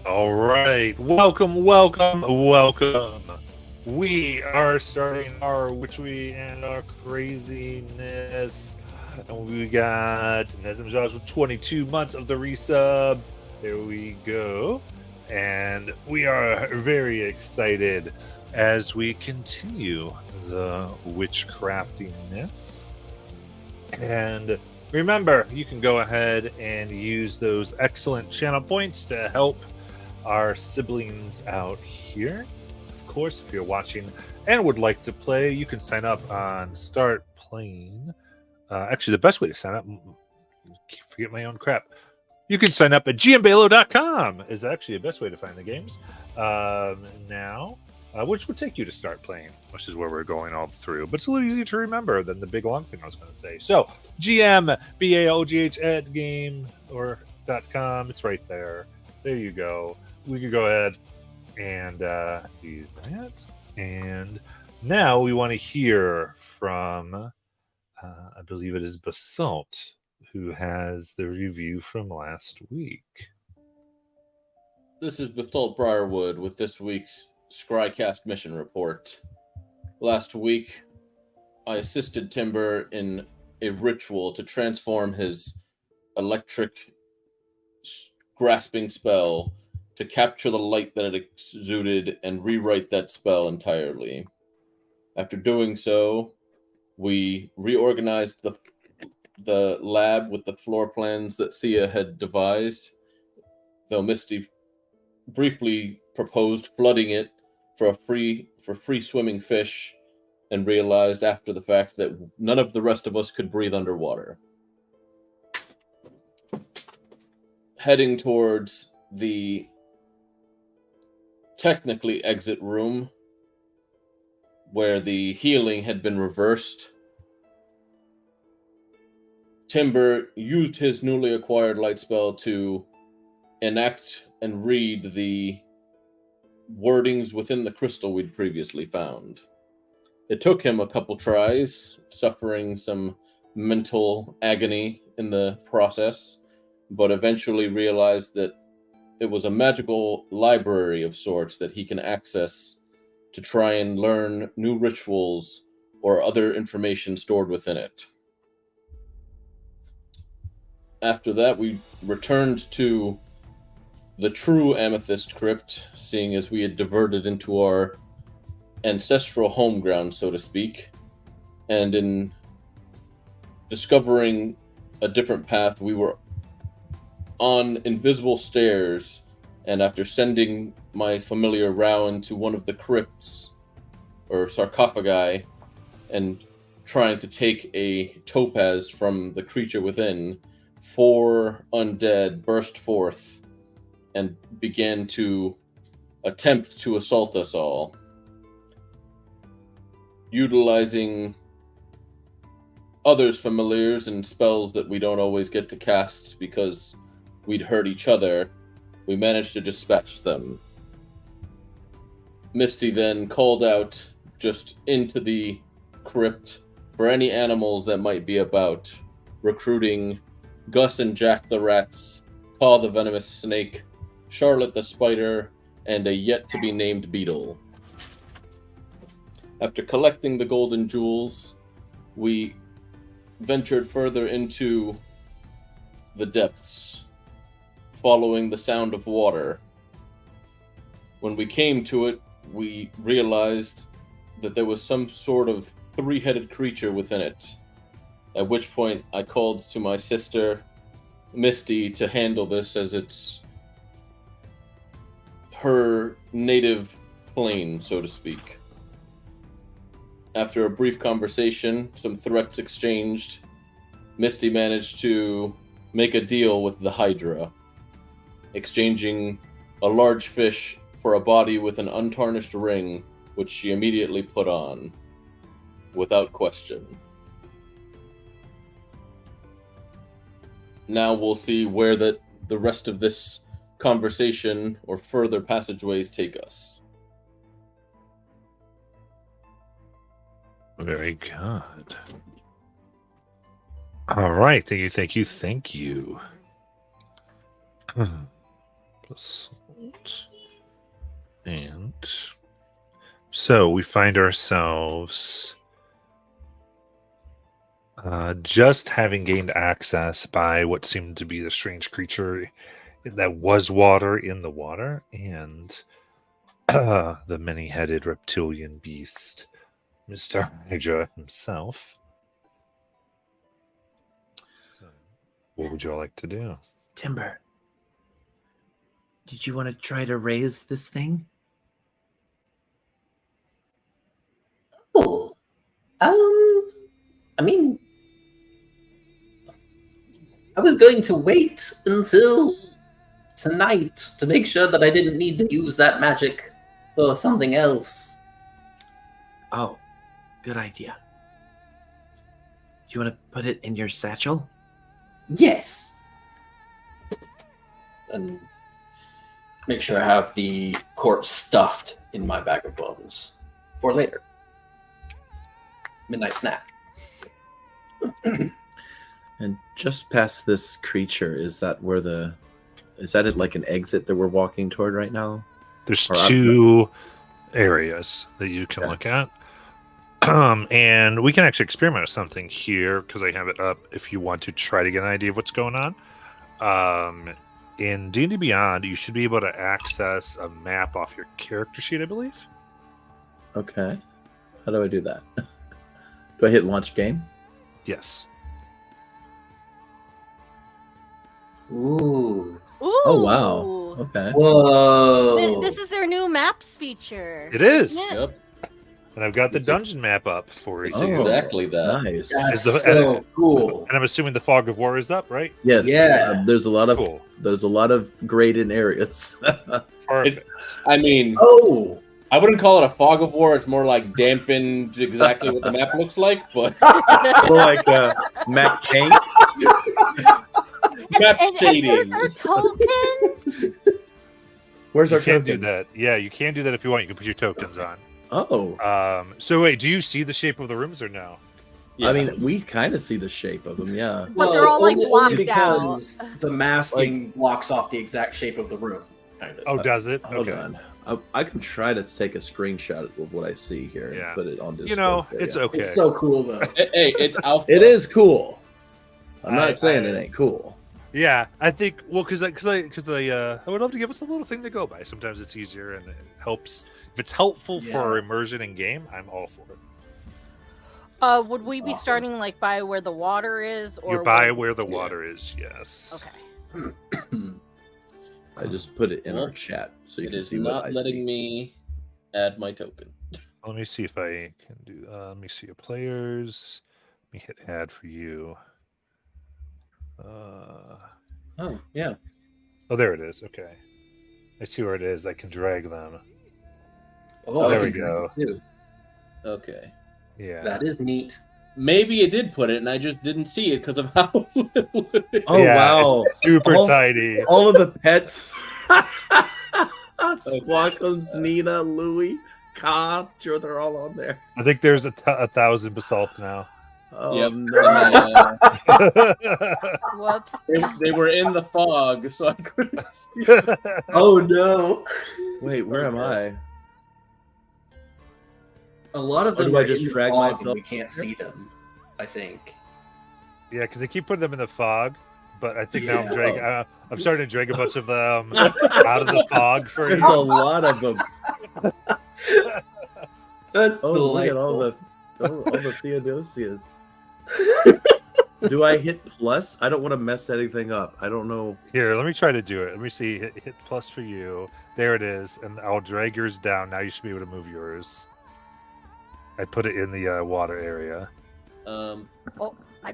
All right. Welcome. We are starting our witchery and our craziness. And we got Nezim Josh with 22 months of the resub. There we go. And we are very excited as we continue the witchcraftiness. And remember, you can go ahead and use those excellent channel points to help our siblings out here. Of course, if you're watching and would like to play, you can sign up on Start Playing. Actually, the best way to sign up, forget my own crap. You can sign up at gmbalo.com is actually the best way to find the games now, which would take you to Start Playing, which is where we're going all through. But it's a little easier to remember than the big long thing I was going to say. So, GMBALGH at game or .com. It's right there. There you go. We could go ahead and do that. And now we want to hear from, I believe it is Basalt, who has the review from last week. This is Basalt Briarwood with this week's Scrycast mission report. Last week, I assisted Timber in a ritual to transform his electric grasping spell to capture the light that it exuded and rewrite that spell entirely. After doing so, we reorganized the lab with the floor plans that Thea had devised, though Misty briefly proposed flooding it for free swimming fish, and realized after the fact that none of the rest of us could breathe underwater. Heading towards the technically exit room where the healing had been reversed, Timber used his newly acquired light spell to enact and read the wordings within the crystal we'd previously found. It took him a couple tries, suffering some mental agony in the process, but eventually realized that it was a magical library of sorts that he can access to try and learn new rituals or other information stored within it. After that, we returned to the true Amethyst Crypt, seeing as we had diverted into our ancestral home ground, so to speak, and in discovering a different path, we were on invisible stairs, and after sending my familiar Rowan to one of the crypts, or sarcophagi, and trying to take a topaz from the creature within, 4 undead burst forth and began to attempt to assault us all. Utilizing others' familiars and spells that we don't always get to cast because we'd hurt each other, we managed to dispatch them. Misty then called out just into the crypt for any animals that might be about, recruiting Gus and Jack the Rats, Paw the Venomous Snake, Charlotte the Spider, and a yet-to-be-named beetle. After collecting the golden jewels, we ventured further into the depths, following the sound of water. When we came to it, we realized that there was some sort of 3-headed creature within it, at which point I called to my sister, Misty, to handle this as it's her native plane, so to speak. After a brief conversation, some threats exchanged, Misty managed to make a deal with the Hydra, exchanging a large fish for a body with an untarnished ring, which she immediately put on, without question. Now we'll see where the rest of this conversation or further passageways take us. Very good. All right. Thank you. Assault. And so we find ourselves just having gained access by what seemed to be the strange creature that was water in the water, and the many-headed reptilian beast, Mr. Hydra himself. So, what would you all like to do? Timber, did you want to try to raise this thing? Oh, I mean, I was going to wait until tonight to make sure that I didn't need to use that magic for something else. Oh, good idea. Do you want to put it in your satchel? Yes. And make sure I have the corpse stuffed in my bag of bones for later. Midnight snack. And just past this creature, is that it like an exit that we're walking toward right now? There's Or two areas that you can Okay. look at. And we can actually experiment with something here because I have it up if you want to try to get an idea of what's going on. In D&D Beyond, you should be able to access a map off your character sheet, I believe. Okay. How do I do that? Do I hit launch game? Yes. Ooh. Ooh. Oh, wow. Okay. Whoa. This is their new maps feature. It is. Yeah. Yep. And I've got the It's dungeon map up for you. It's Oh. exactly that. Nice. That's Is the- so cool. And I'm assuming the Fog of War is up, right? Yes. Yeah. There's a lot of Cool. graded areas. Perfect. I mean, Oh. I wouldn't call it a fog of war. It's more like dampened exactly what the map looks like, but Like Mac Paint. map And shading. there's our tokens. Where's You our can do token? that. Yeah, you can do that if you want. You can put your tokens on. Oh. So wait, do you see the shape of the rooms or no? Yeah. I mean, we kind of see the shape of them, yeah. But they're all, like, only blocked because the masking blocks off the exact shape of the room. Kind of. Oh, does it? Hold Okay. on. I can try to take a screenshot of what I see here Yeah. and put it on Discord. You know, there, it's yeah. okay. It's so cool though. Hey, it's alpha. It is cool. I'm not I- saying I- it ain't cool. Yeah, I think because I would love to give us a little thing to go by. Sometimes it's easier and it helps. If it's helpful for immersion in game, I'm all for it. Would we be Awesome. starting like by where the water is, or You're by where the water is. Yes. Okay. I just put it in Well, our chat so you It can is see what I not letting see. me add my token. Let me see if I can do. Let me see your players. Let me hit add for you. Oh yeah. Oh, there it is. Okay, I see where it is. I can drag them. Oh, there I we can go. do it too. Okay. Yeah. That is neat. Maybe it did put it, and I just didn't see it because of how little it is. Oh, Yeah, wow. super Oh. tiny. All of the pets. Squawkums, Nina, Louie, Ka. Sure, they're all on there. I think there's a 1,000 basalt now. Oh, Yep. no. Whoops. They were in the fog, so I couldn't see. Oh no. Wait, where am I? A lot of Or them do I are just in the drag fog and myself we can't see them. I think. Yeah, because they keep putting them in the fog, but I think now I'm Yeah. dragging. I'm starting to drag a bunch of them out of the fog for There's you. a lot of them. That's Oh, look at all the Theodosias. Do I hit plus? I don't want to mess anything up. I don't know. Here, let me try to do it. Let me see. Hit plus for you. There it is, and I'll drag yours down. Now you should be able to move yours. I put it in the water area. My I'm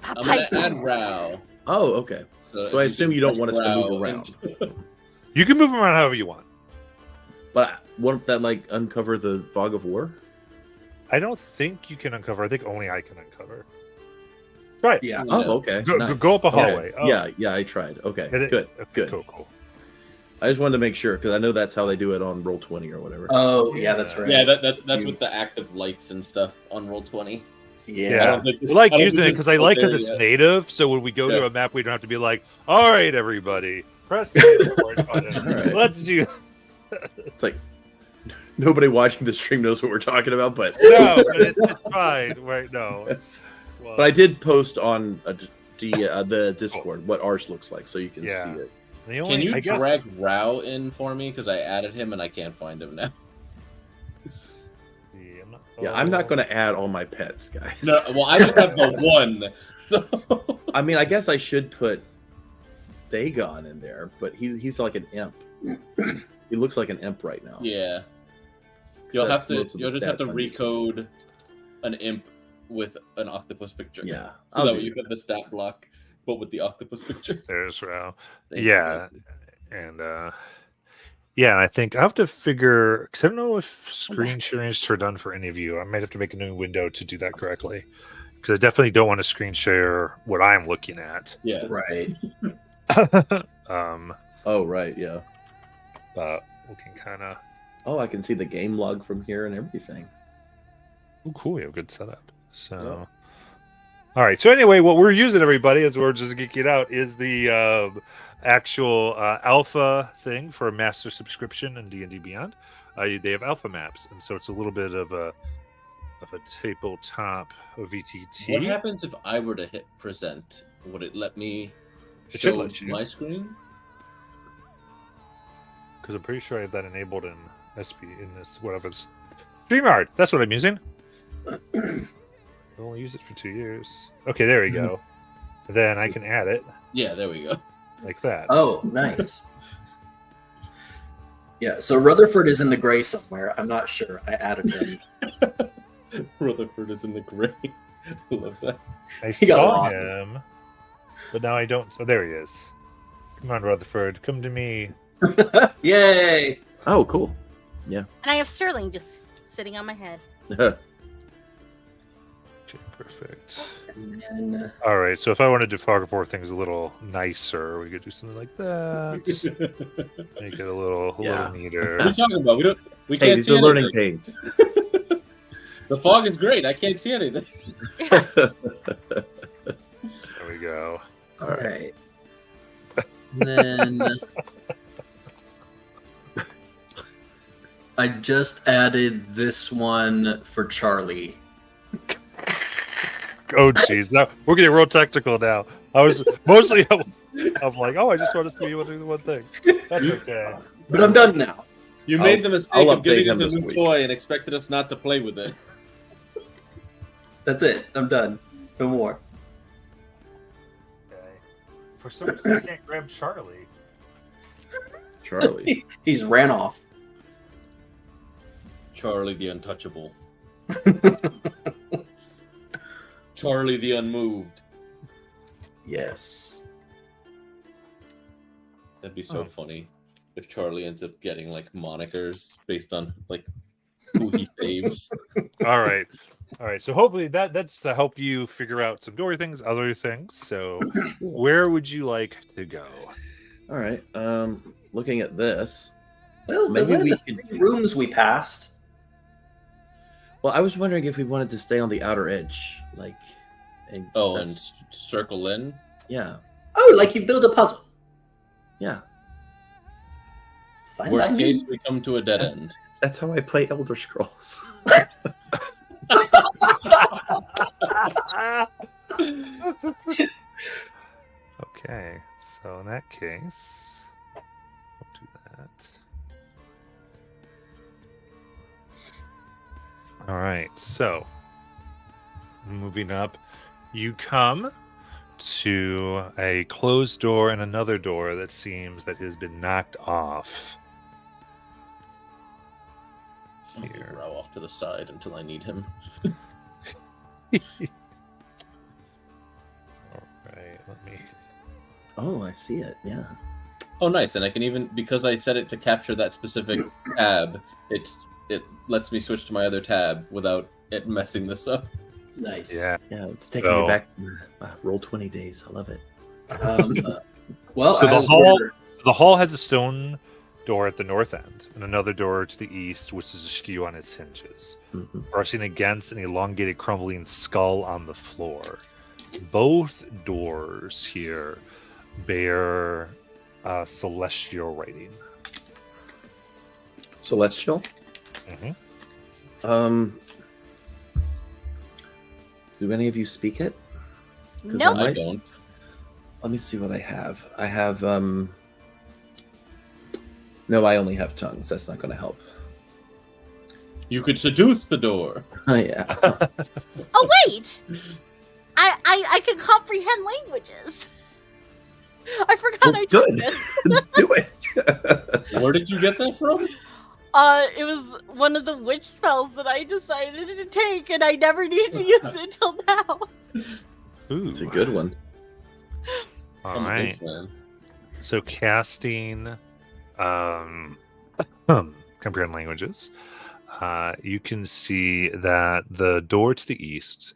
Popeyes. gonna add Rao. Oh, okay. So I assume you don't want us to move around. You can move them around however you want. But won't that like uncover the fog of war? I don't think you can uncover. I think only I can uncover. Try it. Yeah. Oh, okay. Go, Nice. go up a Okay. hallway. Oh, Yeah, I tried. Okay, hit it. good, Okay, good. Cool. I just wanted to make sure because I know that's how they do it on Roll20 or whatever. Oh yeah, that's right. Yeah, that's with the active lights and stuff on Roll20. Yeah. I don't think this- I like I don't using think it this because I is like because there it's yet. native. So when we go to Yeah. a map, we don't have to be like, "All right, everybody, Press the record button. All right. Let's do. It's like nobody watching the stream knows what we're talking about, but No, but it's fine. Right? No, it's. Well, but I did post on the Discord what ours looks like, so you can Yeah. see it. the only, Can you I guess, drag Rao in for me? Because I added him and I can't find him now. Yeah, I'm not going to add all my pets, guys. No, well, I just have the one. So- I mean, I guess I should put Dagon in there, but he's like an imp. He looks like an imp right now. Yeah. You'll That's you'll most of the just have to stats I'm using. recode an imp with an octopus picture. Yeah, So I'll that do way you that. have the stat block, but with the octopus picture. There's Rao. Thank you. Yeah, and yeah, I think I have to figure because I don't know if screen sharing is turned on for any of you. I might have to make a new window to do that correctly because I definitely don't want to screen share what I'm looking at. Yeah. Right. Oh, right, yeah. But we can kind of. Oh, I can see the game log from here and everything. Oh, cool! We have a good setup. So, all right. So anyway, what we're using, everybody, as we're just geeking out, is the actual alpha thing for a master subscription in D&D Beyond. They have alpha maps, and so it's a little bit of a tabletop VTT. What happens if I were to hit present? Would it let me It should show let you. my screen? Because I'm pretty sure I have that enabled in SP in this whatever StreamYard. That's what I'm using. I only used it for 2 years. Okay, there we go. Then I can add it Yeah, there we go. like that. Oh, nice. Yeah, so Rutherford is in the gray somewhere. I'm not sure. I added him. Rutherford is in the gray. I love that. I He got saw lost. him, but now I don't. Oh, there he is. Come on, Rutherford, come to me. Yay! Oh, cool. And I have Sterling just sitting on my head. Okay, perfect. And then, All right, so if I wanted to report things a little nicer, we could do something like that. Make it a little Yeah. neater. What are you talking about? We Hey, can't these see are learning anything. pains. The fog is great. I can't see anything. There we go. all right. And then I just added this one for Charlie. Oh, jeez, now we're getting real technical now. I was mostly, I'm like, oh, I just want to see you do the one thing. That's okay. But I'm done now. You I'll- made the mistake I'll of giving update us him a this new week. toy and expected us not to play with it. That's it. I'm done. No more. Okay. For some reason, I can't grab Charlie. Charlie. He's ran off. Charlie the Untouchable. Charlie the Unmoved. Yes. That'd be so Oh. funny if Charlie ends up getting like monikers based on like who he saves. All right. All right. So hopefully that's to help you figure out some door things, other things. So where would you like to go? All right. Looking at this. Well, Maybe maybe we the could- 3 rooms we passed. Well, I was wondering if we wanted to stay on the outer edge, like. And Oh, and that's- circle in. yeah, Oh, like you build a puzzle. yeah. Fine Worst by me. case, we come to a dead end. That's how I play Elder Scrolls. Okay. So in that case, we'll do that. All right. So moving up, you come to a closed door and another door that seems that has been knocked off. I'll move Here. Rao off to the side until I need him. All right. Let me. Oh, I see it. Yeah. Oh, nice! And I can even, because I set it to capture that specific tab, it lets me switch to my other tab without it messing this up. Nice. Yeah. Yeah. It's taking So- me back. Roll 20 days. I love it. Well, So the as hall- we're- The hall has a stone door at the north end and another door to the east, which is askew on its hinges, Mhm. brushing against an elongated, crumbling skull on the floor. Both doors here bear celestial writing. Celestial. Mhm. Do any of you speak it? 'Cause Nope. I don't. Let me see what I have. I have No, I only have tongues. That's not going to help. You could seduce the door. Yeah. Oh wait, I can comprehend languages. I forgot Well, I took good. this. Do it. Where did you get that from? It was one of the witch spells that I decided to take, and I never needed to use it until now. Ooh. It's a good one. All I'm a right. big fan. So casting comprehend languages. You can see that the door to the east,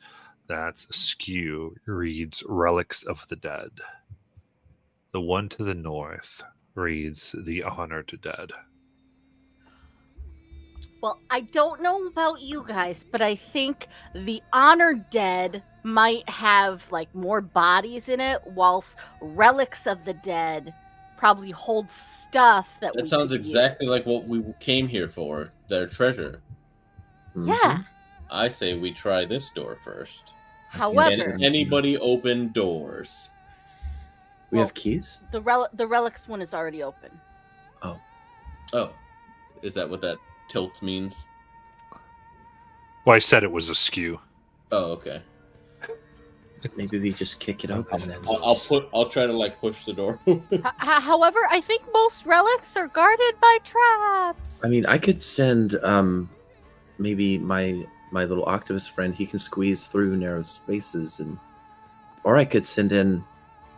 that's askew, reads relics of the dead. The one to the north reads the honored dead. Well, I don't know about you guys, but I think the honored dead might have like more bodies in it, whilst relics of the dead probably hold stuff that we That sounds could exactly use. like what we came here for. Their treasure. Yeah. I say we try this door first. However, Can anybody open doors? We Well- have keys? the relics one is already open. Oh, is that what that tilt means? Well, I said it was askew. Oh, okay. Maybe we just kick it open then. I'll try to like push the door open. However, I think most relics are guarded by traps. I mean, I could send maybe my little octopus friend. He can squeeze through narrow spaces, or I could send in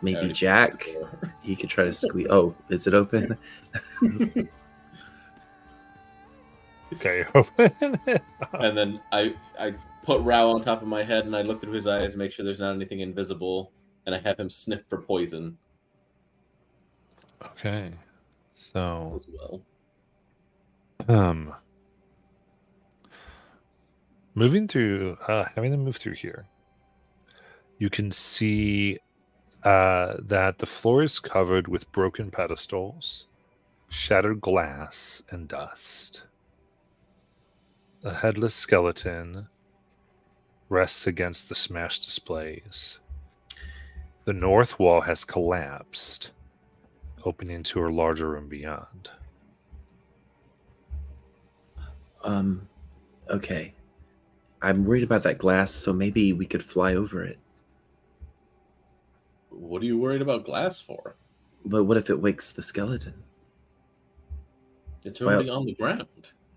maybe already Jack. pushed the door. He could try to squeeze. Oh, is it open? Okay, open. And then I put Rao on top of my head and I look through his eyes, make sure there's not anything invisible, and I have him sniff for poison Okay. So, as well. moving through, having them move through here, you can see that the floor is covered with broken pedestals, shattered glass, and dust. A headless skeleton rests against the smashed displays. The north wall has collapsed, opening to a larger room beyond. Okay. I'm worried about that glass, so maybe we could fly over it. What are you worried about glass for? But what if it wakes the skeleton? It's already on the ground.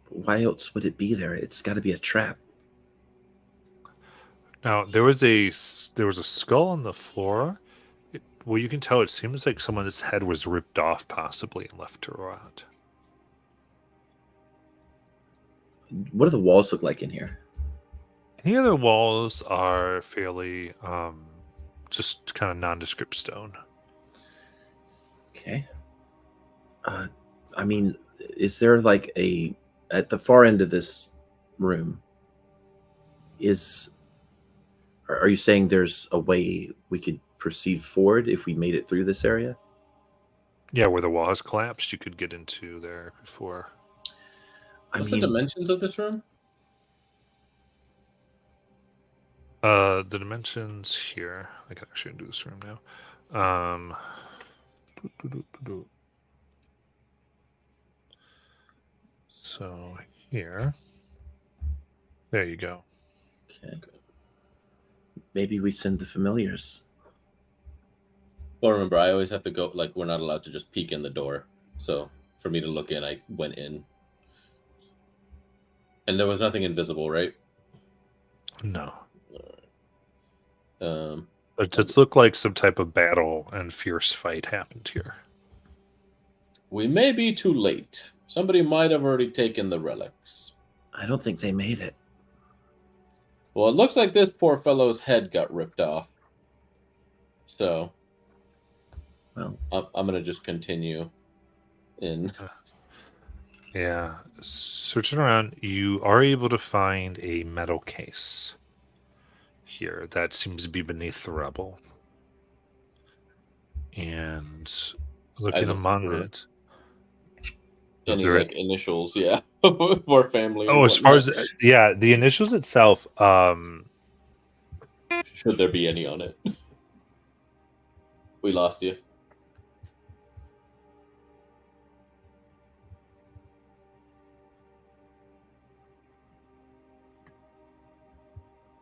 Why else would it be there? It's got to be a trap. Now there was a skull on the floor. Well, you can tell it seems like someone's head was ripped off, possibly, and left to rot. What do the walls look like in here? Any other walls are fairly just kind of nondescript stone. Okay. I mean, is there like at the far end of this room, are you saying there's a way we could proceed forward if we made it through this area? Yeah, where the wall has collapsed, you could get into there before. What's the dimensions of this room? The dimensions here. I can actually do this room now. So here, there you go. Okay. Maybe we send the familiars. Well, remember, I always have to go. Like, we're not allowed to just peek in the door. So for me to look in, I went in, and there was nothing invisible, right? No, It it just looked like some type of battle and fierce fight happened here. We may be too late. Somebody might have already taken the relics. I don't think they made it. Well, it looks like this poor fellow's head got ripped off. So, Well, I'm gonna just continue in. Yeah, searching around, you are able to find a metal case here that seems to be beneath the rubble. And Looking look among for it. any There- like initials, yeah, of our family. Oh, or as far as whatnot. the initials itself, Should there be any on it? We lost you.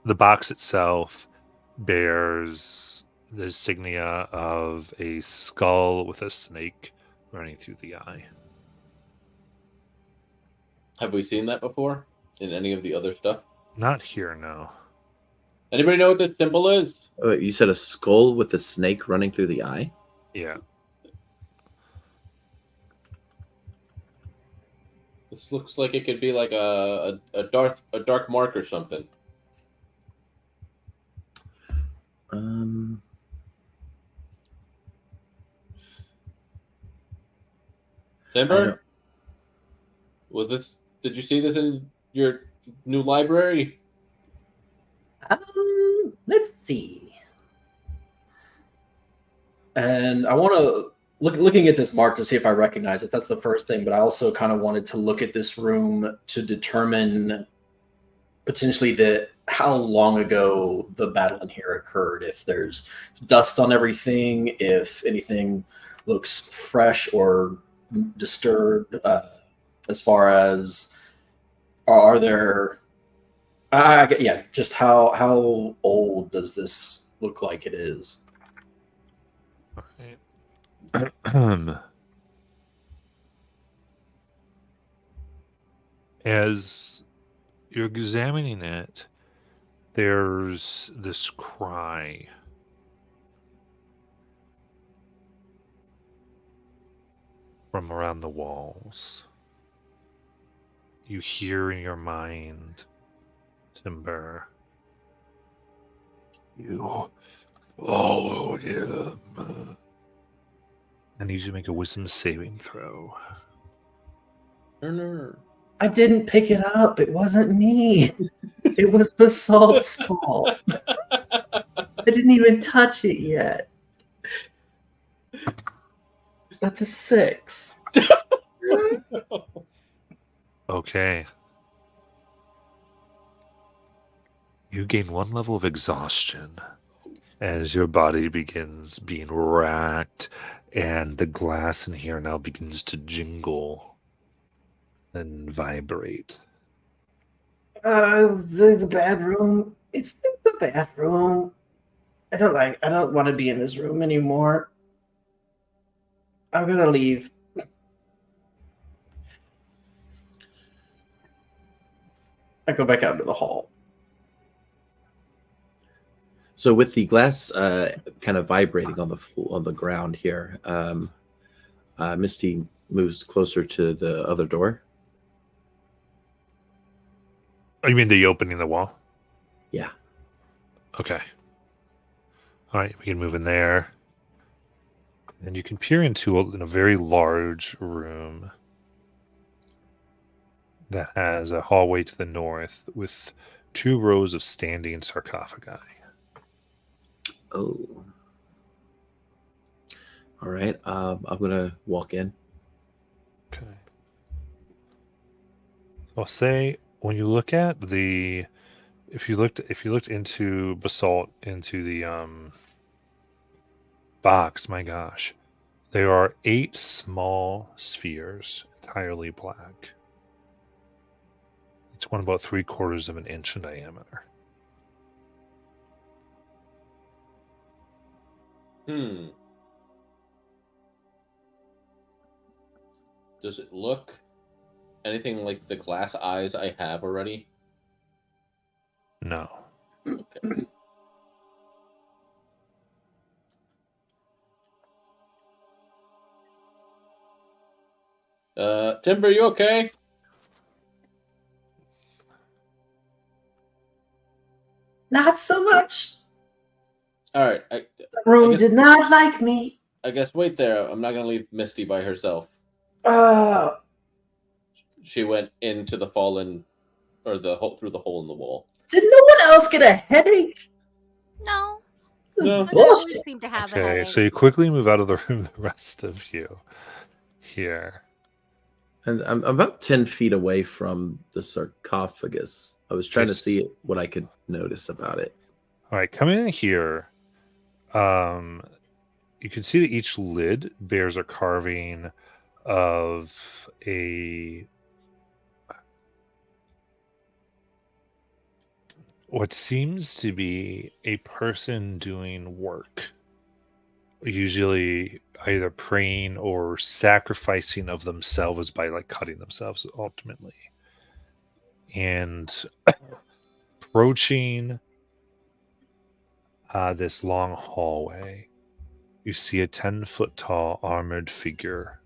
the box itself bears the insignia of a skull with a snake running through the eye. Have we seen that before in any of the other stuff? Not here, no. Anybody know what this symbol is? Oh, you said a skull with a snake running through the eye? Yeah. This looks like it could be like a dark mark or something. Timber? Was this? Did you see this in your new library? Let's see. And I want to looking at this mark to see if I recognize it. That's the first thing, but I also kind of wanted to look at this room to determine potentially how long ago the battle in here occurred. If there's dust on everything, if anything looks fresh or disturbed, as far as are there. Yeah, just how old does this look like it is? All right. As you're examining it, there's this cry from around the walls. You hear in your mind, Timber, you followed him. I need you to make a wisdom saving throw. No. I didn't pick it up. It wasn't me. It was Basalt's fault. I didn't even touch it yet. That's a 6. Okay. You gain 1 level of exhaustion as your body begins being racked and the glass in here now begins to jingle and vibrate. The bathroom. It's the bathroom. I don't want to be in this room anymore. I'm gonna leave. I go back out into the hall. So with the glass kind of vibrating on the ground here, Misty moves closer to the other door. Oh, you mean the opening the wall? Yeah. Okay. All right, we can move in there. And you can peer into a very large room that has a hallway to the north with 2 rows of standing sarcophagi. Oh. All right. I'm gonna walk in. Okay. I'll say when you look at if you looked into basalt into the box, my gosh, there are 8 small spheres, entirely black. Each one about 3/4 of an inch in diameter. Does it look anything like the glass eyes I have already? No. Okay. Timber, you okay? Not so much. All right. The room guess- did not like me. I guess wait there. I'm not gonna leave Misty by herself. She went into the fallen, or the hole through the hole in the wall. Did no one else get a headache? No. No. But I always Bullshit. seem to have a Okay, headache. so you quickly move out of the room, the rest of you here. And I'm about 10 feet away from the sarcophagus. I was trying to Yes. see what I could notice about it. All right, coming in here, you can see that each lid bears a carving of what seems to be a person doing work, usually either praying or sacrificing of themselves by like cutting themselves ultimately. And approaching this long hallway, you see a 10-foot tall armored figure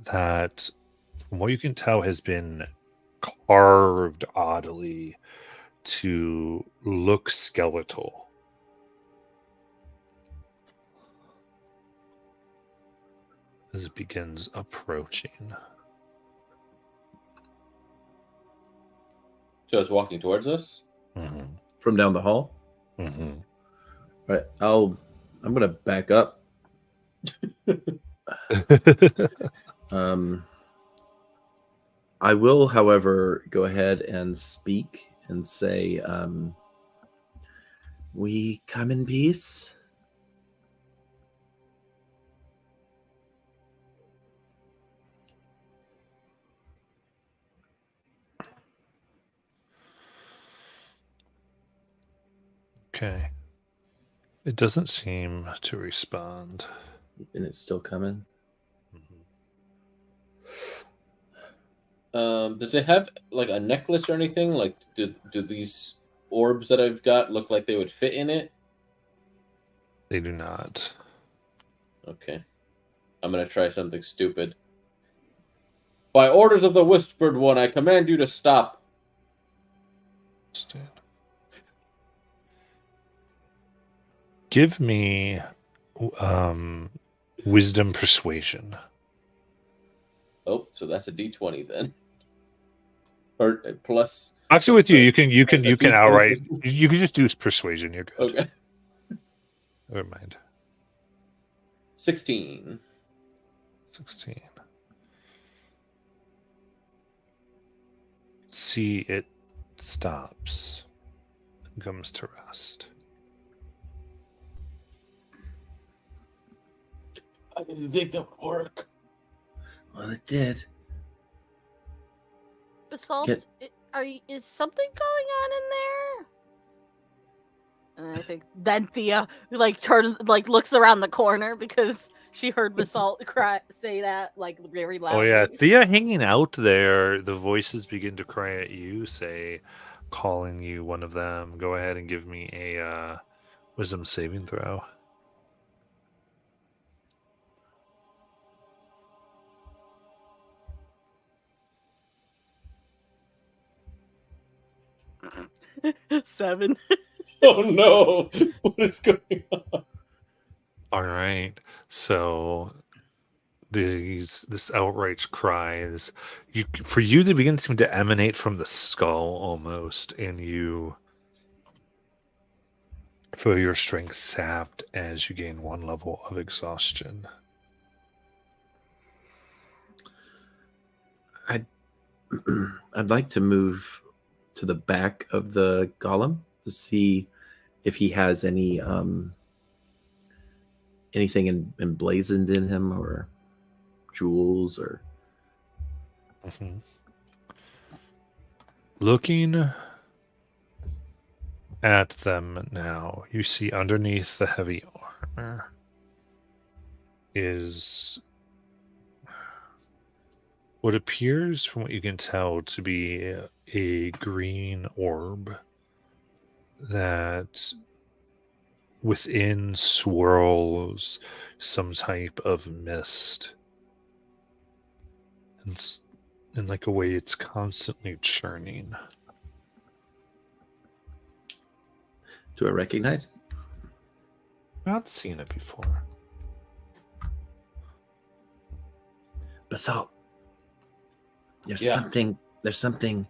that, from what you can tell, has been carved oddly to look skeletal. As it begins approaching. So it's walking towards us. Mm-hmm. From down the hall? Mm-hmm. All right, I'm gonna back up. I will, however, go ahead and speak and say, we come in peace. Okay. It doesn't seem to respond. And it's still coming. Does it have like a necklace or anything? Like, do these orbs that I've got look like they would fit in it? They do not. Okay. I'm gonna try something stupid. By orders of the Whispered One, I command you to stop. Stand. Give me wisdom persuasion. Oh, so that's a D20 then. Or plus. Actually, with you, you can D20 outright. plus- You can just do persuasion. You're good. Okay. Never mind. 16. 16. See, it stops and comes to rest. I didn't think that would work. Well, it did. Basalt, Get- is something going on in there? And I think then Thea turns, looks around the corner because she heard Basalt say that very loudly. Oh yeah, Thea hanging out there. The voices begin to cry at you, calling you one of them. Go ahead and give me a wisdom saving throw. Seven. Oh no! What is going on? All right, so this outrage cries. For you, they begin to emanate from the skull almost, and you feel your strength sapped as you gain 1 level of exhaustion. I'd like to move to the back of the golem to see if he has any anything emblazoned in him, or jewels, or Mm-hmm. Looking at them now, you see underneath the heavy armor is what appears, from what you can tell, to be a green orb that within swirls some type of mist. And in a way, it's constantly churning. do I recognize it? I've not seen it before. Basalt. There's Yeah. something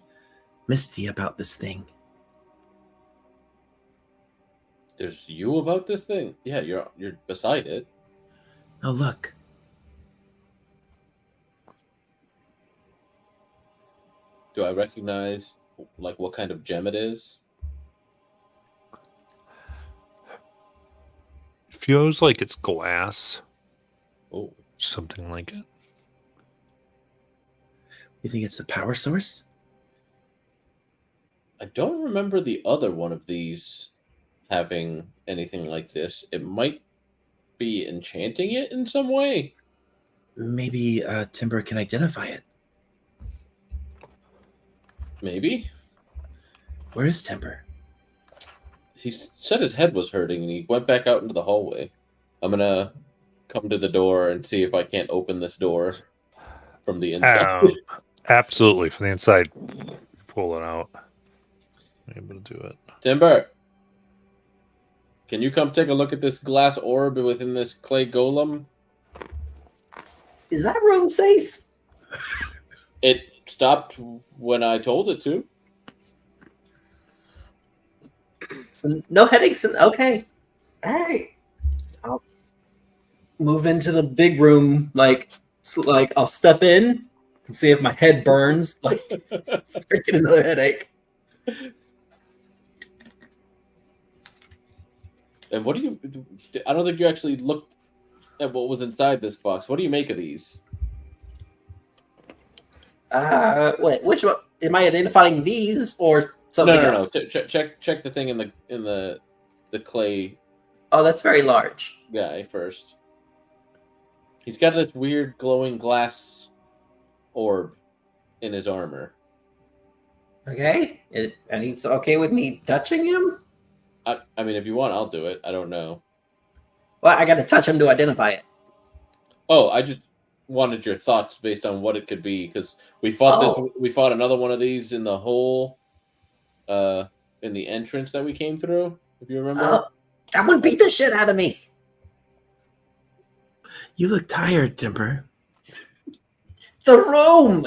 misty about this thing. There's you about this thing? Yeah, you're beside it. Oh, look. Do I recognize like what kind of gem it is? Feels like it's glass, Oh, something like it. You think it's the power source? I don't remember the other one of these having anything like this. It might be enchanting it in some way. Maybe Timber can identify it. Maybe. Where is Timber? He said his head was hurting and he went back out into the hallway. I'm gonna come to the door and see if I can't open this door from the inside. Absolutely, from the inside. Pull it out. I'm able to do it. Timber, can you come take a look at this glass orb within this clay golem? Is that room safe? It stopped when I told it to. So no headaches. Okay. All right. I'll move into the big room. Like I'll step in and see if my head burns. Like, start getting another headache. And what do you... I don't think you actually looked at what was inside this box. What do you make of these? Wait, which one? Am I identifying these or something else? No. Check the thing in the clay Oh, that's very large. guy first. He's got this weird glowing glass orb in his armor. Okay. And he's okay with me touching him? I mean, if you want, I'll do it. I don't know. Well, I gotta touch him to identify it. Oh, I just wanted your thoughts based on what it could be, because we fought we fought another one of these in the hole, in the entrance that we came through. If you remember, that one beat the shit out of me. You look tired, Timber. The room.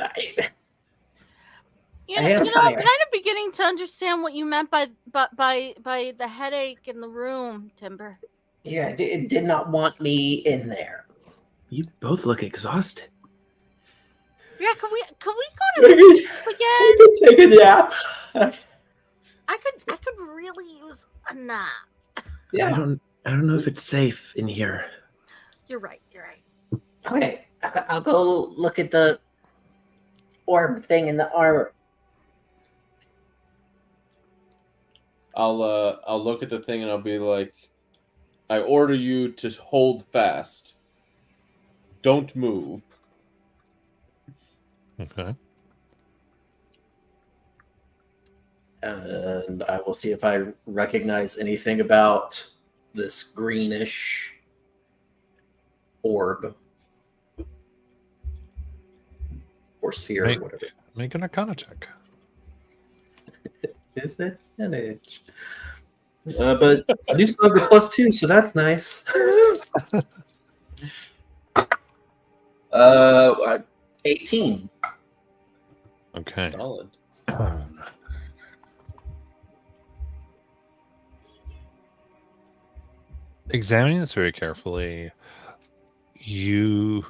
I'm tired. kind of beginning to understand what you meant by the headache in the room, Timber. Yeah, it did not want me in there. You both look exhausted. Yeah, can we go to sleep again? Just take a nap. I could really use a nap. Yeah. I don't know if it's safe in here. You're right. Okay, I'll go look at the orb thing in the armor. I'll look at the thing and I'll be like, I order you to hold fast. Don't move. Okay. And I will see if I recognize anything about this greenish orb or sphere or whatever. Make an Arcana check. Is it an edge? But I do still have the +2, so that's nice. 18. Okay. Solid. Examining this very carefully, you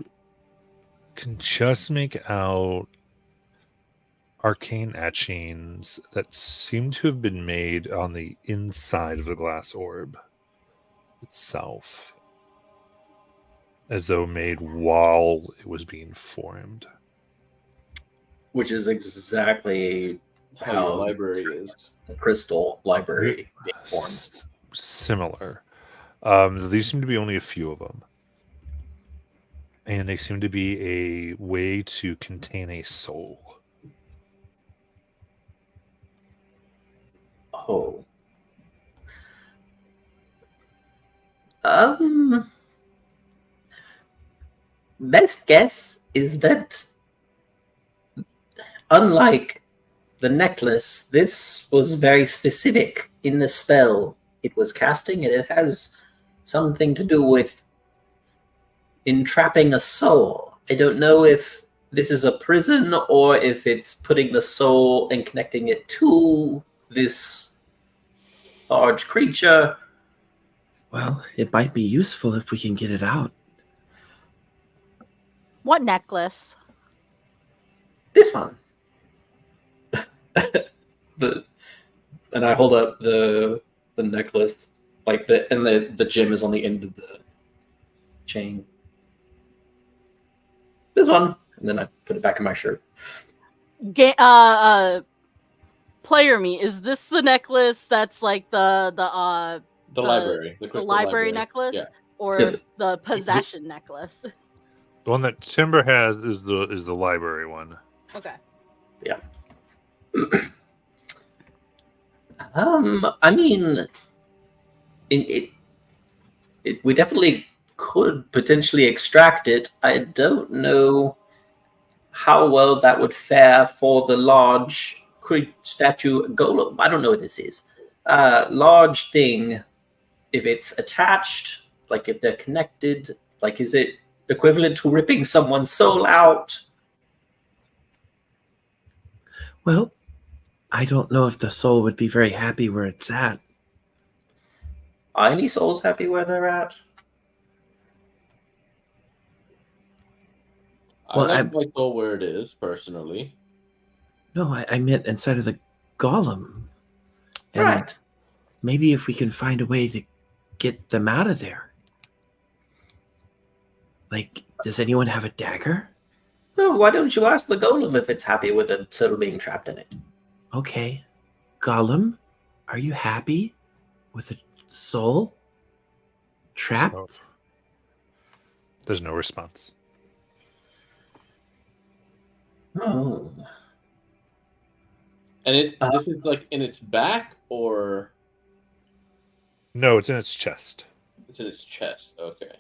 can just make out arcane etchings that seem to have been made on the inside of the glass orb itself, as though made while it was being formed. Which is exactly How your library is. the crystal library being formed. Similar. These seem to be only a few of them. And they seem to be a way to contain a soul. Oh. Best guess is that unlike the necklace, this was very specific in the spell it was casting, and it has something to do with entrapping a soul. I don't know if this is a prison or if it's putting the soul and connecting it to this large creature, Well, it might be useful if we can get it out. What necklace? This one. And I hold up the necklace, like the gem is on the end of the chain. This one, and then I put it back in my shirt. Player me, is this the necklace that's like the library, the crystal library necklace, Yeah. or the possession necklace? The one that Timber has is the library one. Okay. Yeah. I mean, we definitely could potentially extract it. I don't know how well that would fare for the large statue golem. I don't know what this is. Large thing. If it's attached, like if they're connected, like is it equivalent to ripping someone's soul out? Well, I don't know if the soul would be very happy where it's at. Are any souls happy where they're at? Well, I like my soul where it is, personally. No, I meant inside of the golem. And Right. maybe if we can find a way to get them out of there. Like, does anyone have a dagger? Well, why don't you ask the golem if it's happy with the soul being trapped in it? Okay. Golem, are you happy with a soul trapped? So, there's no response. Oh. And this is like in its back, or No, it's in its chest. it's in its chest. Okay.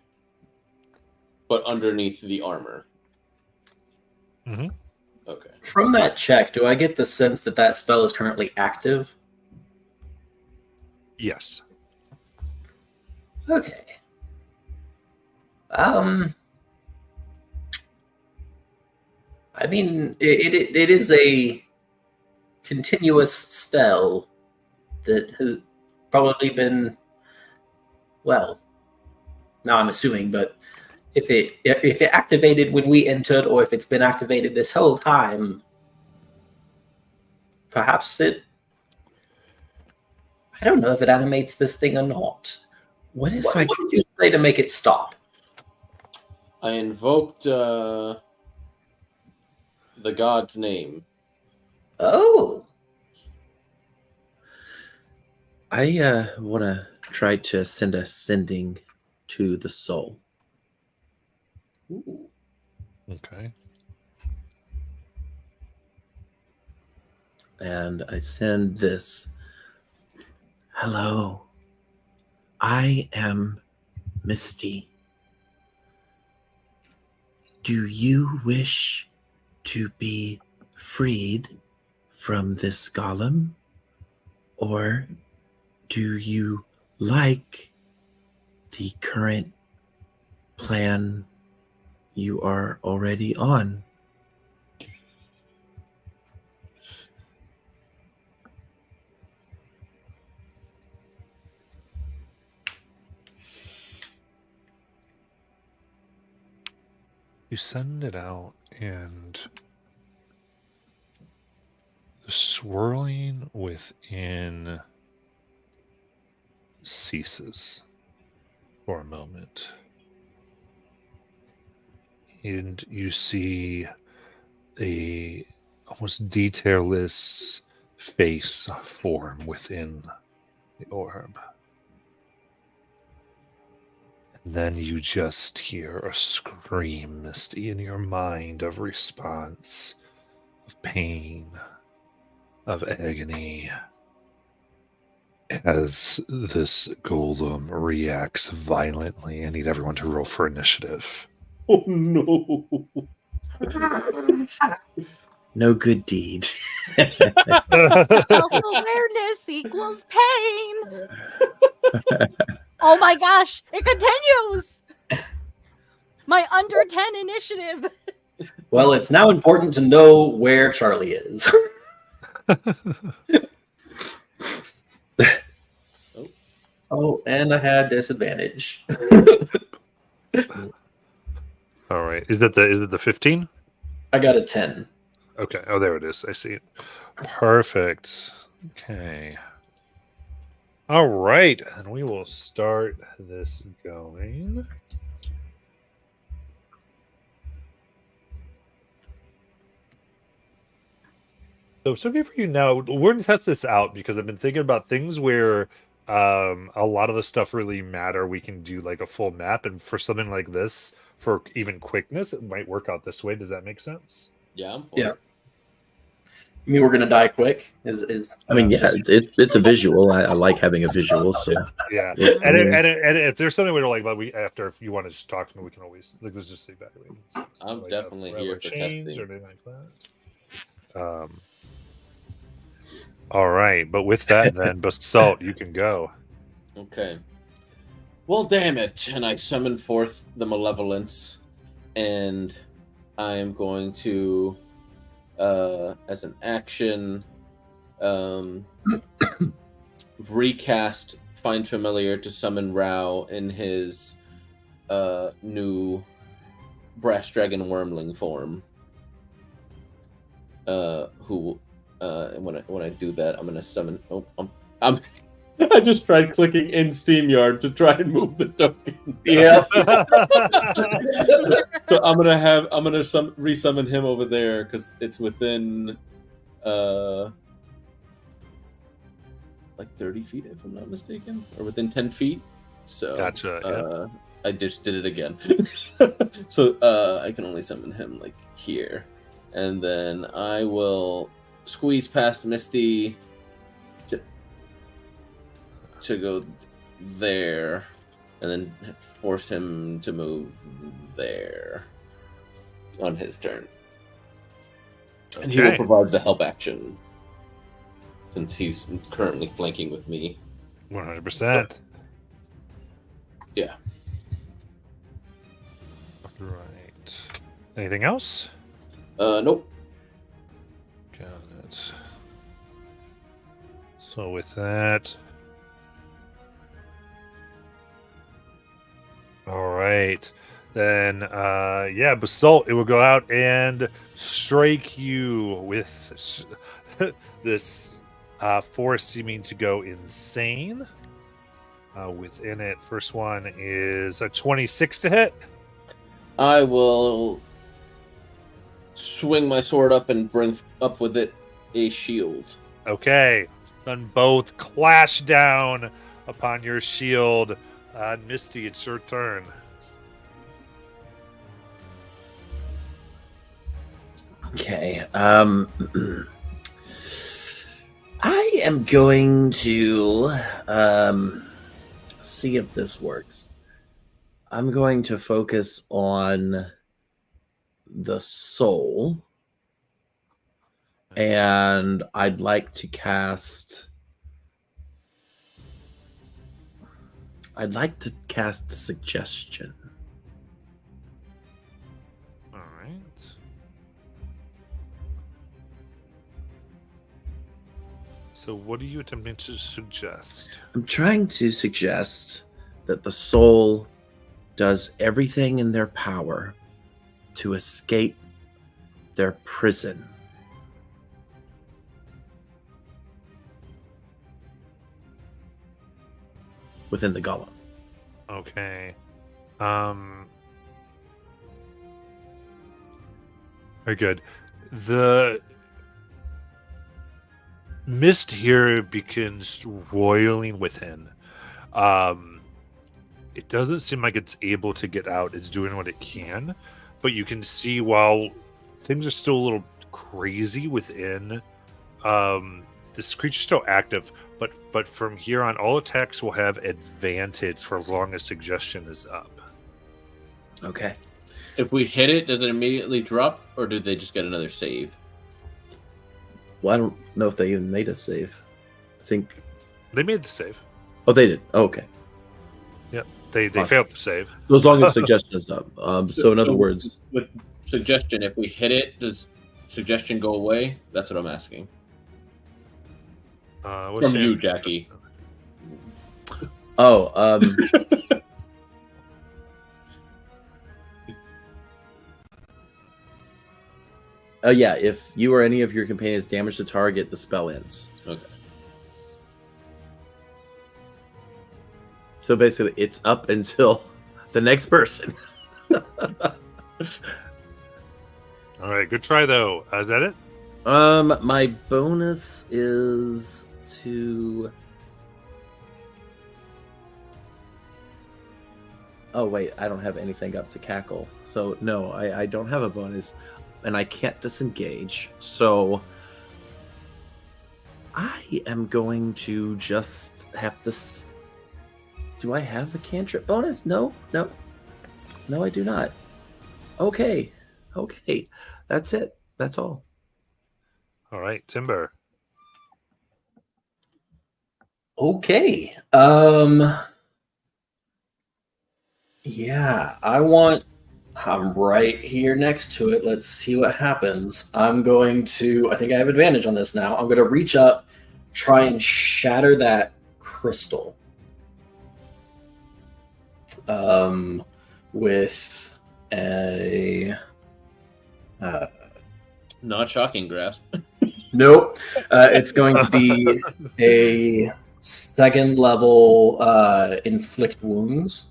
But underneath the armor. Mm-hmm. Okay. From that check, do I get the sense that that spell is currently active? Yes. Okay. I mean, it is a continuous spell that has probably been, well, now I'm assuming, but if it activated when we entered, or if it's been activated this whole time, perhaps I don't know if it animates this thing or not. What if What did you say to make it stop? I invoked the god's name. Oh, I want to try to send a sending to the soul. ooh. Okay. And I send this. Hello. I am Misty. Do you wish to be freed from this golem? Or do you like the current plan you are already on? You send it out, and the swirling within ceases for a moment. And you see a almost detailless face form within the orb. And then you just hear a scream, Misty, in your mind of response, of pain, of agony, as this golem reacts violently. I need everyone to roll for initiative. Oh no! No good deed. Self-awareness equals pain. Oh my gosh, it continues. My under 10 initiative. Well, it's now important to know where Charlie is. Oh, and I had disadvantage. All right. Is it the 15? I got a 10. Okay. Oh, there it is. I see it. Perfect. Okay. All right. And we will start this going. So it's okay for you now. We're going to test this out because I've been thinking about things where a lot of the stuff really matter. We can do like a full map. And for something like this, for even quickness, it might work out this way. Does that make sense? Yeah, I'm for Yeah. it. You mean we're gonna die quick? I mean, yeah, it's a visual. I like having a visual. So Yeah, Yeah, I and, mean- and if there's something we're like, but after if you want to just talk to me, we can always like let's just evaluate. I'm Like, definitely forever here for change testing. or anything like that. All right, but with that, then Basalt, you can go. Okay. Well, damn it. And I summon forth the Malevolence, and I am going to, as an action, recast Find Familiar to summon Rao in his new Brass Dragon Wormling form. When I do that, I'm gonna summon. Oh, I'm I just tried clicking in SteamYard to try and move the token. Yeah. So I'm gonna resummon him over there because it's within like 30 feet, if I'm not mistaken, or within 10 feet. So Gotcha, I just did it again. So I can only summon him like here, and then I will squeeze past Misty to go there, and then force him to move there on his turn. And he will Okay. provide the help action since he's currently flanking with me. 100%. Yeah. Right. Anything else? Nope. Got it. So with that. All right. Then Basalt, it will go out and strike you with this force seeming to go insane. Within it, first one is a 26 to hit. I will swing my sword up and bring up with it a shield. Okay. Then both clash down upon your shield. Misty, it's your turn. Okay. I am going to see if this works. I'm going to focus on the soul, and I'd like to cast. I'd like to cast suggestion. All right. So what are you attempting to suggest? I'm trying to suggest that the soul does everything in their power to escape their prison. Within the golem. Okay. Very good. The mist here begins roiling within. It doesn't seem like it's able to get out. It's doing what it can, but you can see while things are still a little crazy within, this creature's still active. But from here on, all attacks will have advantage for as long as suggestion is up. Okay. If we hit it, does it immediately drop, or do they just get another save? Well, I don't know if they even made a save. I think. They made the save. Oh, they did. Oh, okay. Yep. They Awesome. failed the save. So as long as suggestion is up. So in other words, with suggestion, if we hit it, does suggestion go away? That's what I'm asking. What's From the you, answer? Jackie. Oh, yeah, if you or any of your companions damage the target, the spell ends. Okay. So basically, it's up until the next person. All right, good try though. Is that it? My bonus is to. Oh wait, I don't have anything up to cackle, so no, I don't have a bonus, and I can't disengage. So I am going to just have to. Do I have a cantrip bonus? No, I do not. Okay, that's it. That's all. All right, Timber. Okay. Yeah, I'm right here next to it. Let's see what happens. I think I have advantage on this now. I'm going to reach up, try and shatter that crystal. With a Not shocking grasp. nope. It's going to be a second level inflict wounds.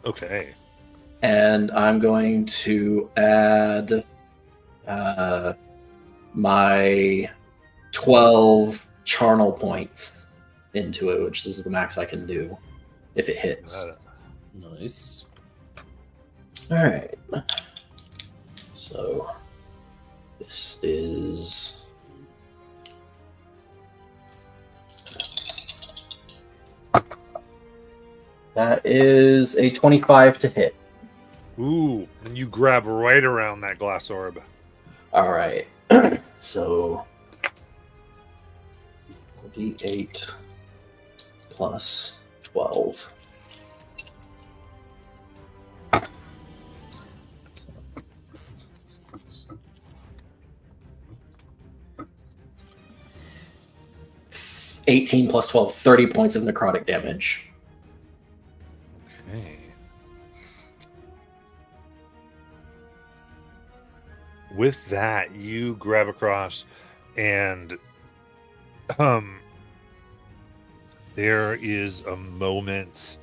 Okay. And I'm going to add my 12 charnel points into it, which is the max I can do if it hits. Nice. All right. So this is that is a 25 to hit. Ooh, and you grab right around that glass orb. All right. So D8 plus 12. $18 plus 12, 30 points of necrotic damage. Okay. With that, you grab across, and there is a moment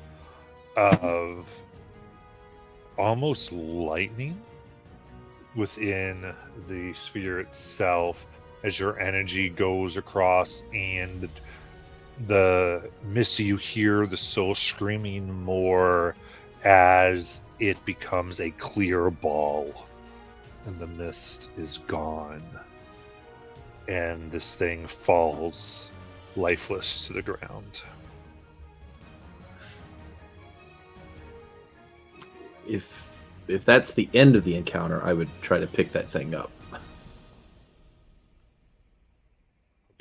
of almost lightning within the sphere itself as your energy goes across, and the Missy, you hear the soul screaming more as it becomes a clear ball and the mist is gone and this thing falls lifeless to the ground. If that's the end of the encounter, I would try to pick that thing up.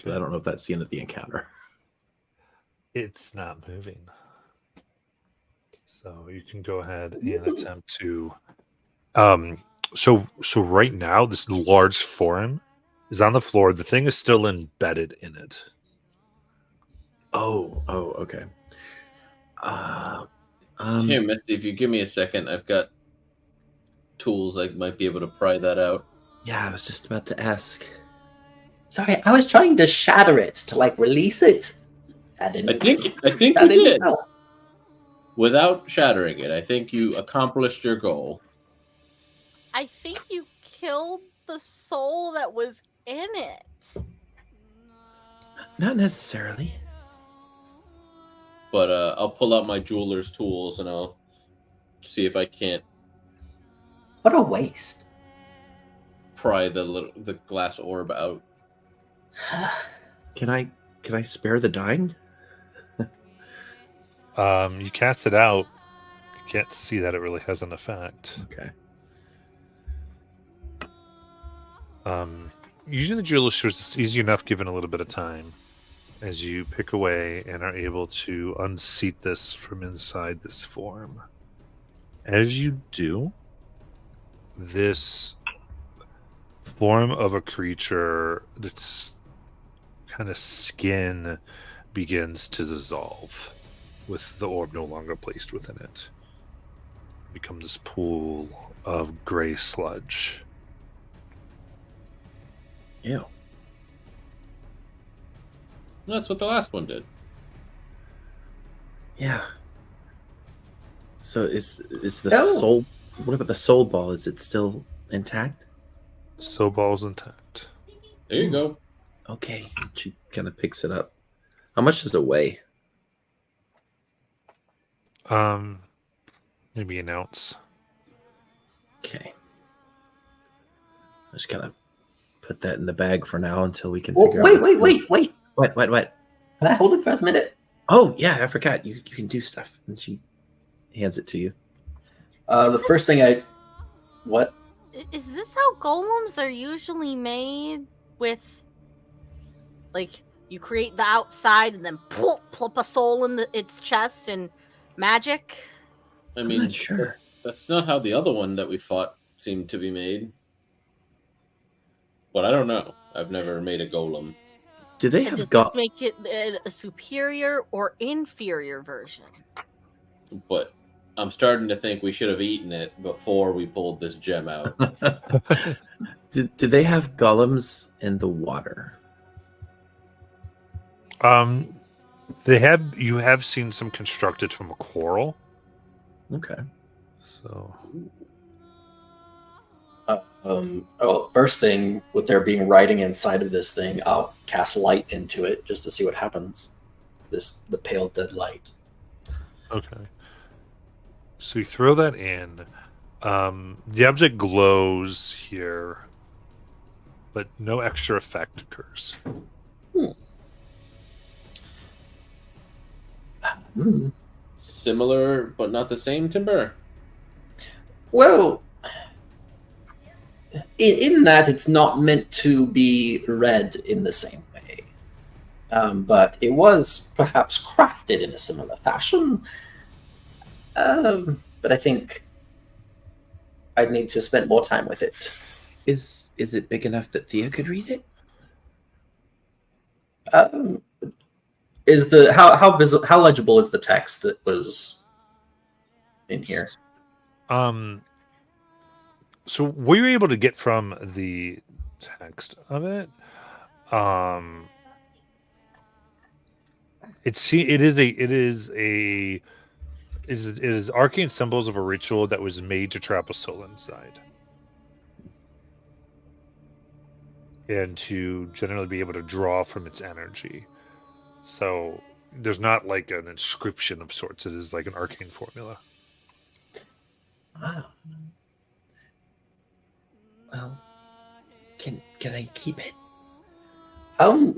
But I don't know if that's the end of the encounter. It's not moving. So you can go ahead and attempt to so right now this large form is on the floor. The thing is still embedded in it. Oh, okay. Here, Misty, if you give me a second, I've got tools I might be able to pry that out. Yeah, I was just about to ask. Sorry, I was trying to shatter it to release it. I think you did. Without shattering it, I think you accomplished your goal. I think you killed the soul that was in it. Not necessarily. But I'll pull out my jeweler's tools and I'll see if I can't. What a waste! Pry the glass orb out. Can I spare the dying? You cast it out. You can't see that it really has an effect. Okay. Using the jeweler's tools is easy enough given a little bit of time as you pick away and are able to unseat this from inside this form. As you do, this form of a creature, its kind of skin begins to dissolve, with the orb no longer placed within it. It becomes this pool of gray sludge. Ew. That's what the last one did. Yeah. So is the Oh. soul? What about the soul ball? Is it still intact? So ball's intact. There you go. Okay. She kind of picks it up. How much does it weigh? Maybe an ounce. Okay. I'm just gonna put that in the bag for now until we can Oh, figure wait, out. wait. What? Can I hold it for a minute? Oh yeah, I forgot. You can do stuff, and she hands it to you. The first thing what? Is this how golems are usually made? With, like, you create the outside and then plop a soul in its chest and magic? I I'm mean, not sure. that's not how the other one that we fought seemed to be made. But I don't know. I've never made a golem. Do they Does have this make it a superior or inferior version? But I'm starting to think we should have eaten it before we pulled this gem out. do they have golems in the water? You have seen some constructed from a coral. Okay. So First thing, with there being writing inside of this thing, I'll cast light into it just to see what happens. The pale dead light. okay. So you throw that in. The object glows here, but no extra effect occurs. Similar, but not the same, Timber. Well, in that it's not meant to be read in the same way. But it was perhaps crafted in a similar fashion. But I think I'd need to spend more time with it. Is it big enough that Thea could read it? How legible is the text that was in here? So what you're able to get from the text of it, it is arcane symbols of a ritual that was made to trap a soul inside, and to generally be able to draw from its energy. So there's not like an inscription of sorts. It is like an arcane formula. Wow. Well, can I keep it?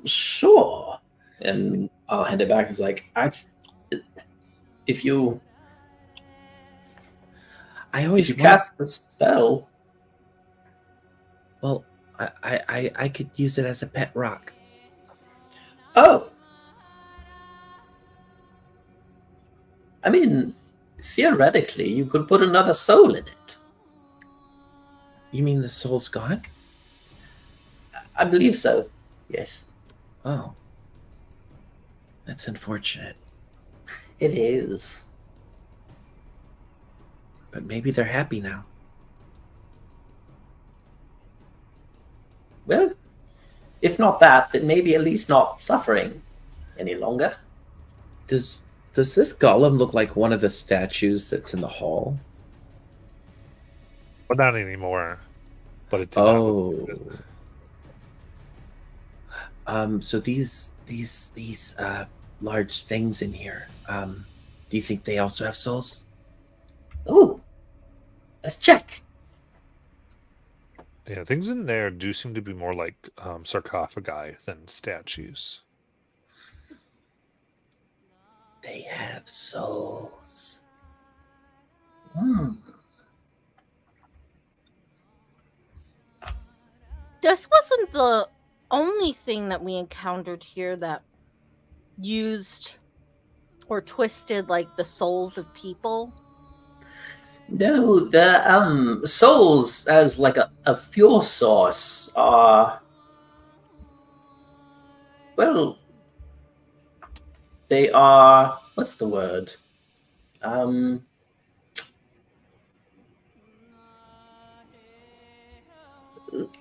Sure. And I'll hand it back. He's like, if you cast the spell. Well, I could use it as a pet rock. Oh. I mean, theoretically, you could put another soul in it. You mean the soul's gone? I believe so. Yes. Oh. That's unfortunate. It is. But maybe they're happy now. Well, if not that, then maybe at least not suffering any longer. Does this golem look like one of the statues that's in the hall? But not anymore. But it did Oh. not So these large things in here, do you think they also have souls? Ooh. Let's check. Yeah, things in there do seem to be more like sarcophagi than statues. They have souls. This wasn't the only thing that we encountered here that used or twisted like the souls of people. No, the souls as like a fuel source are, well, They are, what's the word?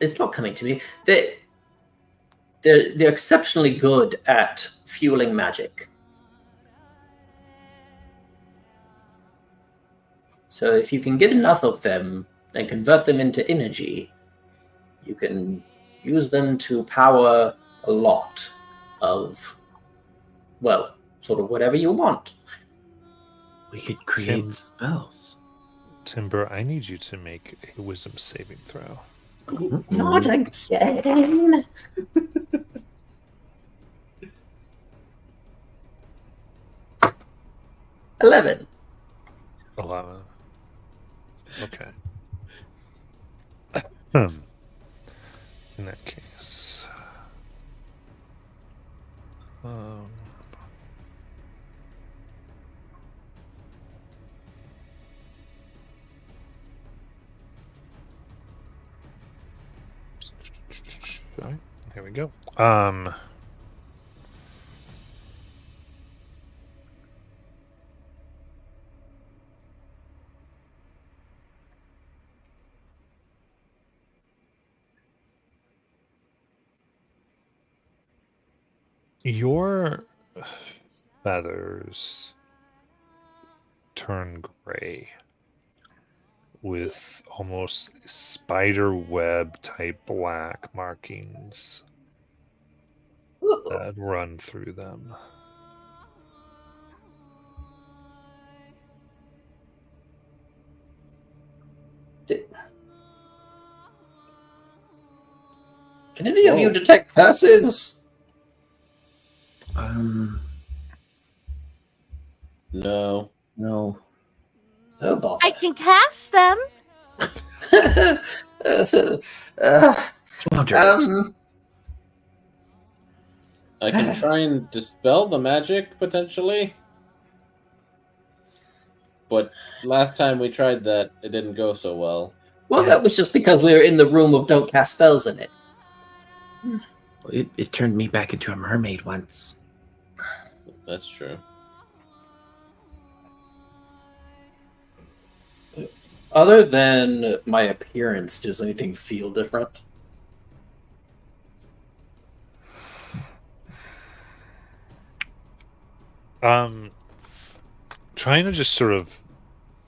It's not coming to me. They're exceptionally good at fueling magic. So if you can get enough of them and convert them into energy, you can use them to power a lot of, well, sort of whatever you want. We could create Tim- spells. Timber, I need you to make a wisdom saving throw. Not again. 11. 11. Okay. In that case. Sorry. Here we go. Your feathers turn gray with almost spider web type black markings that run through them. Can any of you detect curses? No. No. Oh, bother. I can cast them. Come on, Dirk. I can try and dispel the magic, potentially. But last time we tried that, it didn't go so well. Well, that was just because we were in the room of don't cast spells in it. It turned me back into a mermaid once. That's true. Other than my appearance, does anything feel different? Trying to just sort of,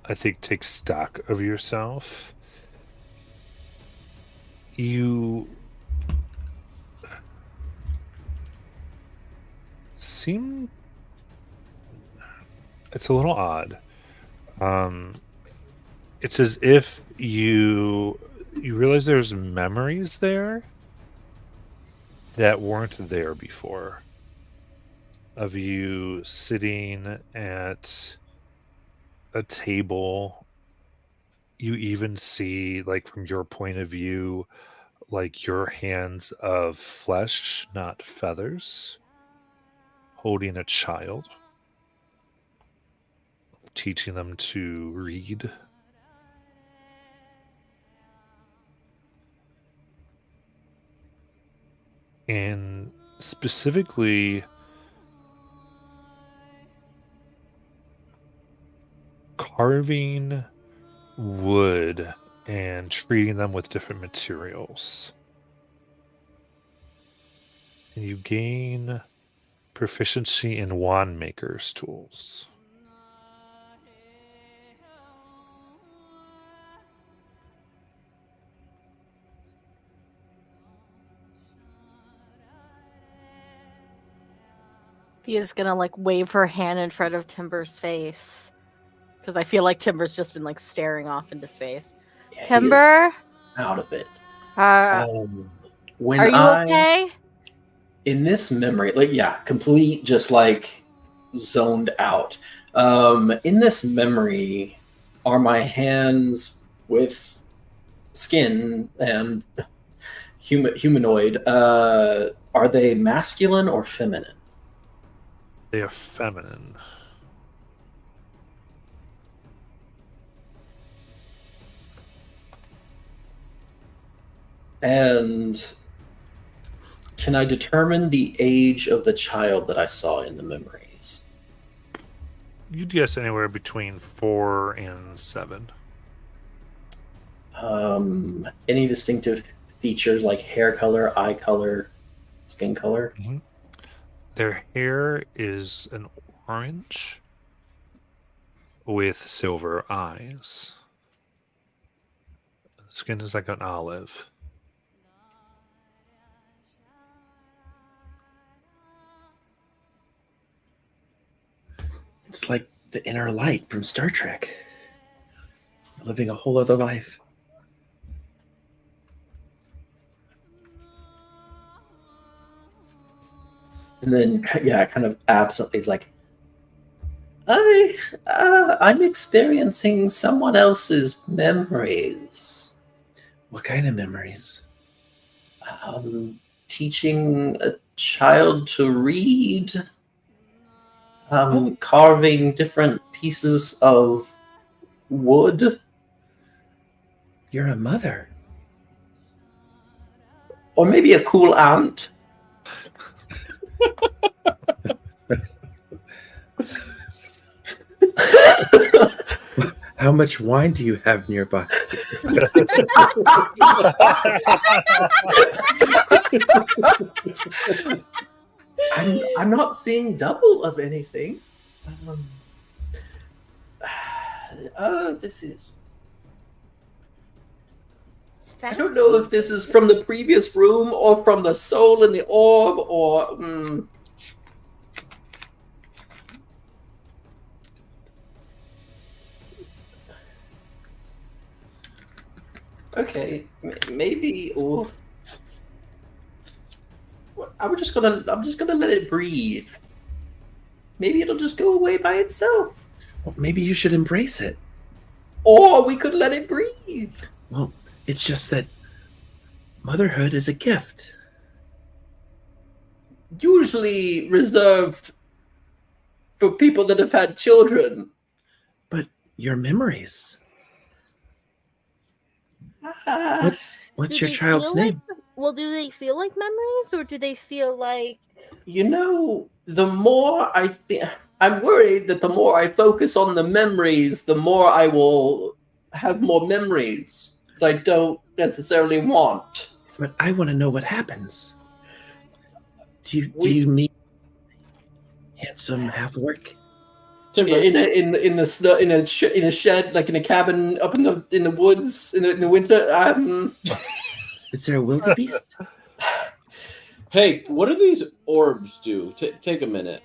I think, take stock of yourself. You seem, it's a little odd. It's as if you realize there's memories there that weren't there before, of you sitting at a table. You even see, like, from your point of view, like your hands of flesh, not feathers, holding a child, teaching them to read. And specifically, carving wood and treating them with different materials. And you gain proficiency in wand maker's tools. He is gonna like wave her hand in front of Timber's face, because I feel like Timber's just been like staring off into space. Yeah, he is Timber, out of it. When are you okay? In this memory, like, yeah, complete, just like zoned out. In this memory, are my hands with skin and humanoid? Are they masculine or feminine? They are feminine. And can I determine the age of the child that I saw in the memories? You'd guess anywhere between 4 and 7. Any distinctive features like hair color, eye color, skin color? Their hair is an orange with silver eyes. Skin is like an olive. It's like the inner light from Star Trek. Living a whole other life. And then, yeah, kind of absently, it's like, I'm experiencing someone else's memories. What kind of memories? Teaching a child to read, carving different pieces of wood. You're a mother. Or maybe a cool aunt. How much wine do you have nearby? I'm not seeing double of anything. This is... I don't know if this is from the previous room or from the soul in the orb or... Okay, maybe. Or I'm just gonna let it breathe. Maybe it'll just go away by itself. Well, maybe you should embrace it. Or we could let it breathe. Well, it's just that motherhood is a gift. Usually reserved for people that have had children. But your memories. What's your they child's feel name? Well, do they feel like memories, or do they feel like... You know, the more I'm worried that the more I focus on the memories, the more I will have more memories that I don't necessarily want. But I want to know what happens. Do you meet handsome half-orc? In a shed, like in a cabin up in the woods in the winter. Is there a wildebeest? Hey, what do these orbs do? Take a minute.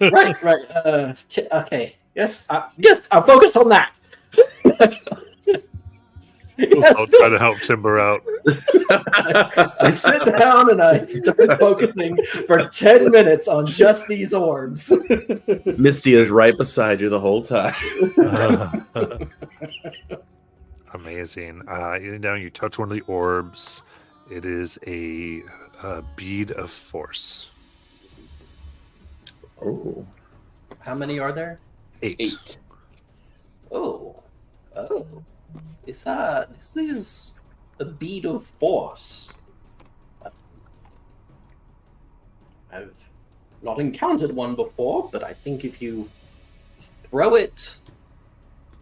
Right. Okay. Yes. I'll focus on that. I'll try to help Timber out. I sit down and I start focusing for 10 minutes on just these orbs. Misty is right beside you the whole time. Amazing. You touch one of the orbs. It is a bead of force. Oh. How many are there? 8. Oh. This is a bead of force. I've not encountered one before, but I think if you throw it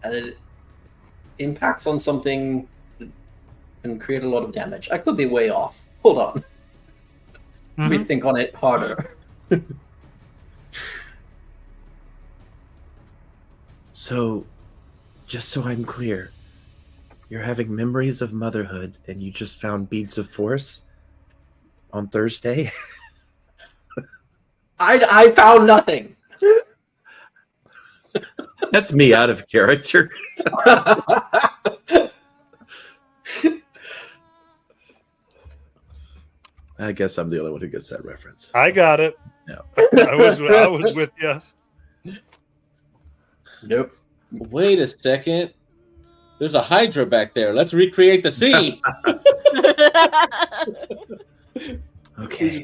and it impacts on something, it can create a lot of damage. I could be way off. Hold on. Let me think on it harder. So, just so I'm clear, you're having memories of motherhood and you just found beads of force on Thursday? I found nothing. That's me out of character. I guess I'm the only one who gets that reference. I got it. No. I was with you. Nope. Wait a second. There's a Hydra back there. Let's recreate the scene. Okay,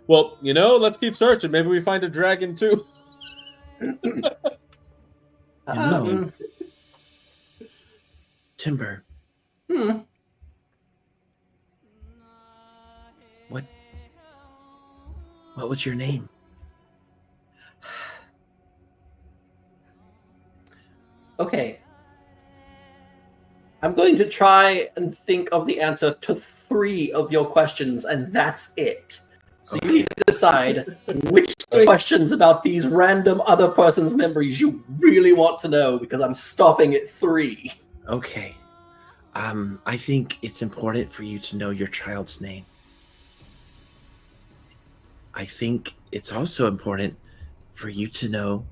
Well, let's keep searching. Maybe we find a dragon too. Timber. What was your name? Okay. I'm going to try and think of the answer to 3 of your questions, and that's it. So you need to decide which 3 questions about these random other person's memories you really want to know, because I'm stopping at 3. Okay. I think it's important for you to know your child's name. I think it's also important for you to know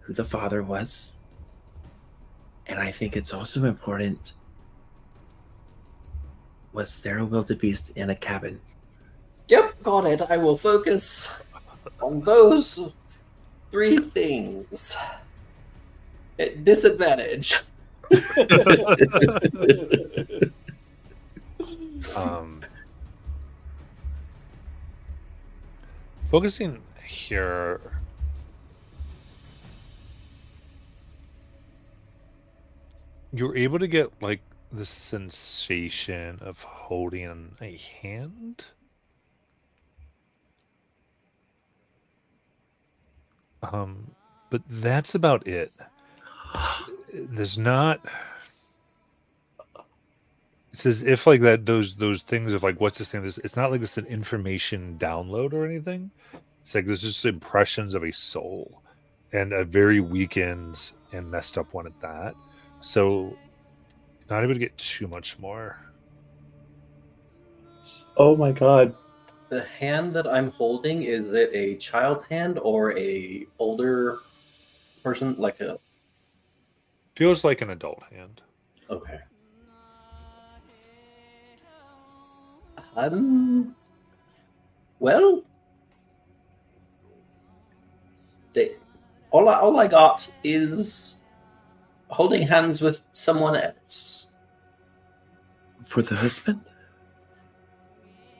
who the father was. And I think it's also important, was there a wildebeest in a cabin? Yep, got it. I will focus on those 3 things. At disadvantage. Focusing here. You're able to get like the sensation of holding a hand. But that's about it. There's not. It's as if like that those things of like what's this thing? It's not like it's an information download or anything. It's like there's just impressions of a soul, and a very weakened and messed up one at that. So, not able to get too much more. Oh my god. The hand that I'm holding, is it a child's hand or a older person? Like a... Feels like an adult hand. Okay. Well, all I got is holding hands with someone else. For the husband?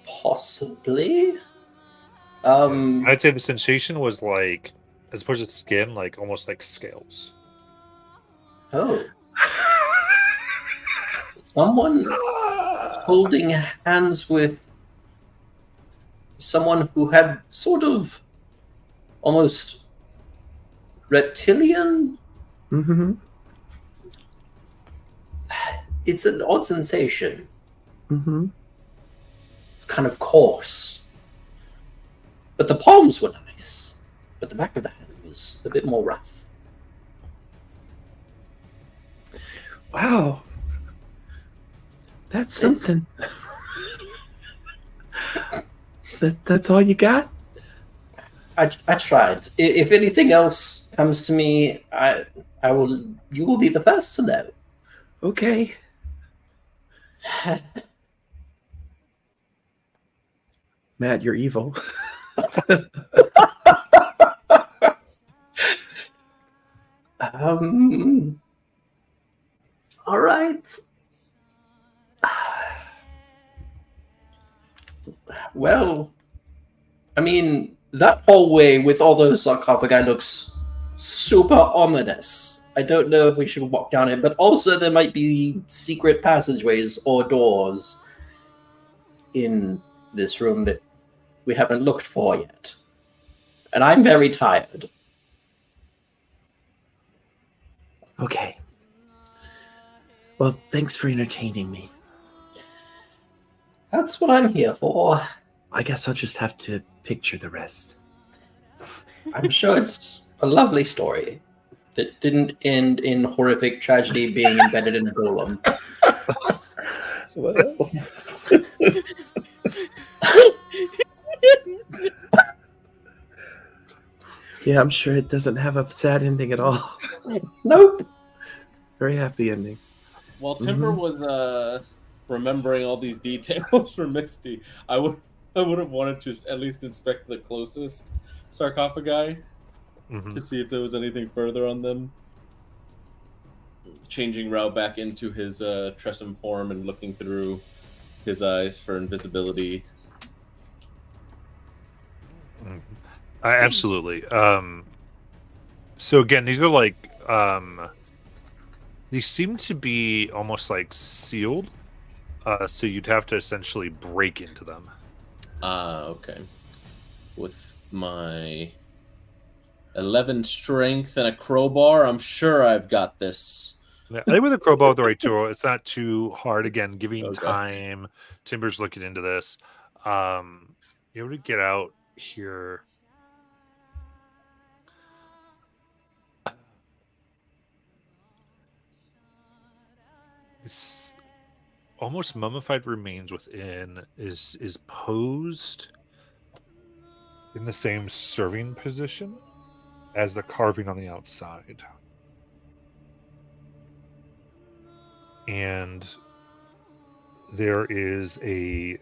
Possibly. I'd say the sensation was like, as opposed to skin, like almost like scales. Oh. Someone holding hands with someone who had sort of almost reptilian. Mm-hmm. It's an odd sensation. Mm-hmm. It's kind of coarse. But the palms were nice. But the back of the hand was a bit more rough. Wow. That's something. That's all you got? I tried. If anything else comes to me, I will. You will be the first to know. Okay. Matt, you're evil. All right. Well, I mean, that hallway with all those sarcophagi looks super ominous. I don't know if we should walk down it, but also there might be secret passageways or doors in this room that we haven't looked for yet. And I'm very tired. Okay. Well, thanks for entertaining me. That's what I'm here for. I guess I'll just have to picture the rest. I'm sure it's a lovely story that didn't end in horrific tragedy being embedded in a golem. Well. Yeah, I'm sure it doesn't have a sad ending at all. Nope. Very happy ending. While Timber was remembering all these details for Misty, I would have wanted to at least inspect the closest sarcophagi to see if there was anything further on them. Changing Rao back into his Tressum form and looking through his eyes for invisibility. Absolutely. So again, these are like these seem to be almost like sealed. So you'd have to essentially break into them. Okay. With my 11 strength and a crowbar. I'm sure I've got this. Yeah, I think with the crowbar with the right tool, it's not too hard. Again, giving Okay. time. Timber's looking into this. You able to get out here? This almost mummified remains within is posed in the same serving position as the carving on the outside. And there is a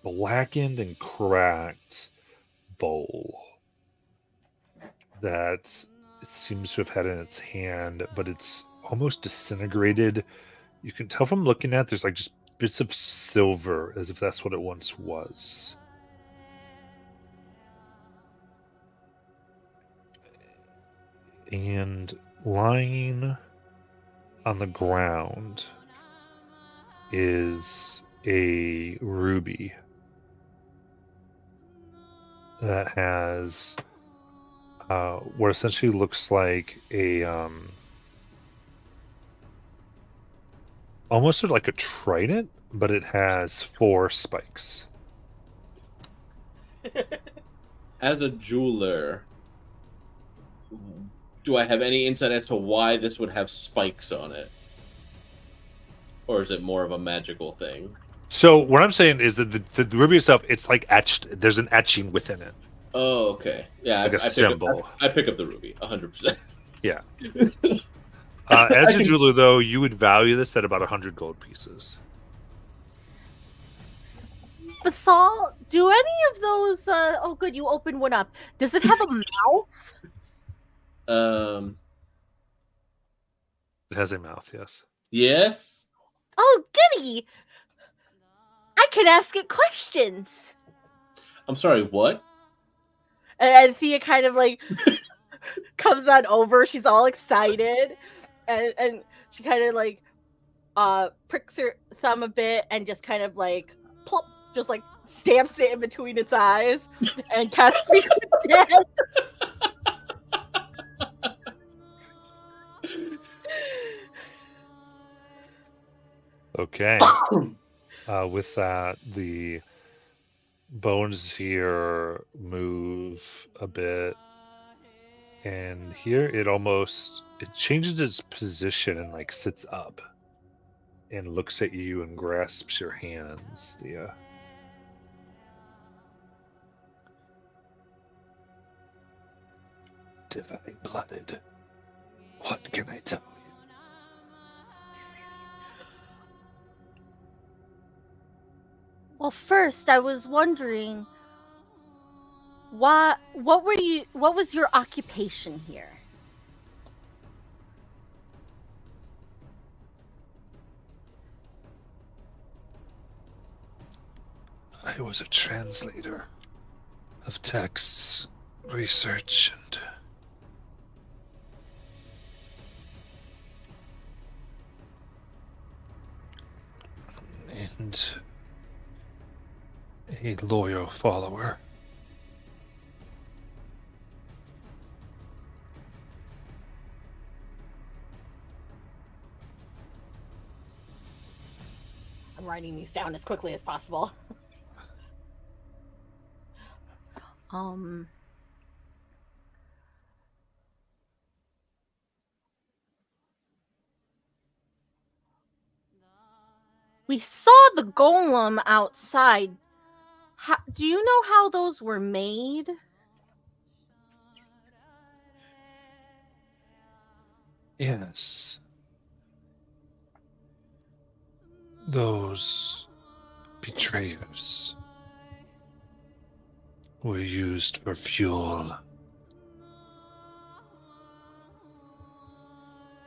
blackened and cracked bowl that it seems to have had in its hand, but it's almost disintegrated. You can tell from looking at there's like just bits of silver as if that's what it once was. And lying on the ground is a ruby that has what essentially looks like a almost sort of like a trident, but it has 4 spikes. As a jeweler, do I have any insight as to why this would have spikes on it? Or is it more of a magical thing? So what I'm saying is that the ruby itself, it's like etched. There's an etching within it. Oh, okay. Yeah, Like a symbol. I pick up the ruby, 100%. Yeah. As a jeweler, though, you would value this at about 100 gold pieces. Basal, do any of those? Oh, good, you opened one up. Does it have a mouth? It has a mouth, yes. Yes. Oh, goody! I can ask it questions. I'm sorry, what? And Thea kind of like comes on over. She's all excited, and she kind of like pricks her thumb a bit and just kind of like plop, just like stamps it in between its eyes and casts Speak with Dead. Okay. With that, the bones here move a bit, and here it changes its position and like sits up and looks at you and grasps your hands, Thea. Divine blooded. What can I tell you? Well, first I was wondering what was your occupation here? I was a translator of texts, research, and a loyal follower. I'm writing these down as quickly as possible. We saw the golem outside. Do you know how those were made? Yes. Those betrayers were used for fuel.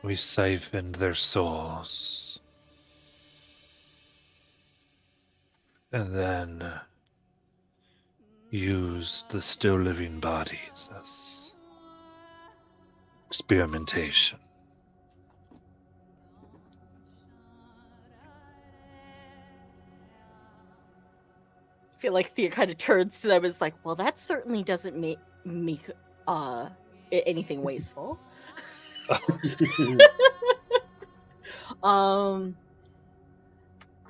We siphoned their souls. And then used the still living bodies as experimentation. I feel like Thea kind of turns to them and is like, well, that certainly doesn't make anything wasteful.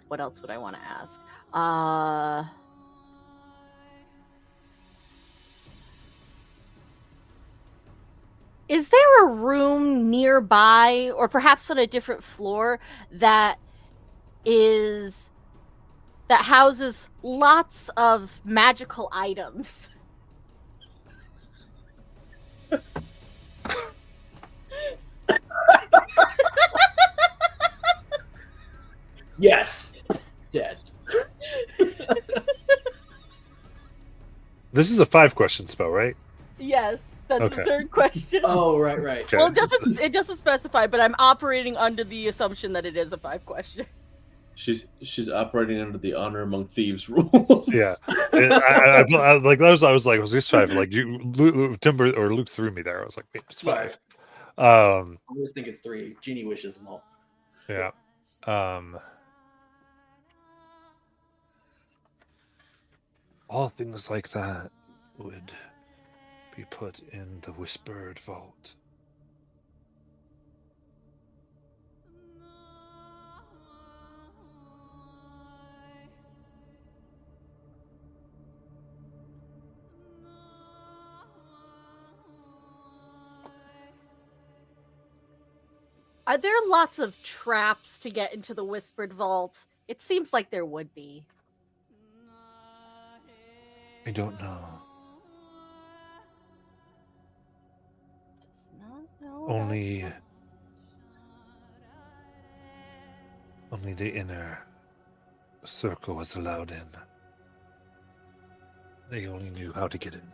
What else would I want to ask? Is there a room nearby, or perhaps on a different floor, that houses lots of magical items? Yes. Dead. This is a 5-question spell, right? Yes, that's Okay. the third question. Oh, right. Okay. Well, it doesn't specify, but I'm operating under the assumption that it is a 5-question. She's operating under the honor among thieves rules. Yeah. I like those. I was like, was this 5? Like Timber or Luke threw me there. I was like, wait, it's 5. I always think it's 3. Genie wishes them all. Yeah. All things like that would be put in the whispered vault. Are there lots of traps to get into the Whispered Vault? It seems like there would be. I don't know. Does not know Only the inner circle was allowed in. They only knew how to get in.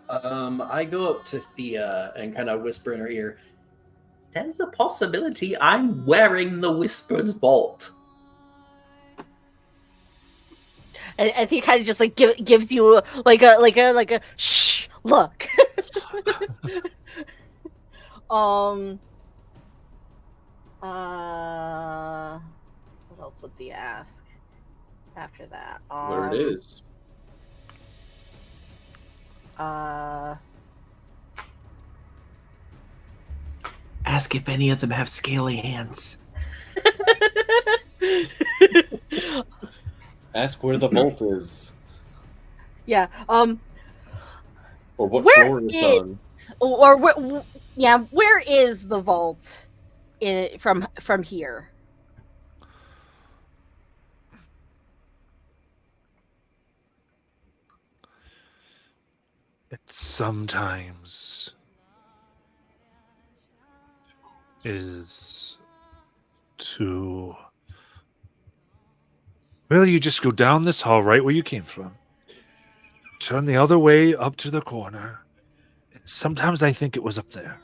I go up to Thea and kind of whisper in her ear, "There's a possibility I'm wearing the Whispered Vault." I think kind of just like gives you like a shh look. What else would they ask after that? Where it is. Ask if any of them have scaly hands. Ask where the vault is. Yeah. Or what Where floor it's is- on. Or where is the vault from here? It sometimes is to... Well, you just go down this hall right where you came from. Turn the other way up to the corner. And sometimes I think it was up there.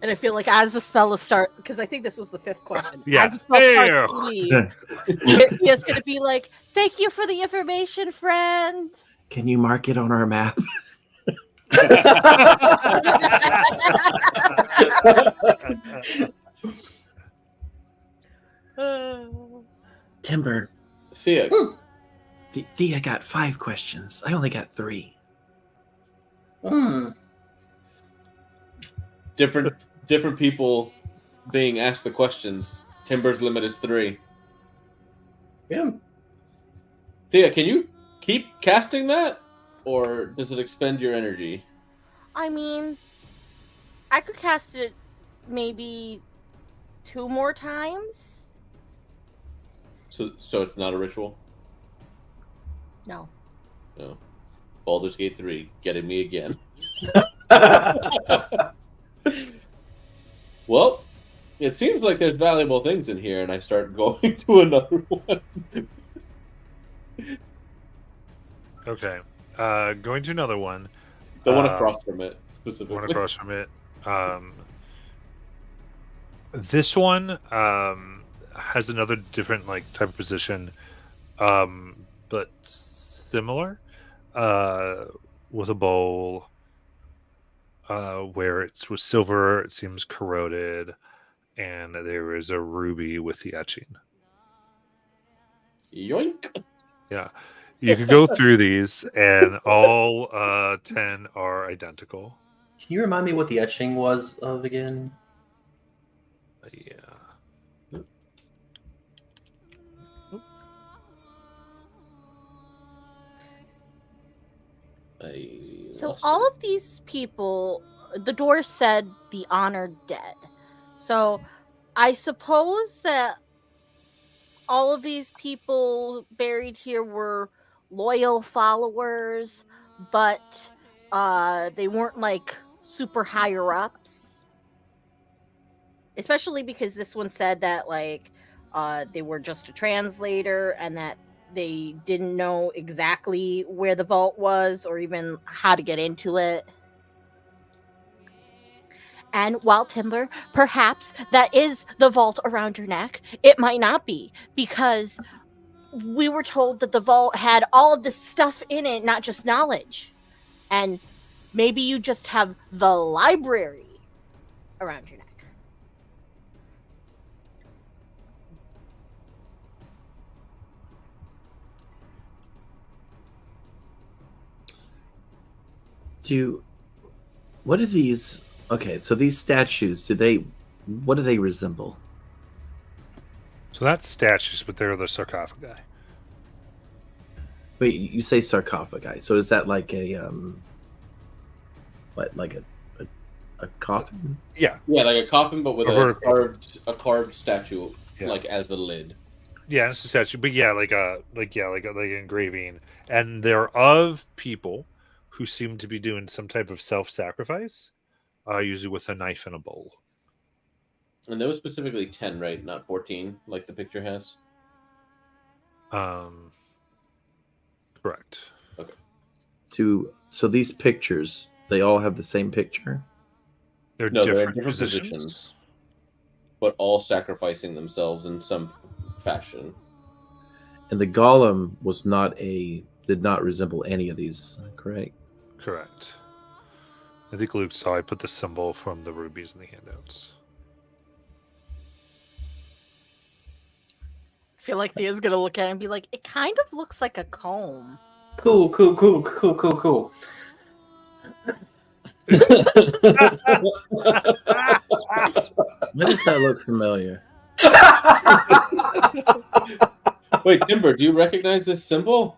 And I feel like as the spell is start, because I think this was the 5th question. Yeah. As the spell starts to leave, it's going to be like, "Thank you for the information, friend." Can you mark it on our map? Timber, Thea, Thea got 5 questions. I only got 3. different people being asked the questions. Timber's limit is 3. Yeah. Thea, can you keep casting that? Or does it expend your energy? I mean, I could cast it maybe 2 more times. So it's not a ritual? No. No. Baldur's Gate 3, getting me again. Well, it seems like there's valuable things in here, and I start going to another one. Okay. Going to another one. The one across from it, specifically. One across from it. This one has another different like type of position, but similar. With a bowl, where it's with silver, it seems corroded, and there is a ruby with the etching. Yoink. Yeah. You can go through these, and all 10 are identical. Can you remind me what the etching was of again? Yeah. So all of these people, the door said the honored dead. So I suppose that all of these people buried here were loyal followers, but they weren't like super higher ups. Especially because this one said that like they were just a translator and that they didn't know exactly where the vault was or even how to get into it. And while Timber, perhaps that is the vault around your neck, it might not be, because we were told that the vault had all of this stuff in it, not just knowledge. And maybe you just have the library around your neck. What are these? Okay, so these statues, what do they resemble? So that's statues, but they're the sarcophagi. Wait, you say sarcophagi. So is that like a like a coffin? Yeah. Yeah, like a coffin, but with A a carved statue, Yeah. like as the lid. Yeah, it's a statue, but yeah, like an engraving, and they're of people who seem to be doing some type of self-sacrifice, usually with a knife and a bowl. And there was specifically 10, right? Not 14, like the picture has. Correct. So these pictures, they all have the same picture? They're No, they're in different different positions. positions, but all sacrificing themselves in some fashion. And the golem did not resemble any of these, correct? Correct. I think Luke saw I put the symbol from the rubies in the handouts. I feel like Thea's gonna look at it and be like, it kind of looks like a comb. Cool. Why does that look familiar? Wait, Timber, do you recognize this symbol?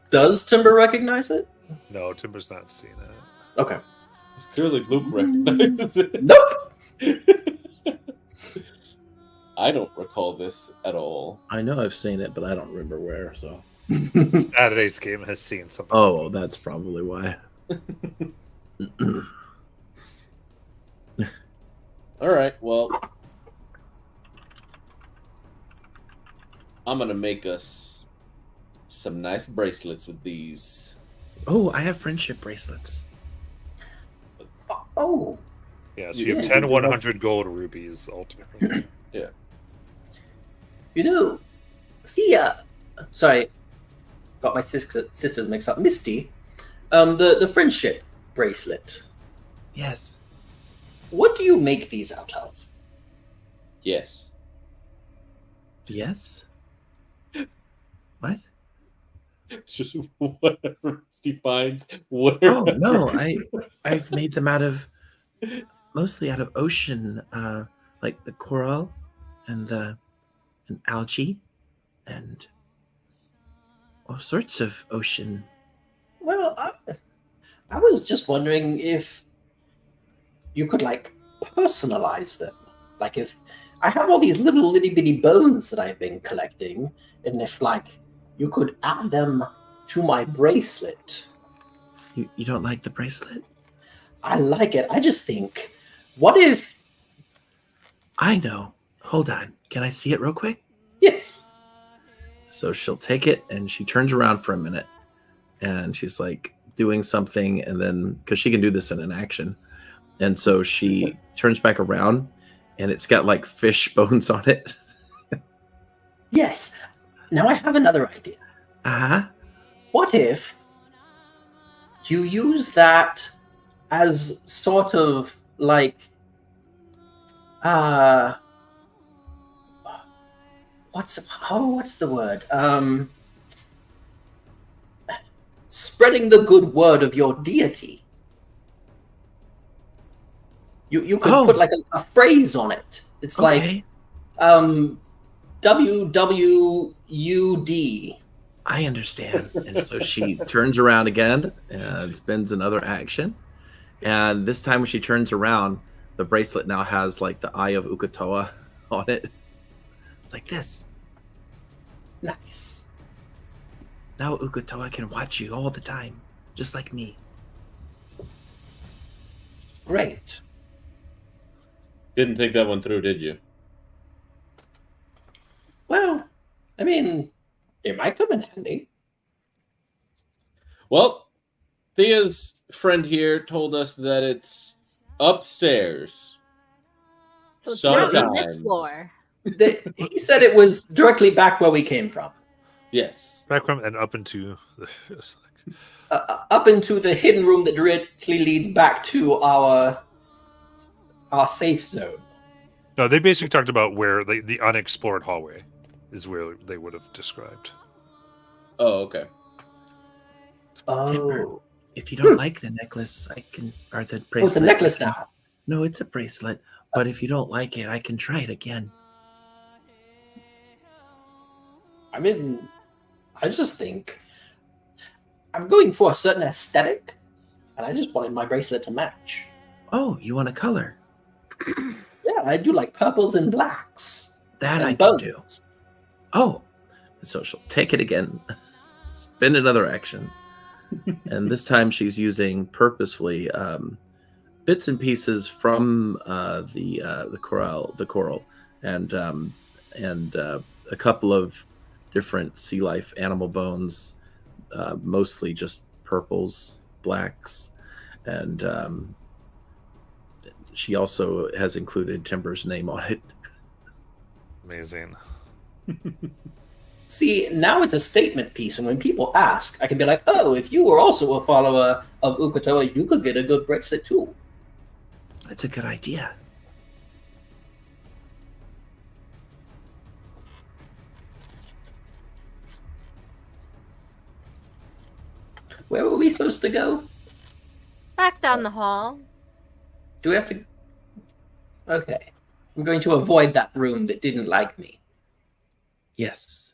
Does Timber recognize it? No, Timber's not seen it. Okay. It's clearly Luke recognizes it. Nope. I don't recall this at all. I know I've seen it, but I don't remember where. So Saturday's game has seen something. oh, that's probably why. All right, well, I'm gonna make us some nice bracelets with these. Oh, I have friendship bracelets. Oh. Yeah, so you have Yeah, 10 you 100 gold rubies ultimately. Yeah. You know, Thea. Sorry, got my sisters mixed up. Misty, the friendship bracelet. Yes. What do you make these out of? Yes. Yes. What? It's just whatever Steve finds. Where... Oh no, I've made them mostly out of ocean, like the coral and algae and all sorts of ocean. Well, I was just wondering if you could like personalize them. Like if I have all these little itty bitty bones that I've been collecting, and if like you could add them to my bracelet. You don't like the bracelet? I like it. I just think, what if? I know. Hold on. Can I see it real quick? Yes. So she'll take it and she turns around for a minute and she's like doing something, and then because she can do this in an action, and so she turns back around and it's got like fish bones on it. Yes. Now I have another idea. Uh-huh. What if you use that as sort of like what's the word? Spreading the good word of your deity. You could put like a phrase on it. It's like WWUD. I understand. And so she turns around again and spends another action. And this time when she turns around, the bracelet now has like the eye of Ukatoa on it. Like this. Nice. Now Ukatoa can watch you all the time, just like me. Great. Didn't think that one through, did you? Well, I mean, it might come in handy. Well, Thea's friend here told us that it's upstairs. So it's not on this Sometimes. floor. He said it was directly back where we came from. Yes. Back from and up into the. Up into the hidden room that directly leads back to our safe zone. No, they basically talked about where the unexplored hallway is where they would have described. Oh, okay. Timber, if you don't like the necklace, I can, or the bracelet. Oh, it's a necklace now. No, it's a bracelet. But if you don't like it, I can try it again. I mean, I just think I'm going for a certain aesthetic, and I just wanted my bracelet to match. Oh, you want a color? Yeah, I do like purples and blacks. That and I can do. bones. Oh, so she'll take it again, spend another action, and this time she's using purposefully bits and pieces from the coral, and a couple of different sea life animal bones, mostly just purples, blacks, and she also has included Timber's name on it. Amazing. See, now it's a statement piece, and when people ask, I can be like, oh, if you were also a follower of Ukatoa, you could get a good bracelet too. That's a good idea. Where were we supposed to go? Back down the hall. Do we have to... Okay. I'm going to avoid that room that didn't like me. Yes.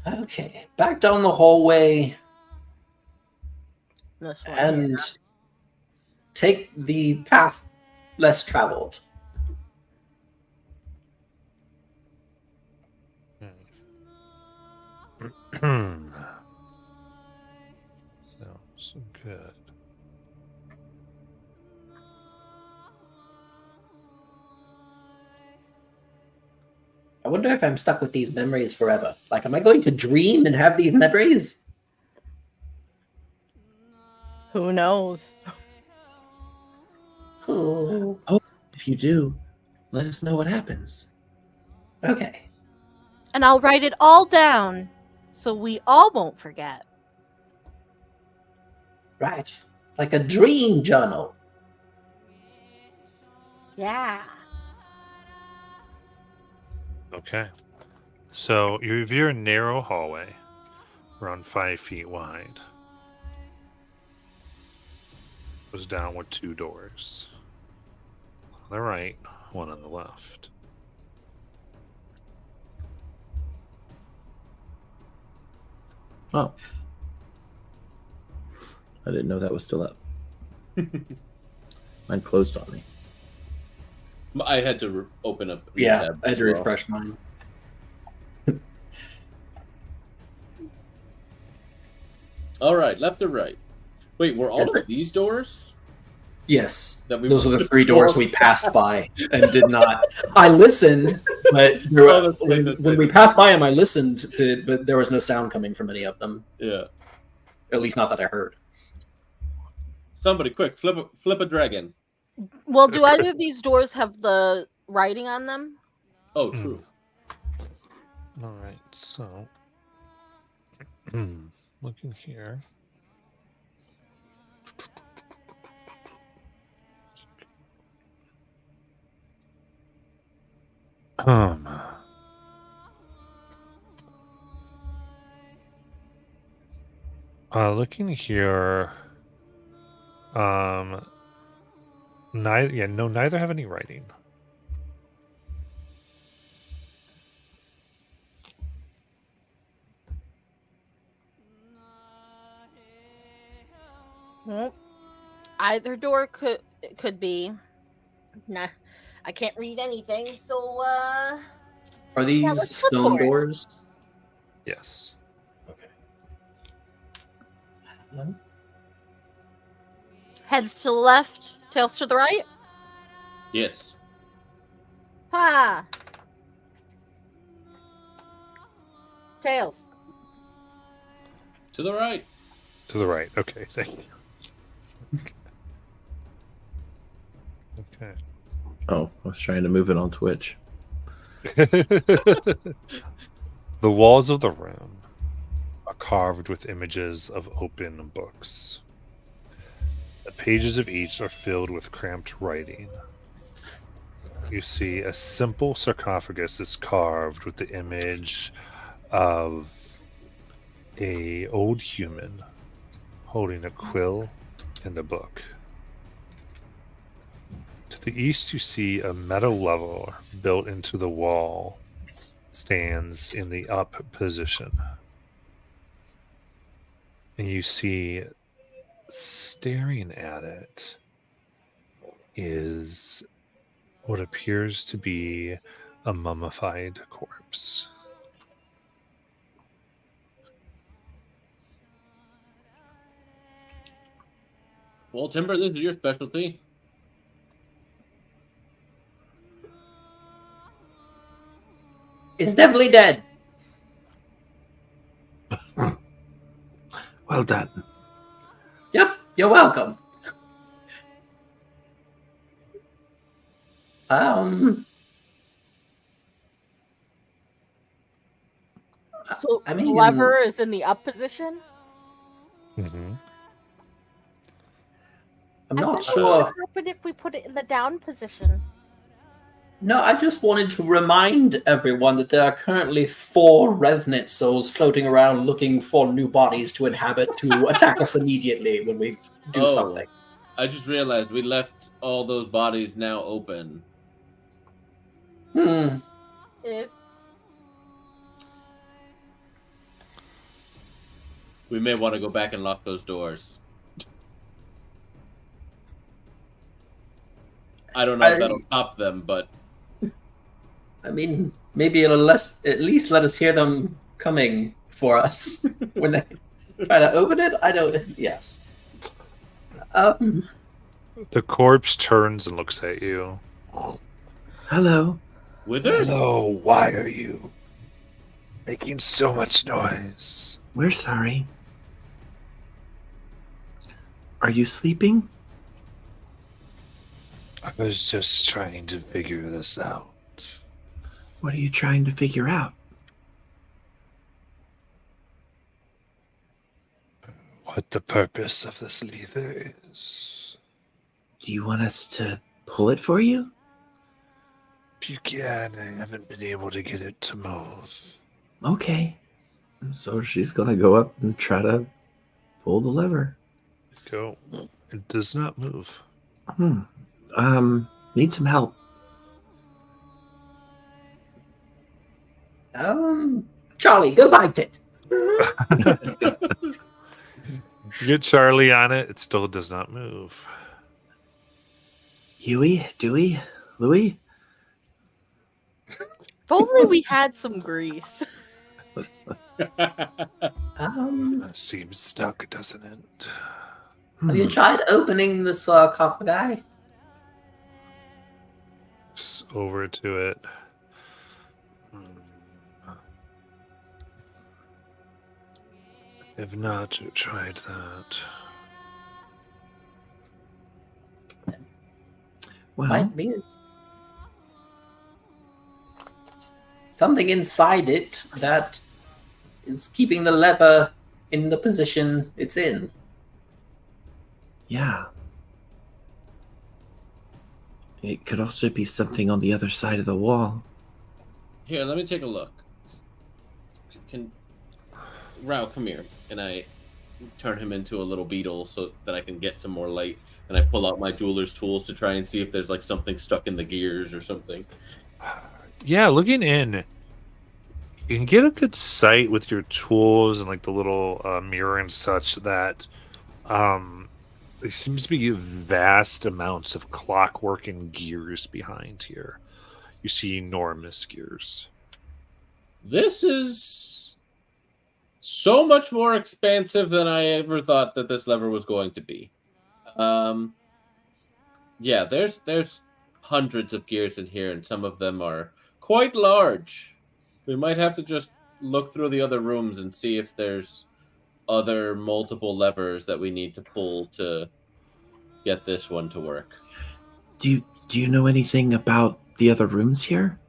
Okay. Back down the hallway This one. and take the path less traveled. So good. I wonder if I'm stuck with these memories forever. Like, am I going to dream and have these memories? Who knows? Oh, If you do, let us know what happens. okay. And I'll write it all down so we all won't forget. Right. Like a dream journal. Yeah. Okay. So you have your narrow hallway, around 5 feet wide. Goes down with 2 doors. On the right, one on the left. Oh. I didn't know that was still up. Mine closed on me. I had to open up. Yeah, tab I had to as well. refresh mine. All right, left or right? Wait, were all Yes. of these doors? Yes. That we Those were are the 3 doors we passed by and did not. I listened, but there were, Oh, that's right, when we passed by them, I listened, but there was no sound coming from any of them. Yeah. At least not that I heard. Somebody, quick, flip a dragon. Well, do either of these doors have the writing on them? Oh, true. All right, so looking here. Um, looking here, neither have any writing. Well, either door could be. Nah, I can't read anything, so Are these let's look stone for it. doors? Yes. Okay. Heads to the left, tails to the right. Yes. Ha! Tails. To the right. To the right. Okay, thank you. Okay. Oh, I was trying to move it on Twitch. The walls of the room are carved with images of open books. The pages of each are filled with cramped writing. You see a simple sarcophagus is carved with the image of a old human holding a quill and a book. To the east, you see a metal lever built into the wall stands in the up position. And you see, staring at it is what appears to be a mummified corpse. Well, Timber, this is your specialty. It's definitely dead. Well done. Yep, you're welcome. So I the mean- lever is in the up position. Mm-hmm. I'm I not wonder sure. what would happen if we put it in the down position. No, I just wanted to remind everyone that there are currently 4 resonant souls floating around looking for new bodies to inhabit to attack us immediately when we do Oh. something. I just realized we left all those bodies now open. Hmm. Oops. We may want to go back and lock those doors. I don't know if that'll stop them, but I mean, maybe it'll at least let us hear them coming for us when they try to open it. I don't. Yes. The corpse turns and looks at you. Hello. Withers? Hello, why are you making so much noise? We're sorry. Are you sleeping? I was just trying to figure this out. What are you trying to figure out? What the purpose of this lever is. Do you want us to pull it for you? If you can, I haven't been able to get it to move. Okay. So she's gonna go up and try to pull the lever. Go. It does not move. Need some help. Charlie, go bite it. You get Charlie on it, it still does not move. Huey, Dewey, Louie? If only we had some grease. Seems stuck, doesn't it? Have you tried opening the sarcophagi? Over to it. I've not tried that. Well, Might be something inside it that is keeping the lever in the position it's in. Yeah. It could also be something on the other side of the wall. Here, let me take a look. Can Rao, come here. And I turn him into a little beetle so that I can get some more light. And I pull out my jeweler's tools to try and see if there's like something stuck in the gears or something. Yeah, looking in, you can get a good sight with your tools and like the little mirror and such that there seems to be vast amounts of clockwork and gears behind here. You see enormous gears. This is so much more expansive than I ever thought that this lever was going to be. Yeah, there's hundreds of gears in here, and some of them are quite large. We might have to just look through the other rooms and see if there's other multiple levers that we need to pull to get this one to work. Do you know anything about the other rooms here?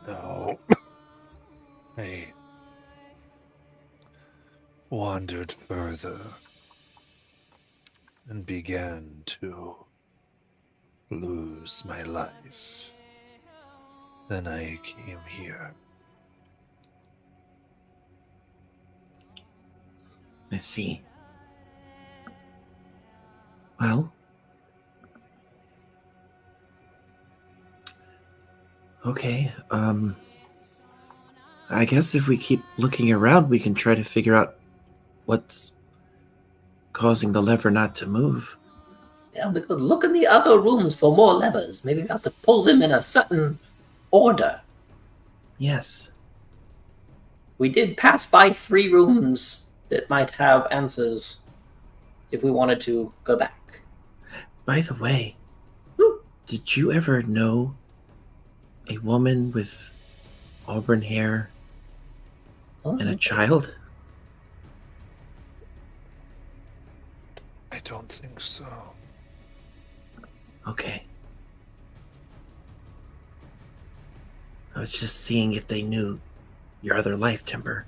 No. I wandered further and began to lose my life. Then I came here. I see. Well, okay. I guess if we keep looking around, we can try to figure out what's causing the lever not to move. Yeah, we could look in the other rooms for more levers. Maybe we have to pull them in a certain order. Yes. We did pass by 3 rooms that might have answers if we wanted to go back. By the way, did you ever know a woman with auburn hair and a child? I don't think so. Okay. I was just seeing if they knew your other life, Timber.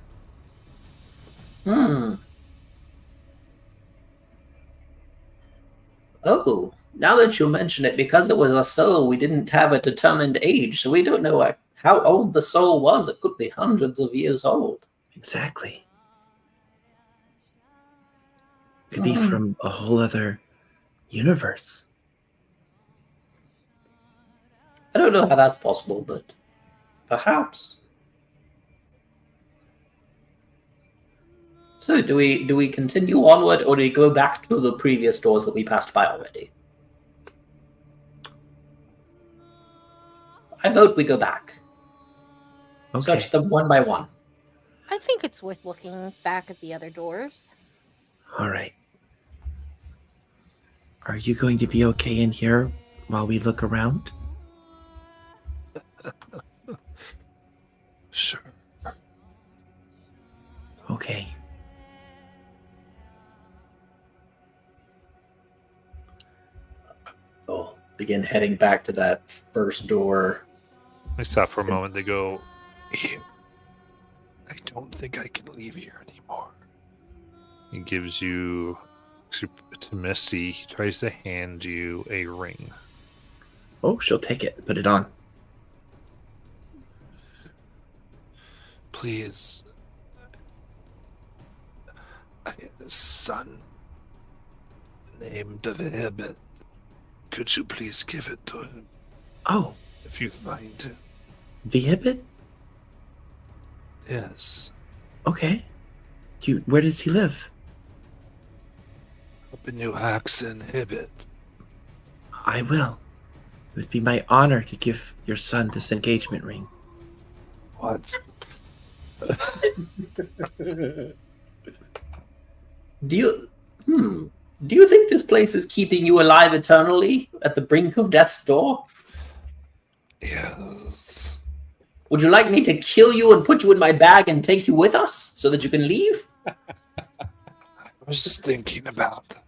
Oh, now that you mention it, because it was a soul, we didn't have a determined age, so we don't know how old the soul was. It could be hundreds of years old. Exactly. Could be from a whole other universe. I don't know how that's possible, but perhaps. So, do we continue onward, or do we go back to the previous doors that we passed by already? I vote we go back. Okay. Search them one by one. I think it's worth looking back at the other doors. All right. Are you going to be okay in here while we look around? Sure. Okay. Oh, begin heading back to that first door. They stop for a moment. They go, I don't think I can leave here anymore. He gives you to Misty. He tries to hand you a ring. Oh, she'll take it and put it on. Please. I had a son named David. Could you please give it to him Oh, if you find him? Vihibit? Yes. Okay. Where does he live? Up in New Haxon, Hibbit. I will. It would be my honor to give your son this engagement ring. What? Do you think this place is keeping you alive eternally at the brink of death's door? Yes. Would you like me to kill you and put you in my bag and take you with us so that you can leave? I was thinking about that.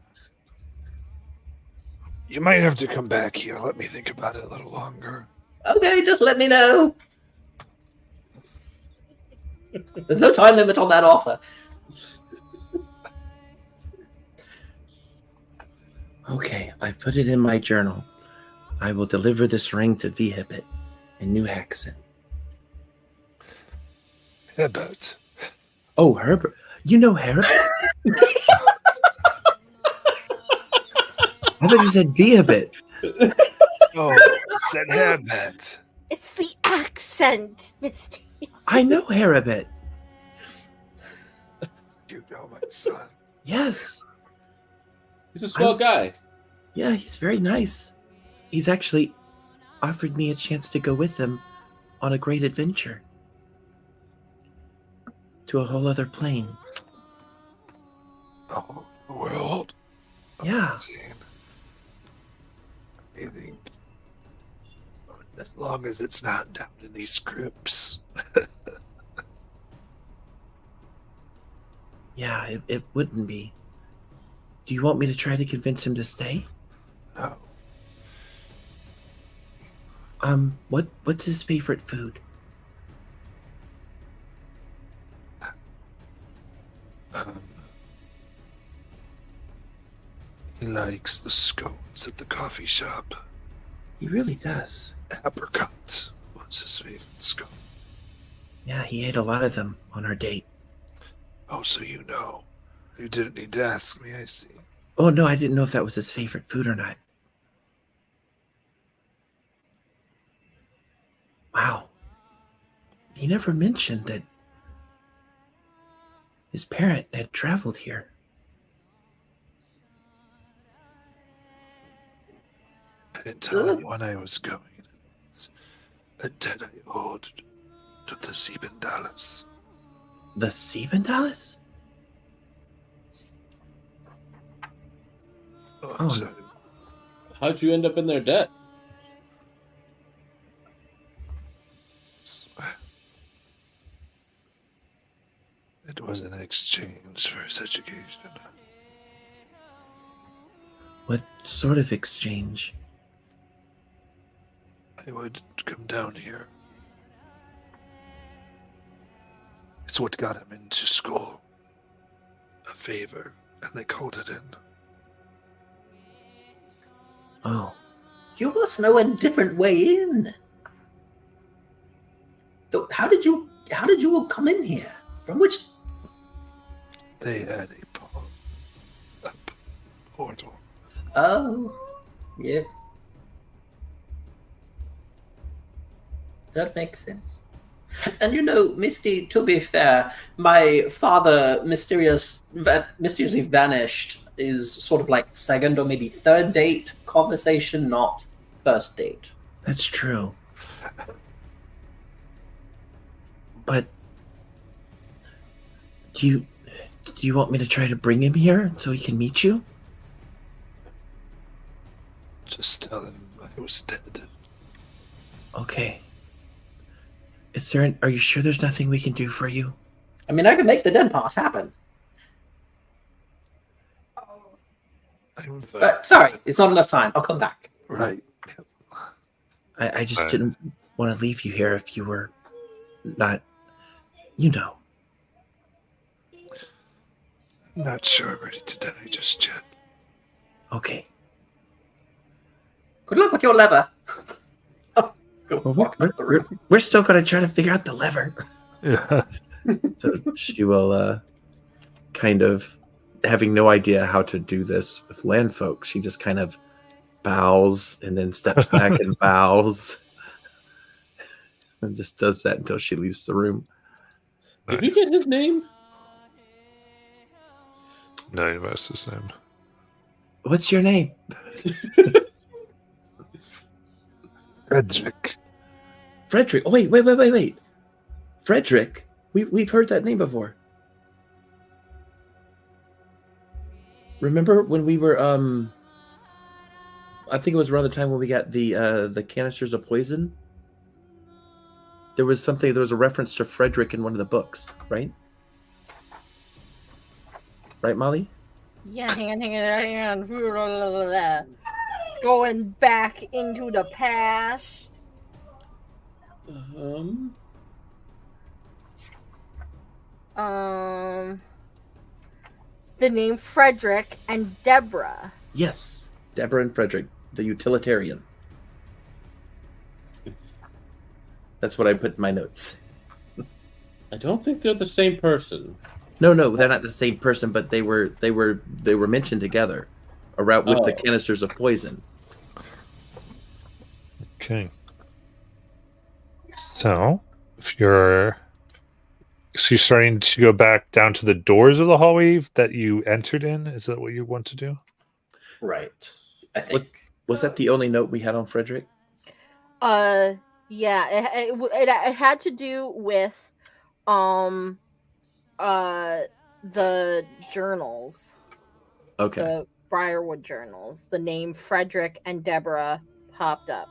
You might have to come back here. Let me think about it a little longer. Okay, just let me know. There's no time limit on that offer. Okay, I've put it in my journal. I will deliver this ring to Vihibit in New Haxon. Herbert. Oh, Herbert. You know Herbert? I thought you said Vihibit. Oh, said Herbert. It's the accent, Misty. I know Herbert. You know my son. Yes. He's a swell guy. Yeah, he's very nice. He's actually offered me a chance to go with him on a great adventure to a whole other plane. Oh, the world. Yeah. Amazing. I think, as long as it's not down in these crypts. Yeah, it wouldn't be. Do you want me to try to convince him to stay? No. What's his favorite food? He likes the scones at the coffee shop. He really does. Apricot was his favorite scone. Yeah, he ate a lot of them on our date. Oh, so you know. You didn't need to ask me, I see. Oh, no, I didn't know if that was his favorite food or not. Wow. He never mentioned that his parent had traveled here. I didn't tell anyone I was going. It's a debt I owed to the Siebendalis. The Siebendalis? Oh. So How'd you end up in their debt? it was an exchange for his education. What sort of exchange? I would come down here. It's what got him into school. A favor, and they called it in. Oh, You must know a different way in. How did you all come in here? From which? They had a portal. Oh, yeah. That makes sense. And you know, Misty, to be fair, my father mysteriously vanished is sort of like second or maybe third date conversation, not first date. that's true. But do you want me to try to bring him here so he can meet you? Just tell him I was dead. Okay. Are you sure there's nothing we can do for you? I mean, I can make the dead part happen. I'm fine. But sorry, it's not enough time. I'll come back. Right. I just Fine. didn't want to leave you here if you were not, you know. Not sure I'm ready to die just yet. Okay. Good luck with your lever. Go Well, walk up the room. we're still going to try to figure out the lever. Yeah. So she will, kind of, having no idea how to do this with land folk, she just kind of bows and then steps back and bows. And just does that until she leaves the room. Did we get his name? No, you must his name. What's your name? Frederick. Frederick. Oh, wait. Frederick. We've heard that name before. Remember when we were I think it was around the time when we got the canisters of poison? There was a reference to Frederick in one of the books, right? Right, Molly? Yeah, hang on. Going back into the past. The name Frederick and Deborah. Yes. Deborah and Frederick, the utilitarian. That's what I put in my notes. I don't think they're the same person. No, they're not the same person, but they were mentioned together, around with the Oh. canisters of poison. Okay. So, if you're starting to go back down to the doors of the hallway that you entered in, is that what you want to do? Right. I think. Was that the only note we had on Frederick? Yeah, it had to do with the journals, Okay. the Briarwood journals. The name Frederick and Deborah popped up.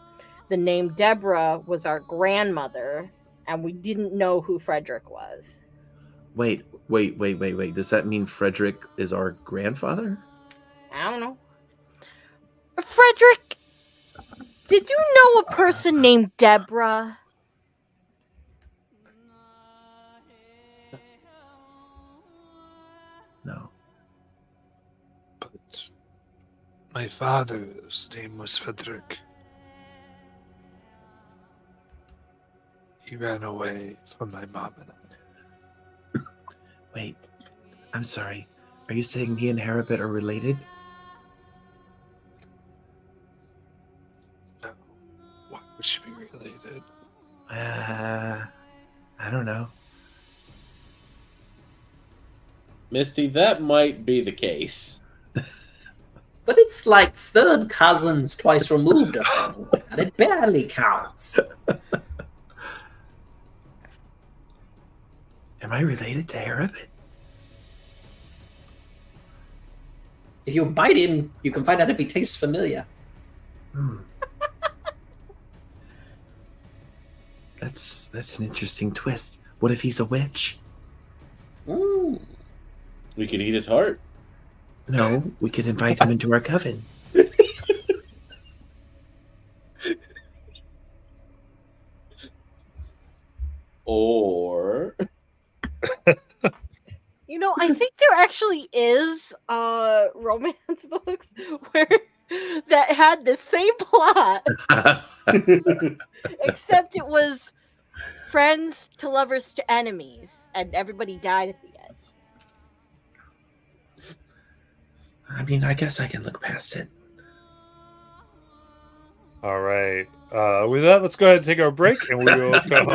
The name Deborah was our grandmother, and we didn't know who Frederick was. Wait. Does that mean Frederick is our grandfather? I don't know. Frederick, did you know a person named Deborah? No. But my father's name was Frederick. He ran away from my mom and I. Wait. I'm sorry. Are you saying me and Harabit are related? No. Why would she be related? I don't know. Misty, that might be the case. But it's like third cousins twice removed or something like that. It barely counts. Am I related to Harabit? If you bite him, you can find out if he tastes familiar. That's an interesting twist. What if he's a witch? Ooh. We could eat his heart. No, we could invite him into our coven. Or You know, I think there actually is romance books where that had the same plot, except it was friends to lovers to enemies, and everybody died at the end. I mean, I guess I can look past it. All right. With that, let's go ahead and take our break, and we will come.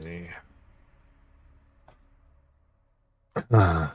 see. Ah.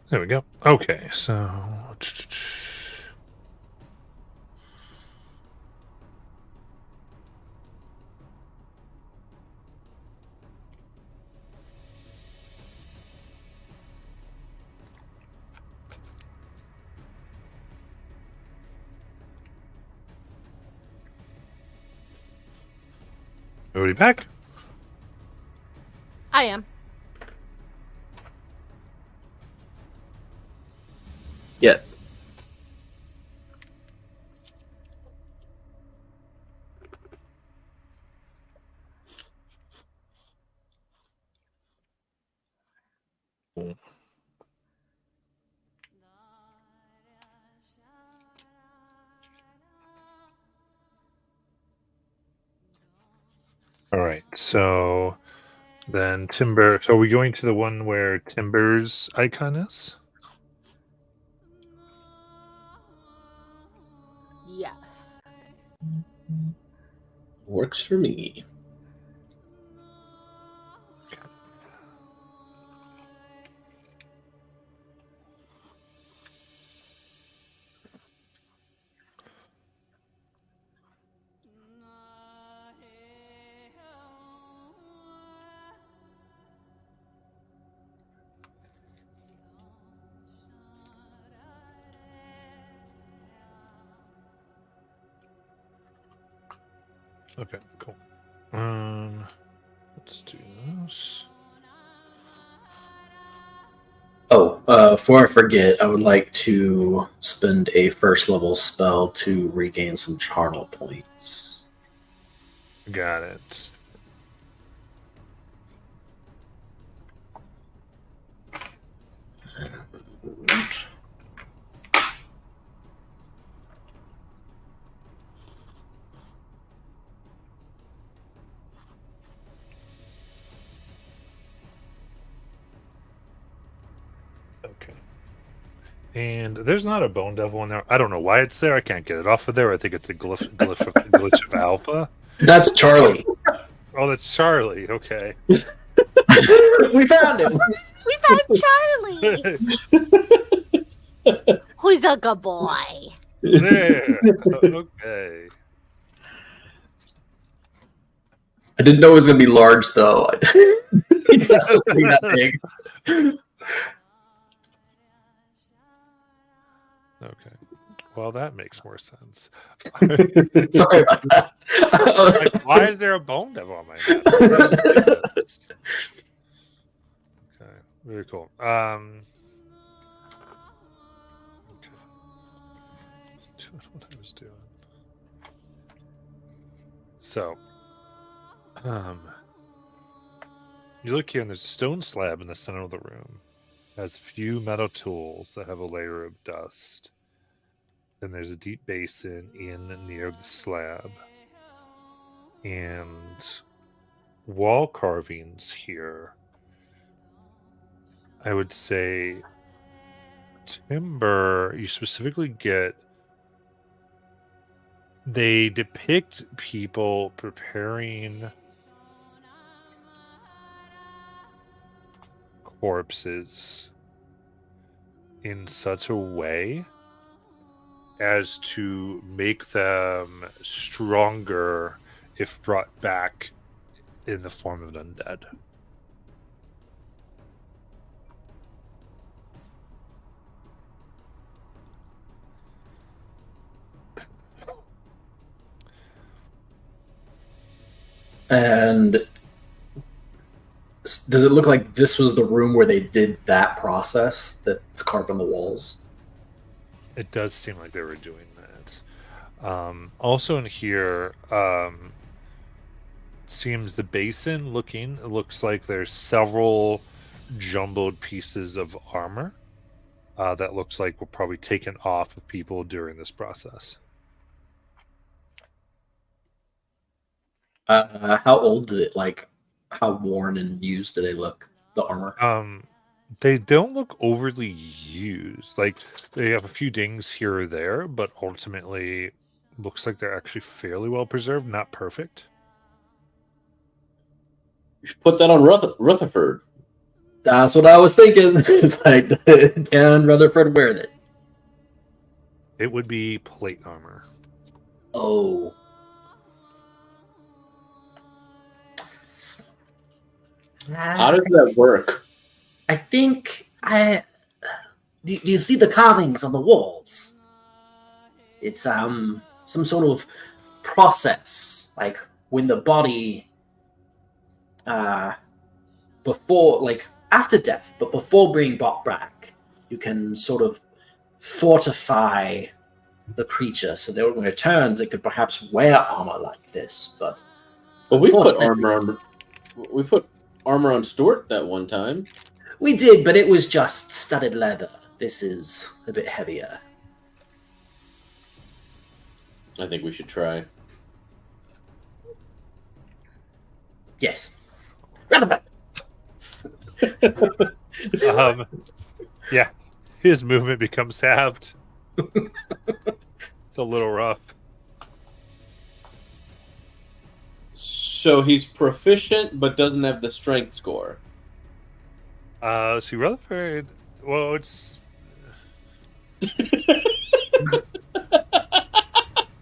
There we go. Okay, so everybody back? I am. Yes. All right, so then Timber. So are we going to the one where Timber's icon is? Yes. Works for me. Okay, cool. Let's do this. Oh, before I forget, I would like to spend a first level spell to regain some charnel points. Got it. Okay. And there's not a bone devil in there. I don't know why it's there. I can't get it off of there. I think it's a glitch of alpha. That's Charlie. Oh, that's Charlie. Okay. We found him. We found Charlie. Who's a good boy? There. Okay. I didn't know it was gonna be large though. He's not supposed to be that big. Okay. Well, that makes more sense. Sorry about that. Like, why is there a bone devil on my map? Okay. Very cool. Okay. Doing what I was doing. So, you look here, and there's a stone slab in the center of the room. It has a few metal tools that have a layer of dust. Then there's a deep basin in near the slab. And wall carvings here. I would say timber, you specifically get, they depict people preparing corpses in such a way as to make them stronger if brought back in the form of an undead. And does it look like this was the room where they did that process that's carved on the walls? It does seem like they were doing that. Also in here, seems the basin looks like there's several jumbled pieces of armor that looks like were probably taken off of people during this process. How old did it, like, how worn and used do they look, the armor? They don't look overly used. Like, they have a few dings here or there, but ultimately looks like they're actually fairly well preserved, not perfect. You should put that on Rutherford. That's what I was thinking. It's like, can Rutherford wear it? It would be plate armor. Oh. How does that work? I think do you see the carvings on the walls? It's some sort of process, like when the body before, like after death, but before being brought back, you can sort of fortify the creature so that when it returns, it could perhaps wear armor like this. But we put unfortunately- armor on. We put armor on Stuart that one time. we did, but it was just studded leather. This is a bit heavier. I think we should try. Yes. Rutherford! Yeah, his movement becomes halved. It's a little rough. So he's proficient, but doesn't have the strength score. See, Rutherford. Well, it's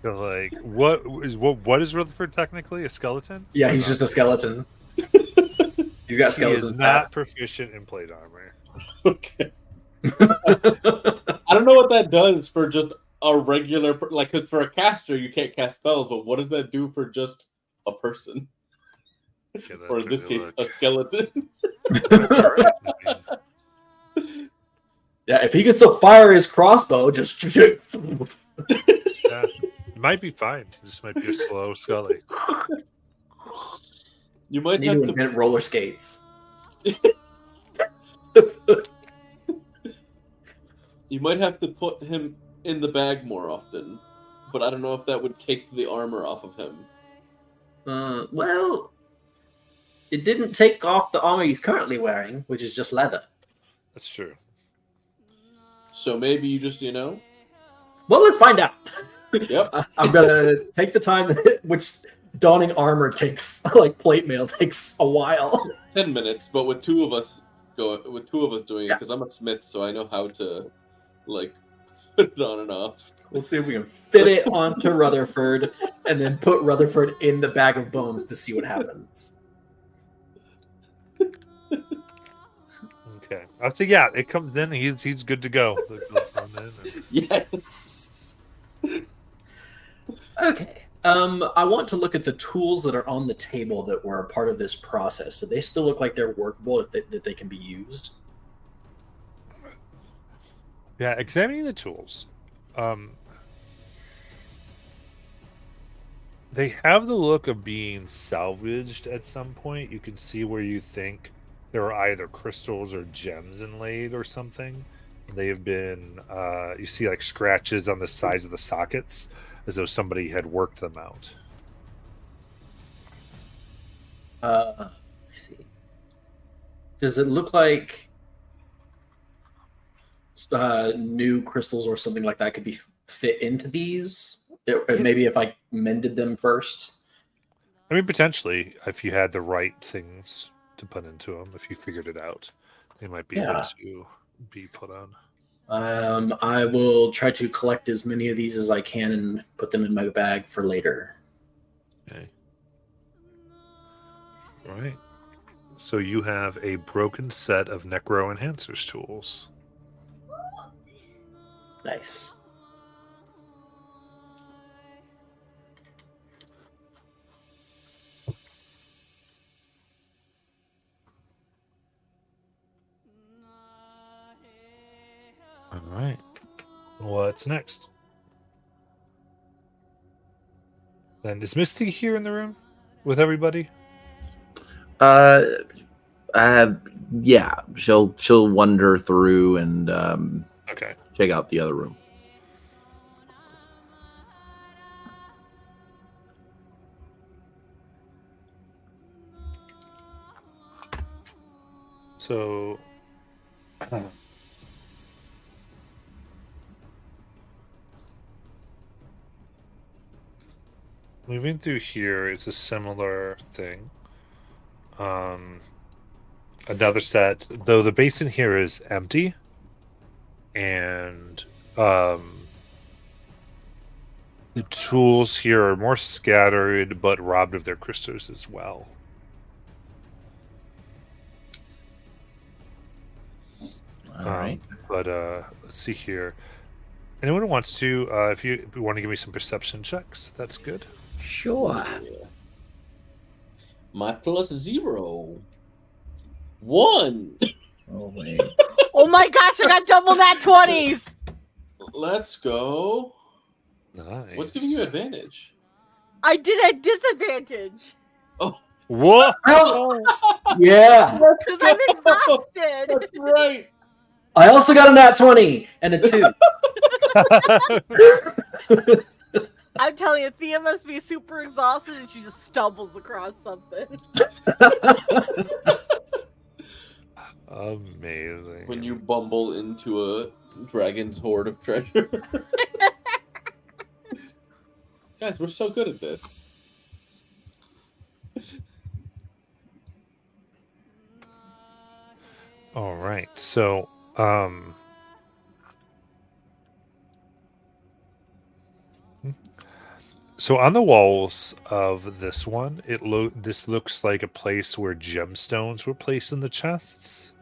like what is Rutherford technically? A skeleton? Yeah, he's just a skeleton. He's got He skeleton is not stats. proficient in plate armor. Okay. I don't know what that does for just a regular, like, because for a caster you can't cast spells, but what does that do for just a person? Or in this case, a skeleton. Yeah, if he gets to fire his crossbow, just Yeah, it might be fine. This might be a slow scully. You might need have to to. invent roller skates. You might have to put him in the bag more often, but I don't know if that would take the armor off of him. Well, it didn't take off the armor he's currently wearing, which is just leather. That's true. So maybe you just, Well, let's find out. Yep. I'm gonna take the time, which donning armor takes, like plate mail takes a while. 10 minutes, but with two of us doing it, because I'm a smith, so I know how to, like, put it on and off. We'll see if we can fit it onto Rutherford and then put Rutherford in the bag of bones to see what happens. Okay. I'll say yeah. It comes in. He's good to go. Let's run in and- Yes. Okay. I want to look at the tools that are on the table that were a part of this process. Do they still look like they're workable, that they can be used? Yeah, examining the tools. They have the look of being salvaged at some point. You can see where you think there are either crystals or gems inlaid or something. They have been, you see like scratches on the sides of the sockets as though somebody had worked them out. I see. Does it look like new crystals or something like that could be fit into these? Maybe if I mended them first. I mean, potentially, if you had the right things to put into them, if you figured it out, They might be Yeah. able to be put on. I will try to collect as many of these as I can and put them in my bag for later. Okay. All right. So you have a broken set of Necro Enhancers tools. Nice. All right. What's next? And is Misty here in the room with everybody? Yeah, she'll wander through and Okay. check out the other room. So moving through here is a similar thing. Another set, though the basin here is empty, and the tools here are more scattered but robbed of their crystals as well. All right. But let's see here. Anyone who wants to, if you want to give me some perception checks, that's good. Sure. My plus 0. 1. Oh wait. Oh my gosh, I got double nat 20s. Let's go. Nice. What's giving you advantage? I did at disadvantage What? Yeah. because I'm exhausted. That's right. I also got a nat 20 and a 2. I'm telling you, Thea must be super exhausted and she just stumbles across something. Amazing. When you bumble into a dragon's hoard of treasure. Guys, we're so good at this. All right, so so on the walls of this one, this looks like a place where gemstones were placed in the chests,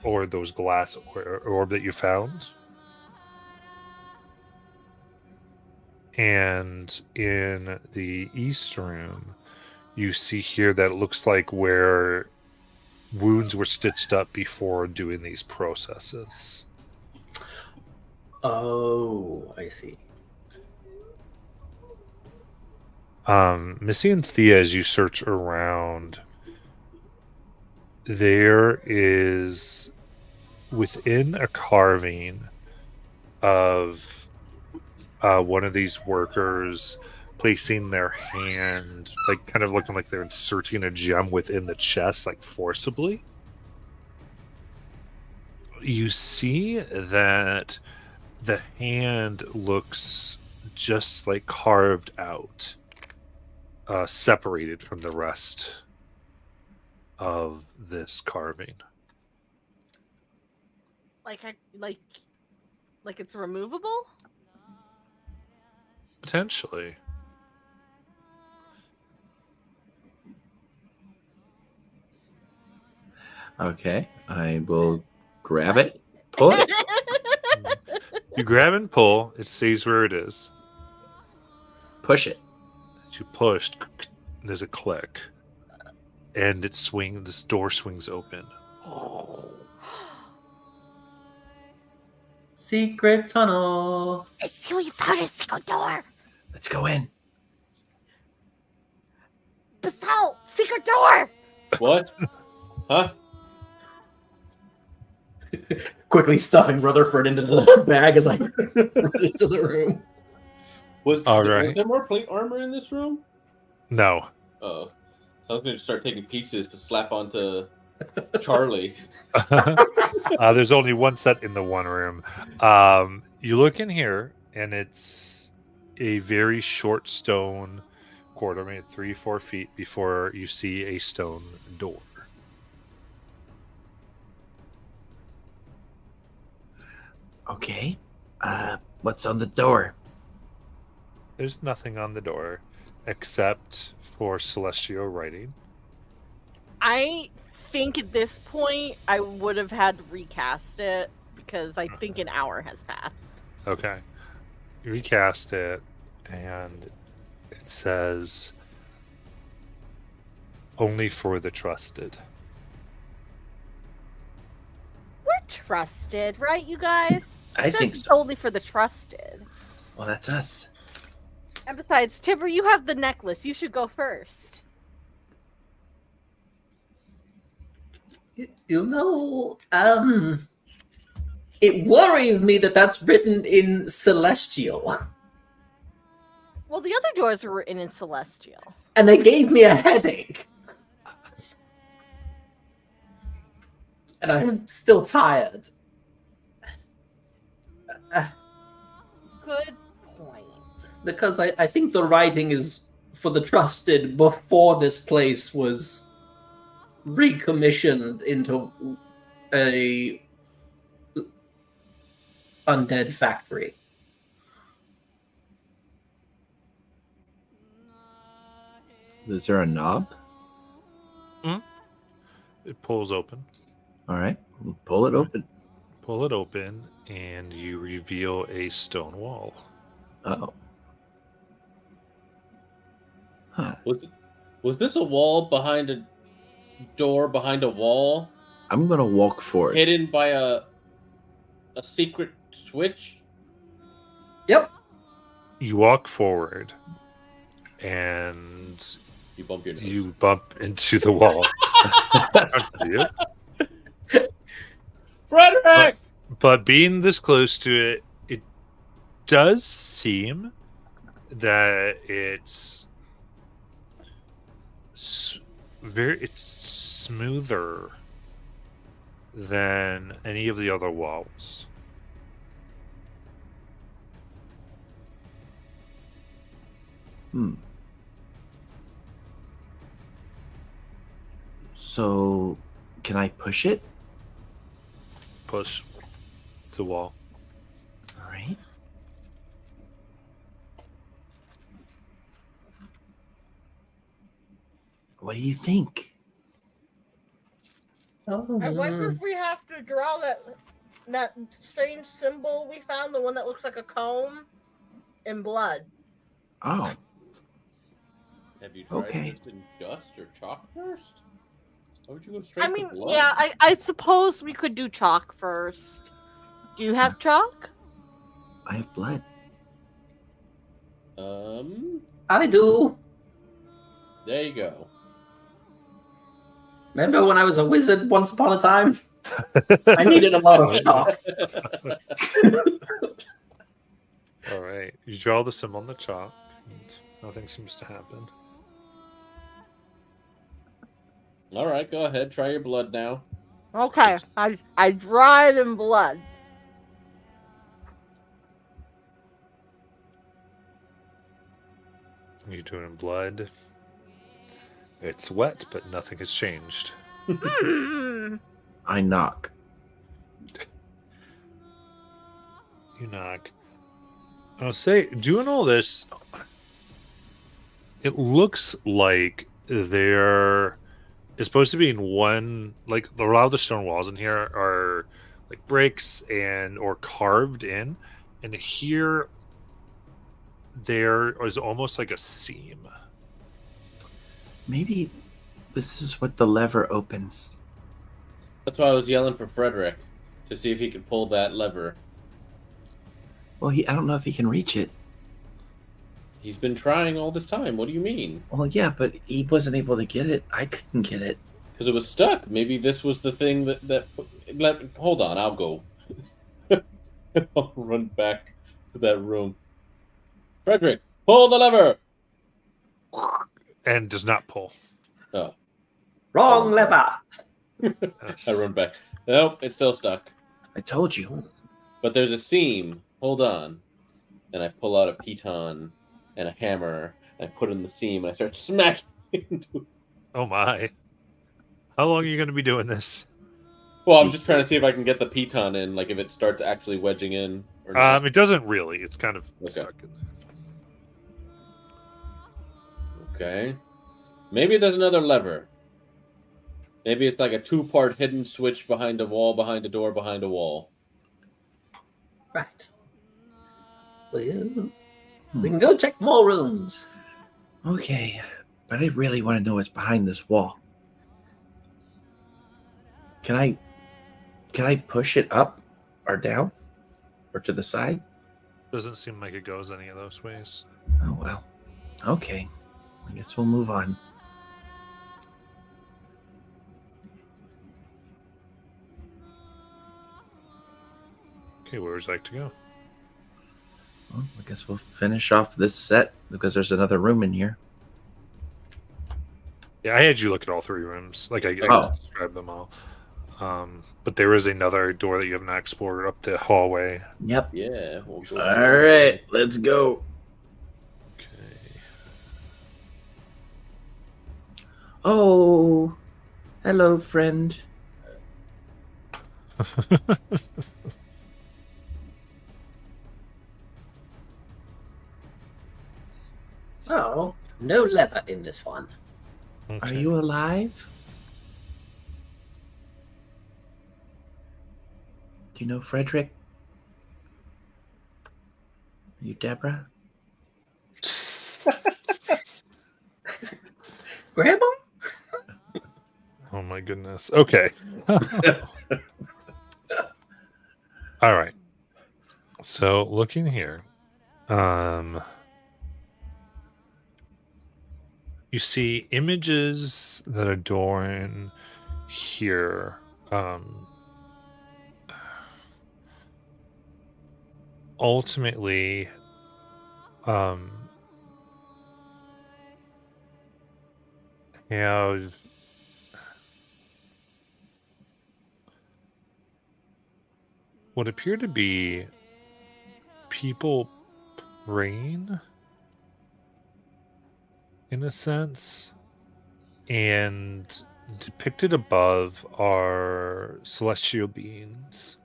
or those glass orb that you found. And in the east room, you see here that it looks like where wounds were stitched up before doing these processes. Oh, I see. Missy and Thea, as you search around, there is within a carving of one of these workers placing their hand, like kind of looking like they're inserting a gem within the chest, like forcibly. You see that the hand looks just like carved out, separated from the rest of this carving. Like it's removable? Potentially. Okay, I will grab it, pull it. You grab and pull, it stays where it is. Push it. As you push, there's a click. And this door swings open. Secret tunnel. I see we found a secret door. Let's go in. Basalt, secret door. What? Huh? Quickly stuffing Rutherford into the bag as I run into the room. Was All right. there more plate armor in this room? No. Oh. So I was going to start taking pieces to slap onto Charlie. There's only one set in the one room. You look in here, and it's a very short stone corridor, maybe 3-4 feet before you see a stone door. Okay. What's on the door? There's nothing on the door except for celestial writing. I think at this point I would have had to recast it because I think an hour has passed. Okay. You recast it, and it says, only for the trusted. We're trusted, right, you guys? I think That's so. only for the trusted. Well, that's us. And besides, Timber, you have the necklace. You should go first. You know, it worries me that that's written in Celestial. Well, the other doors were written in Celestial. And they gave me a headache. And I'm still tired. Good point. Because I think the writing is for the trusted before this place was recommissioned into a undead factory. Is there a knob? It pulls open. All right. We'll pull it open. Pull it open, and you reveal a stone wall. Oh. Huh. Was this a wall behind a door behind a wall I'm going to walk forward. hidden by a secret switch? Yep. You walk forward, and You bump your nose. you bump into the wall. Yeah. Frederick! But being this close to it, it does seem that it's it's smoother than any of the other walls. So, can I push it? Push the wall. All right. What do you think? I wonder if we have to draw that strange symbol we found, the one that looks like a comb, in blood. Oh, Have you tried Okay. this in dust or chalk first? Why would you go straight I mean, to blood? yeah, I suppose we could do chalk first. Do you have chalk? I have blood. I do. There you go. Remember when I was a wizard once upon a time? I needed a lot of chalk. All right. You draw the symbol on the chalk, and nothing seems to happen. All right, go ahead. Try your blood now. Okay, I draw it in blood. You do it in blood. It's wet, but nothing has changed. Hmm. I knock. You knock. I'll say, doing all this, it looks like there is supposed to be in one, like a lot of the stone walls in here are like bricks and or carved in, and here there is almost like a seam. Maybe this is what the lever opens. That's why I was yelling for Frederick to see if he could pull that lever. Well, I don't know if he can reach it. He's been trying all this time. What do you mean? Well, yeah, but he wasn't able to get it. I couldn't get it. Because it was stuck. Maybe this was the thing that hold on, I'll go. I'll run back to that room. Frederick, pull the lever! And does not pull. Oh. Wrong lever. I run back. Nope, it's still stuck. I told you. But there's a seam. Hold on. And I pull out a piton and a hammer, and I put it in the seam, and I start smacking into it. Oh my. How long are you going to be doing this? Well, I'm just trying to see if I can get the piton in, like if it starts actually wedging in or not. It doesn't really. It's kind of Okay. stuck in there. Okay. Maybe there's another lever. Maybe it's like a two-part hidden switch behind a wall, behind a door, behind a wall. Right. Well, we can go check more rooms. Okay, but I really want to know what's behind this wall. Can I push it up or down or to the side? Doesn't seem like it goes any of those ways. Oh well. Okay. I guess we'll move on. Okay, where would you like to go? Well, I guess we'll finish off this set because there's another room in here. Yeah, I had you look at all three rooms. Like I Oh. just described them all. But there is another door that you have not explored up the hallway. Yep. Yeah. We'll go All right, let's go. Okay. Oh, hello, friend. Oh, no lever in this one. Are Okay. you alive? Do you know Frederick? Are you Deborah? Grandma? Oh my goodness. Okay. All right. So looking here, you see images that adorn here. Ultimately, have what appear to be people praying in a sense, and depicted above are celestial beings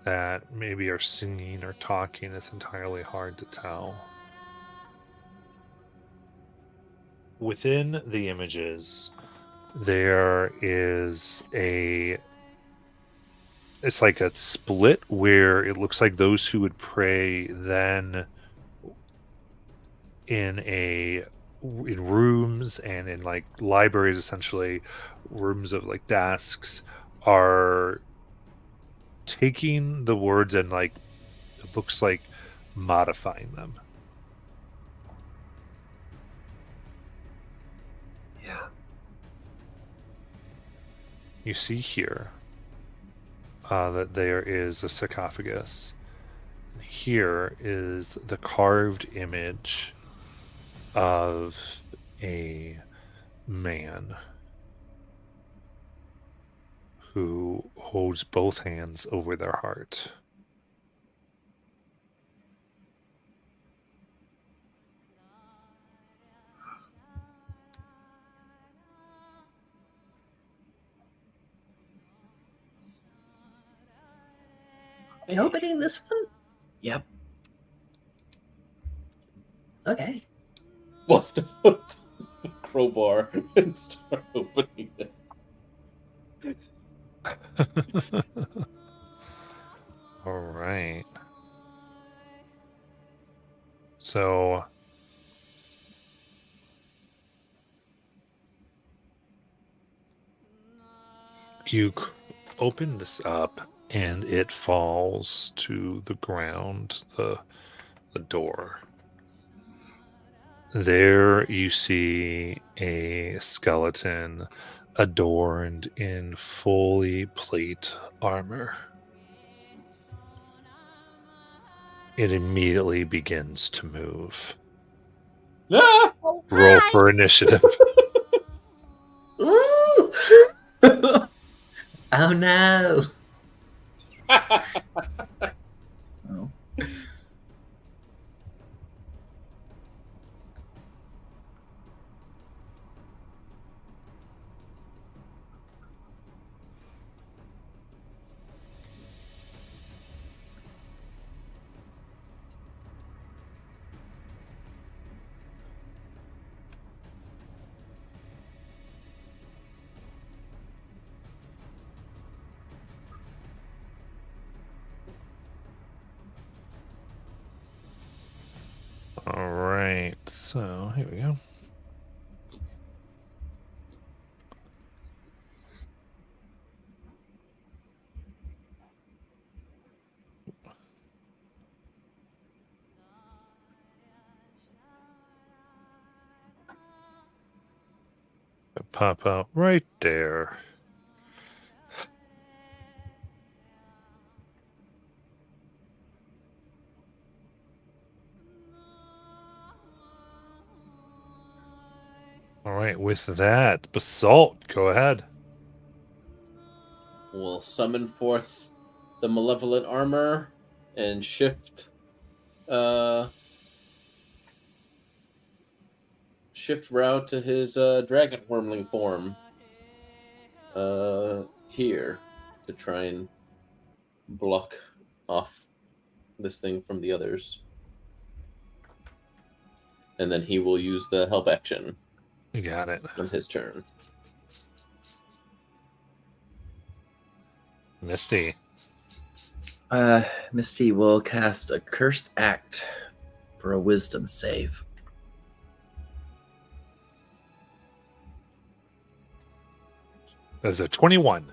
that maybe are singing or talking. It's entirely hard to tell. Within the images, there is it's like a split where it looks like those who would pray then in rooms and in like libraries, essentially rooms of like desks, are taking the words and like the books, like modifying them. Yeah. You see here that there is a sarcophagus. Here is the carved image of a man who holds both hands over their heart. Are you opening this one? Yep. Okay. Bust out the crowbar and start opening it. All right. So you open this up and it falls to the ground, the door. There you see a skeleton adorned in fully plate armor. It immediately begins to move. Ah! Oh, Roll hi. for initiative. Ooh! Oh no. Oh. here we go. Pop out right there. All right, with that, Basalt, go ahead. We'll summon forth the malevolent armor and shift route to his dragon wormling form here to try and block off this thing from the others. And then he will use the help action. You got it. On his turn. Misty. Misty will cast a Cursed Act for a Wisdom save. That's a 21.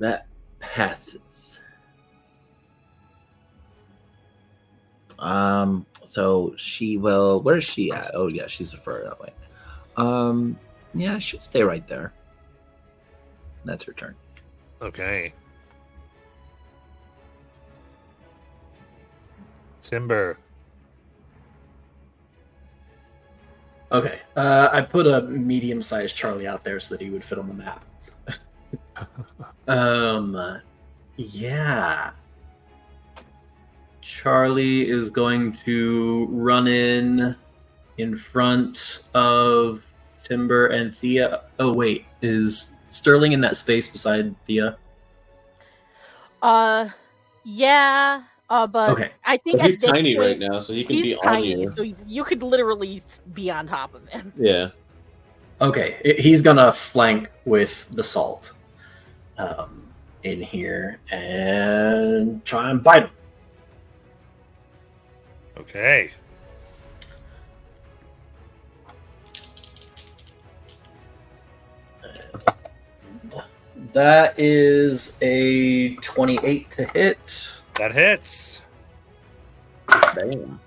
That passes. So she will. Where is she at? Oh yeah, she's further that way. Yeah, she'll stay right there. That's her turn. Okay. Timber. Okay. I put a medium-sized Charlie out there so that he would fit on the map. Yeah. Charlie is going to run in front of Timber and Thea. Oh, wait. Is Sterling in that space beside Thea? Yeah. But Okay. I think But he's at this tiny point, right now, so he can he's be on tiny, you. so you could literally be on top of him. Yeah. Okay. He's going to flank with the salt in here and try and bite him. Okay. That is a 28 to hit. That hits. Damn.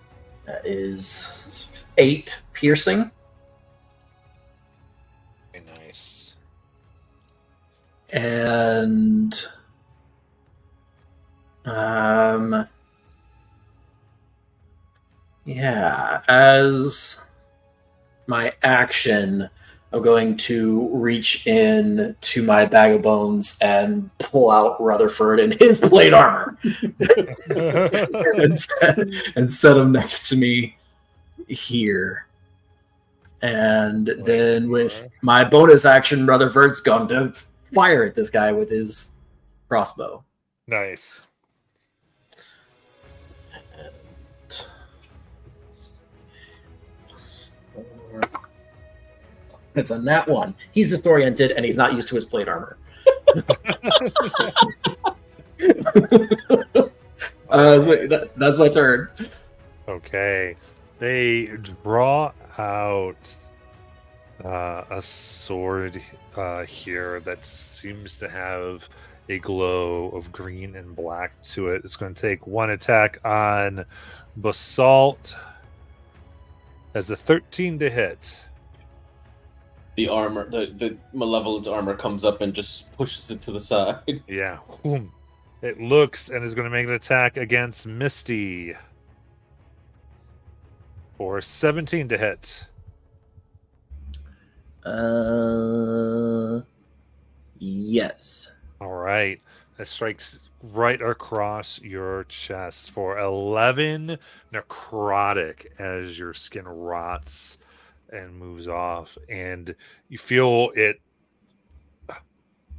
That is 8 piercing. Very nice. And yeah, as my action, I'm going to reach in to my bag of bones and pull out Rutherford and his plate armor and set him next to me here. And then with my bonus action, Rutherford's going to fire at this guy with his crossbow. Nice. It's a nat 1. He's disoriented and he's not used to his plate armor. So that's my turn. Okay. They draw out a sword here that seems to have a glow of green and black to it. It's going to take one attack on Basalt as a 13 to hit. The armor, the malevolent armor comes up and just pushes it to the side. Yeah. Boom. It looks and is going to make an attack against Misty for 17 to hit. Yes. All right. That strikes right across your chest for 11 necrotic as your skin rots and moves off. And you feel it.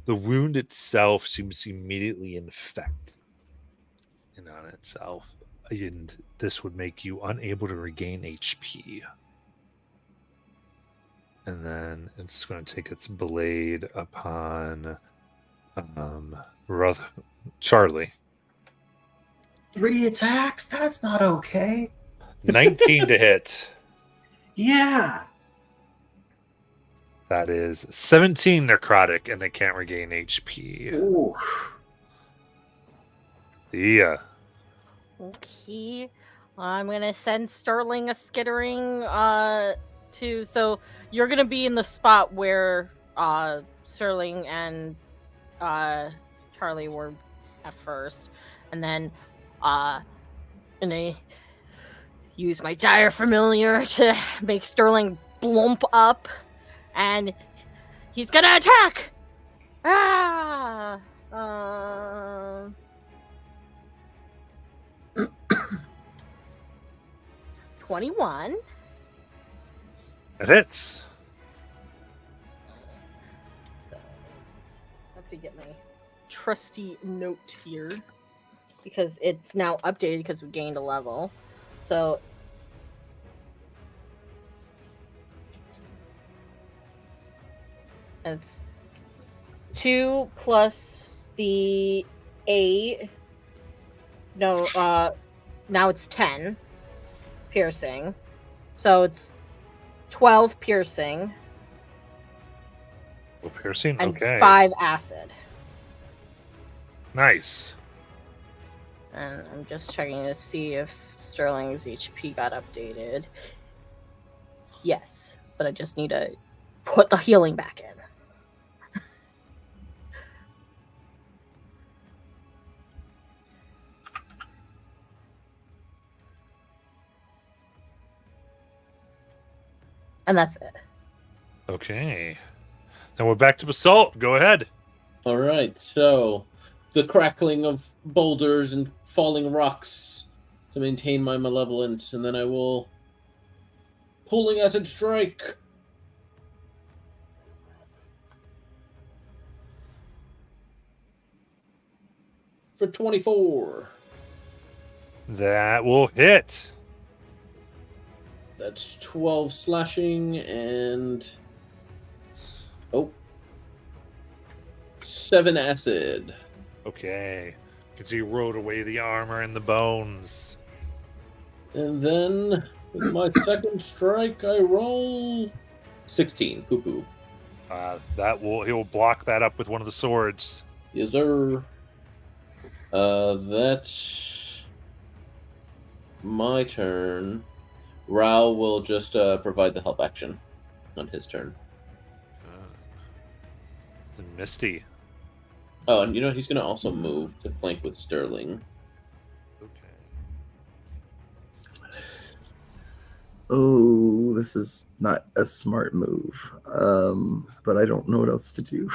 The wound itself seems to immediately infect in on itself. And this would make you unable to regain HP. And then it's going to take its blade upon Charlie. 3 attacks? That's not okay. 19 to hit. Yeah. That is 17 necrotic, and they can't regain HP. Ooh. Yeah. Okay. I'm gonna send Sterling a skittering to so you're gonna be in the spot where Sterling and Charlie were at first. And then and I use my dire familiar to make Sterling blump up, and he's gonna attack! 21. It hits. So I have to get my trusty note here because it's now updated because we gained a level. So it's 2 plus the 8. No, now it's 10 piercing. So it's 12 piercing. Oh, piercing? And Okay. 5 acid. Nice. And I'm just checking to see if Sterling's HP got updated. Yes, but I just need to put the healing back in. And that's it. Okay. Then we're back to Basalt. Go ahead. All right, so the crackling of boulders and falling rocks to maintain my malevolence, and then I will pulling acid strike. For 24. That will hit. That's 12 slashing and 7 acid. Okay. You can see you rode away the armor and the bones. And then with my second strike, I roll 16. Poo-poo. He will block that up with one of the swords. Yes, sir. That's my turn. Rao will just provide the help action on his turn. And Misty. Oh, and you know, he's going to also move to flank with Sterling. Okay. Oh, this is not a smart move. But I don't know what else to do.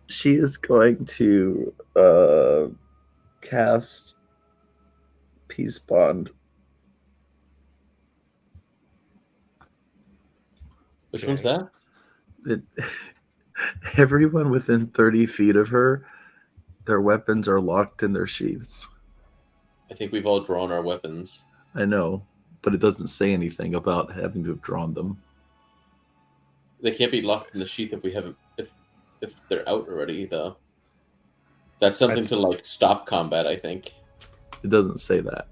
She is going to cast Peace Bond. Which Okay. one's that? Everyone within 30 feet of her, their weapons are locked in their sheaths. I think we've all drawn our weapons. I know, but it doesn't say anything about having to have drawn them. They can't be locked in the sheath if we haven't if they're out already, though. That's something to like stop combat, I think. It doesn't say that.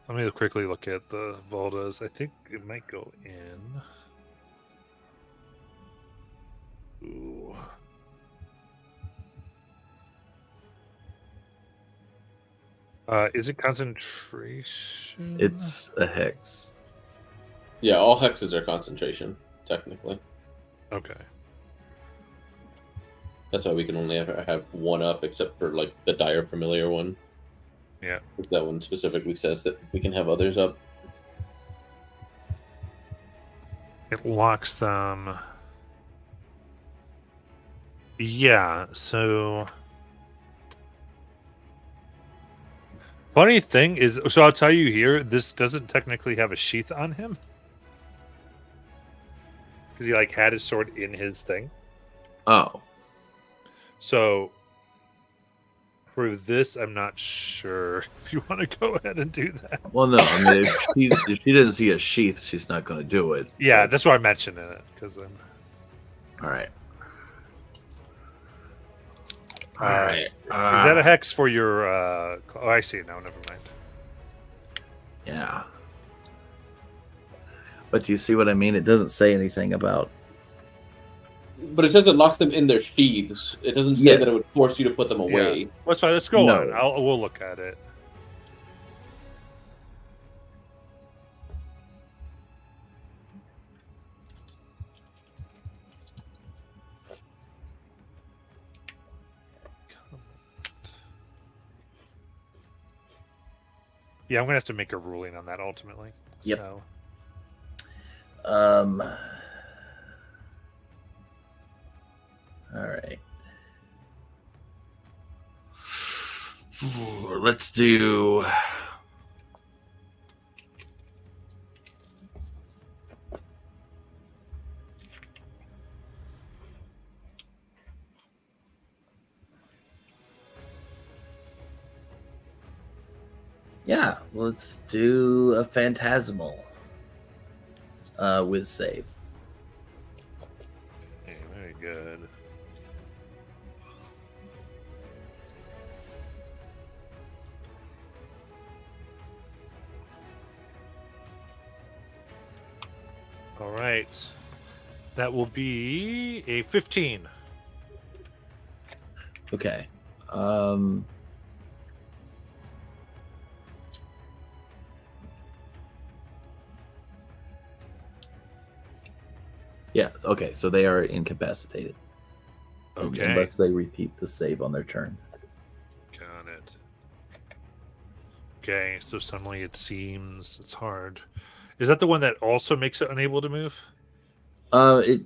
Let me quickly look at the Voldas. I think it might go in. Ooh. Is it concentration? It's a hex. Yeah, all hexes are concentration, technically. Okay. That's why we can only ever have one up, except for like the dire familiar one. Yeah. That one specifically says that we can have others up. It locks them. Yeah, so funny thing is, so I'll tell you here, this doesn't technically have a sheath on him. Because he like had his sword in his thing. Oh. So for this, I'm not sure if you want to go ahead and do that. Well, no. I mean, if she didn't see a sheath, she's not going to do it. Yeah, that's why I mentioned it. Because I'm... All right. All right. Is that a hex for your... Oh, I see. No, never mind. Yeah. But you see what I mean? It doesn't say anything about. But it says it locks them in their sheaths. It doesn't say Yes. that it would force you to put them away. Yeah. Let's fine. Let's go No. on. We'll look at it. Yeah, I'm gonna have to make a ruling on that ultimately. Yep. So. All right. Let's do. Yeah, let's do a phantasmal whiz save. Okay, very good. All right. That will be a 15. Okay. Yeah, okay, so they are incapacitated. Okay. Unless they repeat the save on their turn. Got it. Okay, so suddenly it seems it's hard. Is that the one that also makes it unable to move? It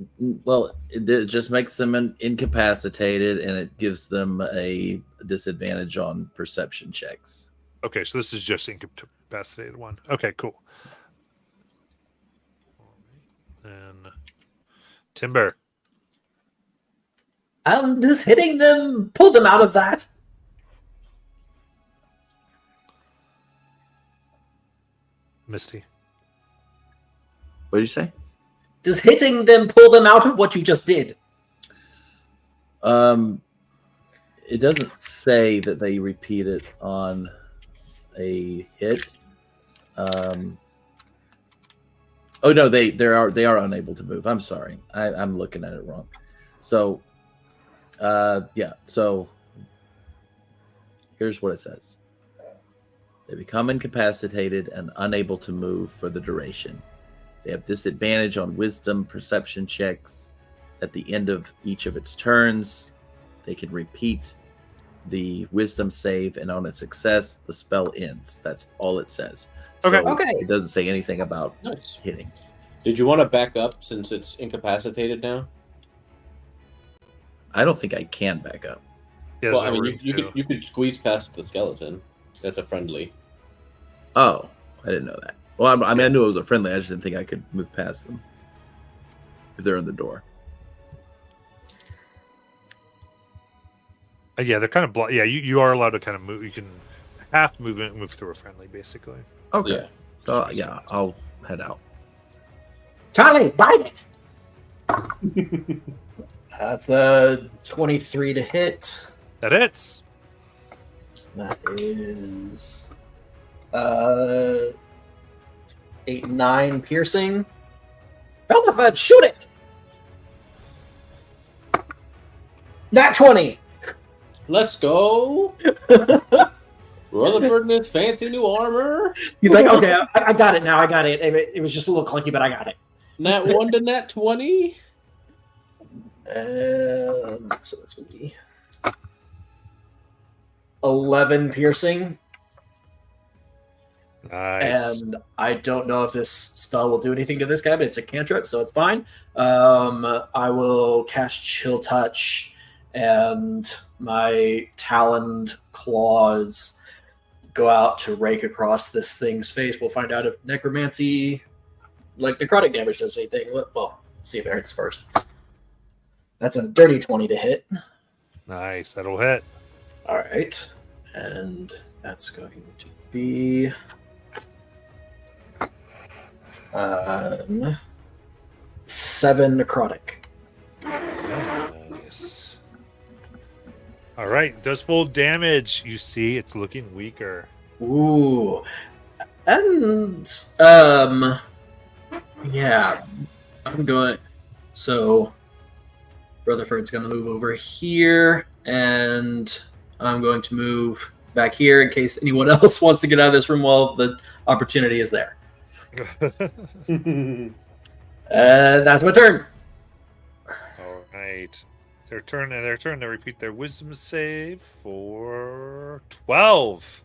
just makes them incapacitated, and it gives them a disadvantage on perception checks. Okay, so this is just incapacitated one. Okay, cool. And Timber. Does hitting them pull them out of that? Misty. What did you say? Does hitting them pull them out of what you just did? It doesn't say that they repeat it on a hit. Oh no, they are unable to move. I'm sorry, I'm looking at it wrong. So, yeah. So here's what it says: they become incapacitated and unable to move for the duration. They have disadvantage on wisdom perception checks at the end of each of its turns. They can repeat the wisdom save, and on its success, the spell ends. That's all it says. Okay. So Okay. It doesn't say anything about Nice. hitting. Did you want to back up since it's incapacitated now? I don't think I can back up. Yeah, Well, there's I no mean, room you to. could squeeze past the skeleton. That's a friendly. Oh, I didn't know that. Well, I mean, I knew it was a friendly. I just didn't think I could move past them if they're in the door. Yeah, they're kind of yeah, you are allowed to kind of move. You can half movement move through a friendly, basically. Okay. Yeah. So yeah, I'll head out. Charlie, bite it! That's a 23 to hit. That hits. That is 8, 9 piercing. Rutherford, shoot it! Nat 20. Let's go. Rutherford in his fancy new armor. He's like, okay, I got it now. I got it. It was just a little clunky, but I got it. Nat 1 to Nat 20. So that's going to be 11 piercing. Nice. And I don't know if this spell will do anything to this guy, but it's a cantrip, so it's fine. I will cast Chill Touch, and my taloned claws go out to rake across this thing's face. We'll find out if necromancy, like necrotic damage, does anything. Well, see if it hits first. That's a dirty 20 to hit. Nice. That'll hit. All right. And that's going to be 7 necrotic. Nice. All right. Does full damage. You see, it's looking weaker. Ooh. And Yeah, I'm going. So Rutherford's going to move over here, and I'm going to move back here in case anyone else wants to get out of this room while the opportunity is there. That's my turn. All right. Their turn to repeat their wisdom save for 12.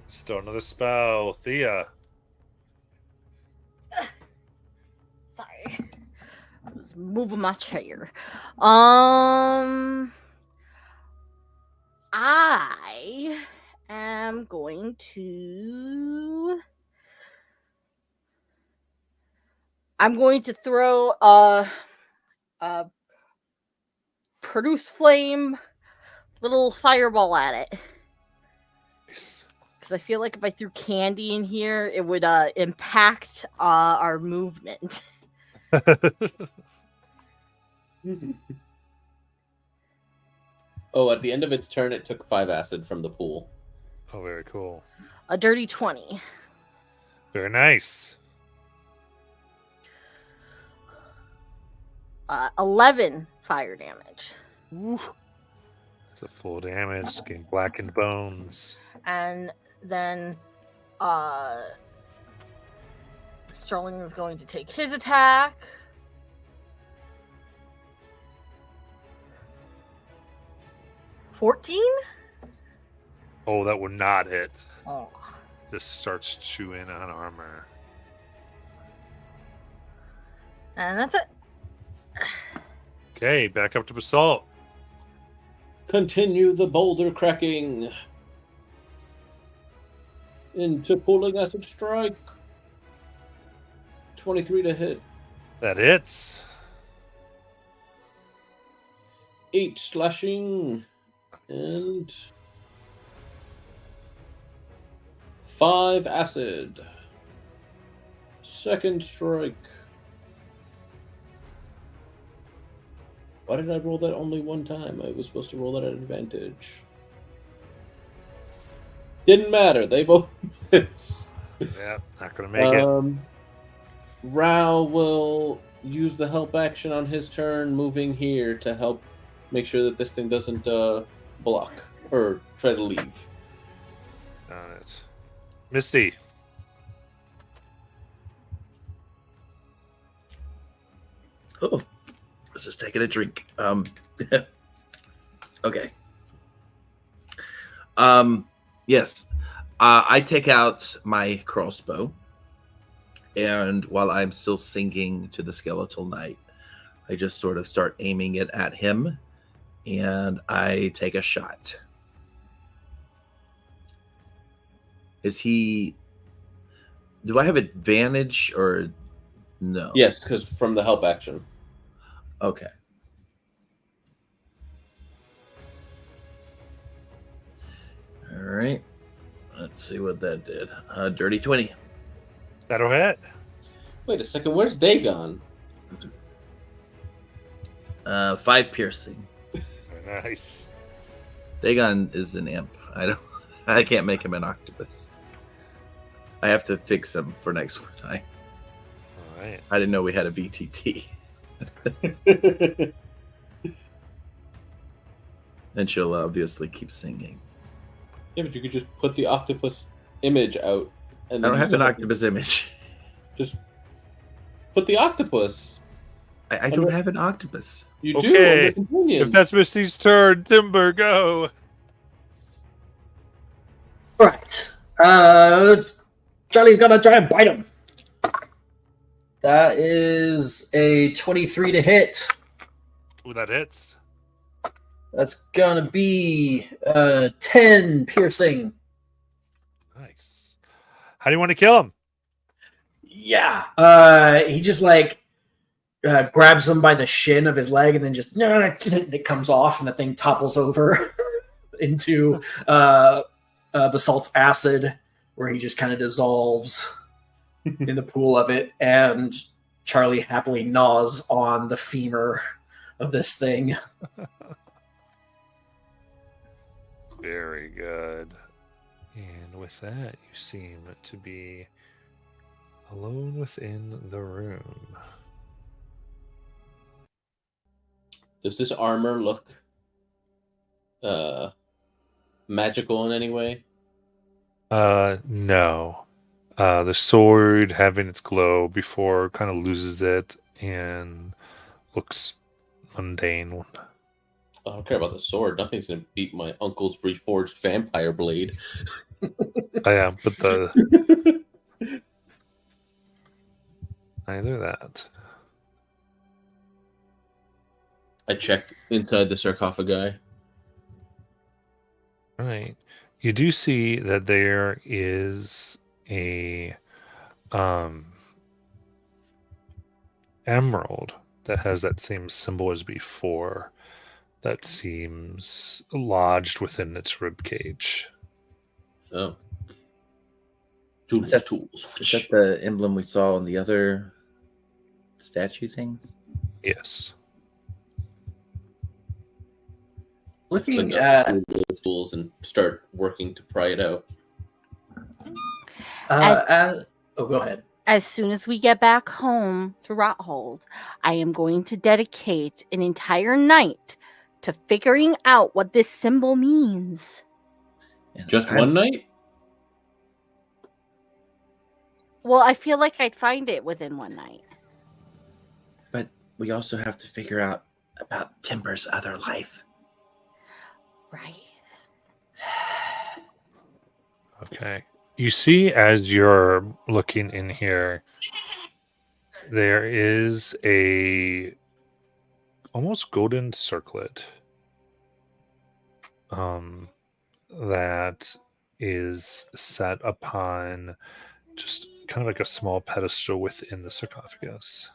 Still another spell. Thea. Sorry. I was moving my chair. I am going to. I'm going to throw a produce flame little fireball at it. Nice. Because I feel like if I threw candy in here, it would impact our movement. Oh, at the end of its turn, it took 5 acid from the pool. Oh, very cool. A dirty 20. Very nice. 11 fire damage. Woo. That's a full damage. Getting blackened bones. And then Sterling is going to take his attack. $14? Oh, that would not hit. Oh. Just starts chewing on armor. And that's it. Okay, back up to Basalt. Continue the boulder cracking. Into pulling acid strike. 23 to hit. That hits. 8 slashing. And 5 acid. Second strike. Why did I roll that only one time? I was supposed to roll that at advantage. Didn't matter. They both miss. Yeah, not gonna make it. Rao will use the help action on his turn, moving here to help make sure that this thing doesn't block or try to leave. Got it. Misty. Oh, I was just taking a drink. Okay. Yes. I take out my crossbow, and while I'm still singing to the skeletal knight, I just sort of start aiming it at him, and I take a shot. Is he... Do I have advantage or no? Yes, because from the help action. Okay. All right. Let's see what that did. Dirty 20. That'll hit. Wait a second, where's Dagon? 5 piercing. Very nice. Dagon is an imp. I can't make him an octopus. I have to fix him for next time. All right. I didn't know we had a VTT. And she'll obviously keep singing. Yeah, but you could just put the octopus image out. And I then don't you have still an octopus image. Just put the octopus. I don't have an octopus. You Okay, do. On the companions. If that's Misty's turn, Timber, go. All right. Charlie's gonna try and bite him. That is a 23 to hit. Ooh, that hits. That's gonna be 10 piercing. Nice. How do you want to kill him? Yeah. He just like grabs him by the shin of his leg and then just it comes off and the thing topples over into Basalt's acid, where he just kind of dissolves in the pool of it, and Charlie happily gnaws on the femur of this thing. Very good. And with that, you seem to be alone within the room. Does this armor look magical in any way? No. The sword having its glow before kind of loses it and looks mundane. I don't care about the sword. Nothing's gonna beat my uncle's reforged vampire blade. Yeah, but the neither that. I checked inside the sarcophagi. Right. You do see that there is a emerald that has that same symbol as before that seems lodged within its rib cage. Oh. Is that Tools. the emblem we saw on the other statue things? Yes. Looking Pick at up the tools and start working to pry it out. go ahead. As soon as we get back home to Rothold, I am going to dedicate an entire night to figuring out what this symbol means. And Just one night? Well, I feel like I'd find it within one night. But we also have to figure out about Timber's other life. Right. Okay. You see, as you're looking in here, there is a almost golden circlet that is set upon just kind of like a small pedestal within the sarcophagus.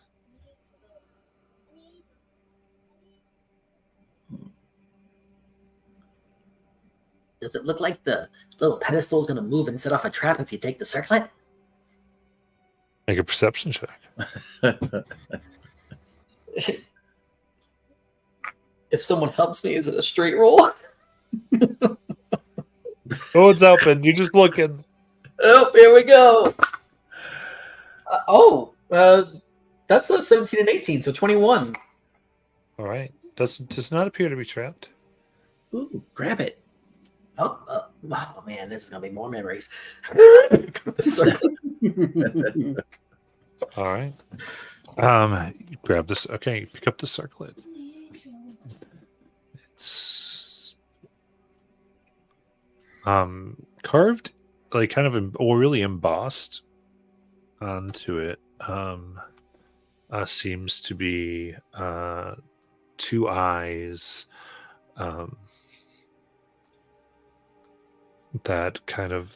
Does it look like the little pedestal is going to move and set off a trap if you take the circlet? Make a perception check. If someone helps me, is it a straight roll? Oh, it's open. You're just looking. Oh, here we go. That's a 17 and 18, so 21. All right. Does not appear to be trapped. Ooh, grab it. Oh man, this is going to be more memories. The circlet. All right. You grab this. Okay, you pick up the circlet. It's carved, like kind of or really embossed onto it. Seems to be two eyes. That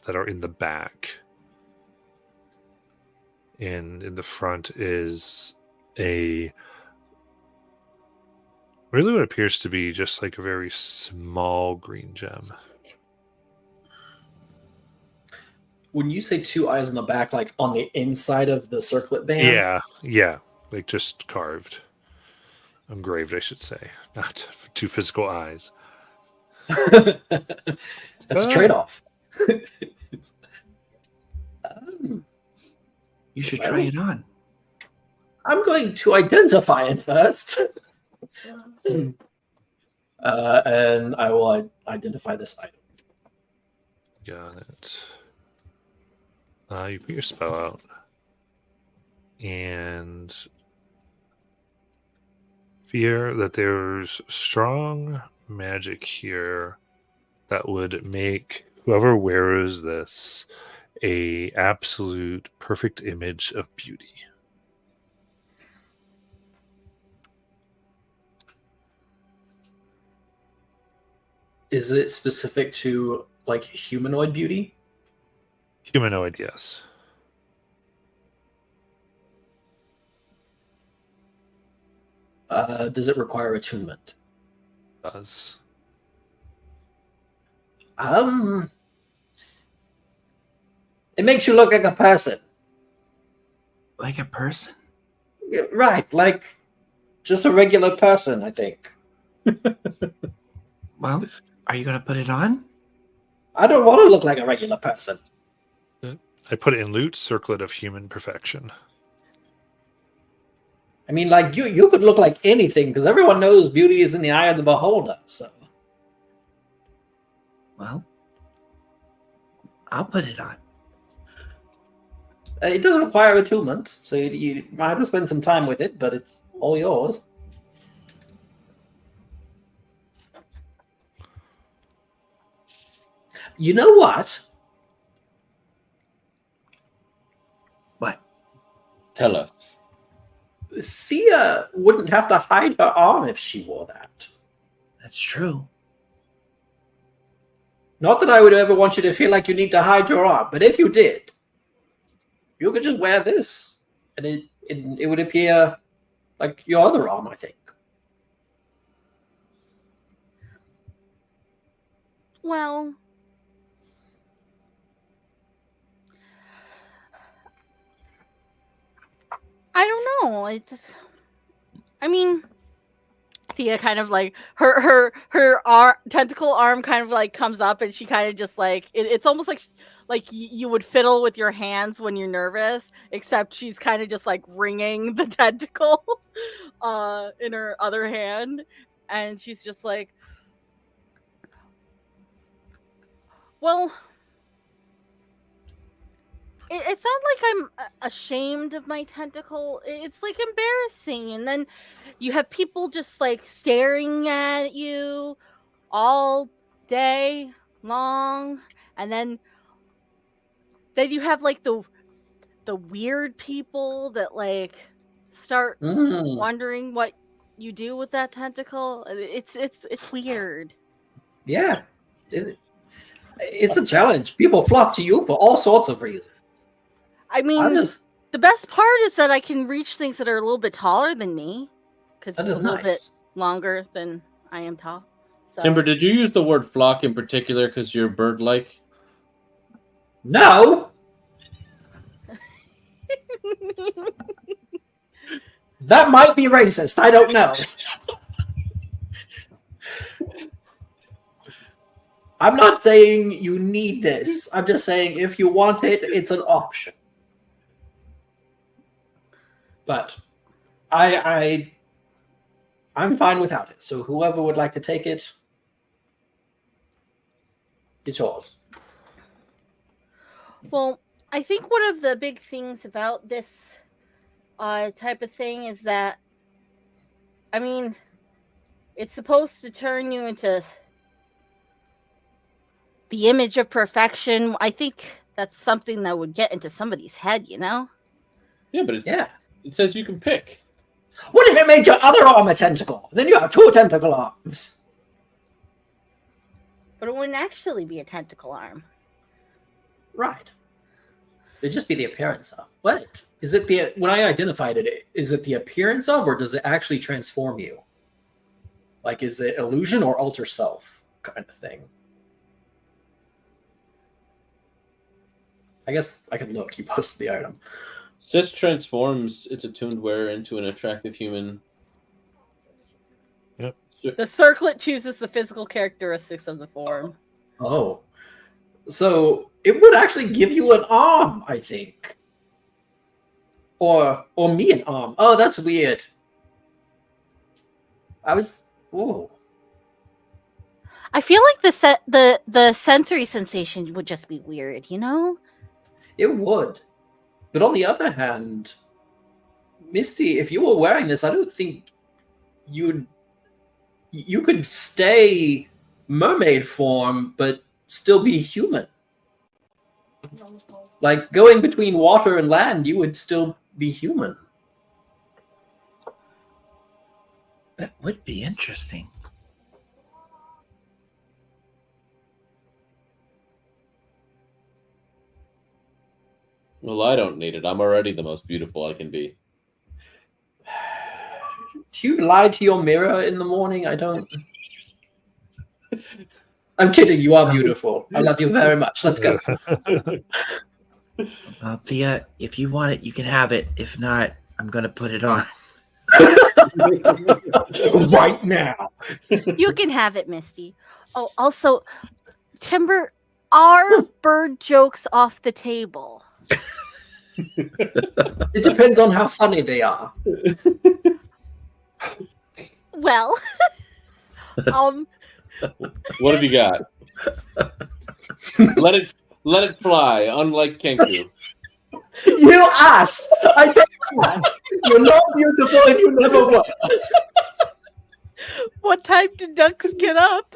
are in the back. And in the front is a really what appears to be just like a very small green gem. When you say two eyes in the back, like on the inside of the circlet band? Yeah. Like just carved. Engraved, I should say. Not two physical eyes. That's a trade-off. You should try it on. I'm going to identify it first. And I will identify this item. Got it. You put your spell out. And fear that there's strong magic here that would make whoever wears this a absolute perfect image of beauty. Is it specific to like humanoid beauty? Humanoid, yes. Does it require attunement? Does. It makes you look like a person. Like a person? Right, like just a regular person, I think. Well, are you going to put it on? I don't want to look like a regular person. I put it in loot, circlet of human perfection. I mean, like you could look like anything because everyone knows beauty is in the eye of the beholder. So, Well, I'll put it on. it doesn't require attunement, so you might have to spend some time with it, but it's all yours. You know what? What? Tell us. Thea wouldn't have to hide her arm if she wore that. That's true. Not that I would ever want you to feel like you need to hide your arm, but if you did, you could just wear this, and it would appear like your other arm, I think. Well, I don't know. I mean, Thea kind of like her tentacle arm kind of like comes up, and she kind of just like it's almost like you would fiddle with your hands when you're nervous, except she's kind of just like wringing the tentacle in her other hand, and she's just like, well, it's not like I'm ashamed of my tentacle. It's like embarrassing, and then you have people just like staring at you all day long, and then you have like the weird people that like start wondering what you do with that tentacle. It's weird. Yeah, it's a challenge. People flock to you for all sorts of reasons. I mean, the best part is that I can reach things that are a little bit taller than me, because it's a little bit longer than I am tall. So. Timber, did you use the word flock in particular because you're bird-like? No. That might be racist. I don't know. I'm not saying you need this. I'm just saying if you want it, it's an option. But I'm fine without it. So whoever would like to take it, it's yours. Well, I think one of the big things about this type of thing is that, I mean, it's supposed to turn you into the image of perfection. I think that's something that would get into somebody's head, you know? Yeah, but it says you can pick. What if it made your other arm a tentacle? Then you have 2 tentacle arms. But it wouldn't actually be a tentacle arm. Right. It'd just be the appearance of. What? Is it when I identified it, is it the appearance of, or does it actually transform you? Like, is it illusion or alter self kind of thing? I guess I could look. You posted the item. This transforms its attuned wearer into an attractive human. Yep. The circlet chooses the physical characteristics of the form. Oh. So it would actually give you an arm, I think. Or me an arm. Oh, that's weird. Whoa. I feel like the sensory sensation would just be weird, you know? It would. But on the other hand, Misty, if you were wearing this, I don't think you could stay mermaid form, but still be human. Like, going between water and land, you would still be human. That would be interesting. Well, I don't need it. I'm already the most beautiful I can be. Do you lie to your mirror in the morning? I don't. I'm kidding. You are beautiful. I love you very much. Let's go. Thea, if you want it, you can have it. If not, I'm going to put it on. Right now. You can have it, Misty. Oh, also, Timber, are bird jokes off the table? It depends on how funny they are. Well, What have you got? Let it fly, unlike Kenku. You ass! I take it back. You're not beautiful and you never were. what time do ducks get up?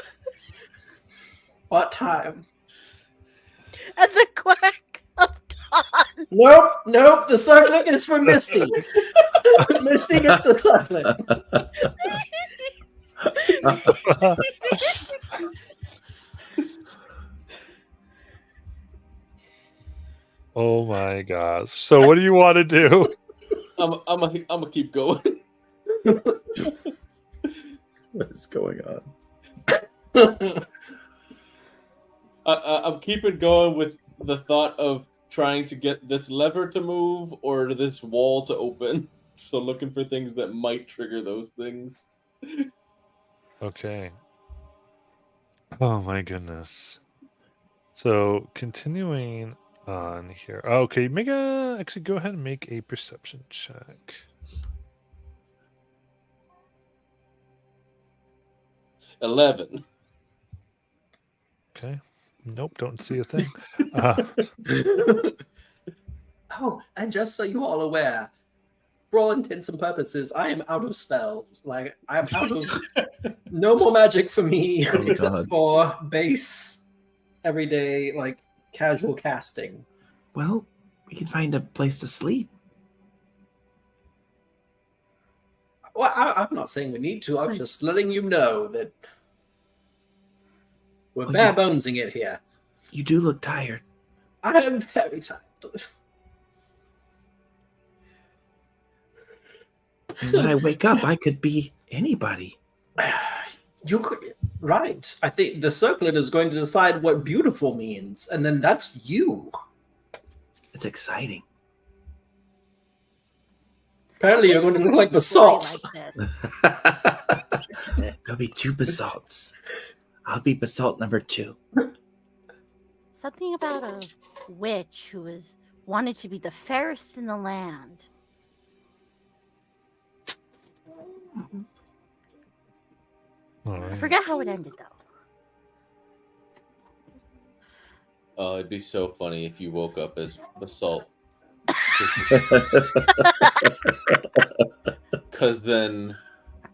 What time? At the quack of dawn. Nope. The circlet is for Misty. Misty gets the circlet. Oh my gosh. So what do you want to do? I'm gonna keep going. What is going on? I'm keeping going with the thought of trying to get this lever to move or this wall to open. So looking for things that might trigger those things. Okay. Oh my goodness. So continuing on here. Okay, actually go ahead and make a perception check. $11. Okay. Nope, don't see a thing. Oh, and just so you all aware, for all intents and purposes, I am out of spells. Like, I'm out of no more magic for me Oh, except God. for base, everyday, like casual casting. Well, we can find a place to sleep. Well, I'm not saying we need to. I'm just letting you know that we're Well, bare bonesing it here. You do look tired. I am very tired. And when I wake up, I could be anybody. You could, right? I think the circlet is going to decide what beautiful means, and then that's you. It's exciting. Apparently, you're going to look like Boy basalt. like this. There'll be 2 basalts. I'll be basalt number 2. Something about a witch who wanted to be the fairest in the land. All I right. forget how it ended though. Oh, it'd be so funny if you woke up as basalt. Because then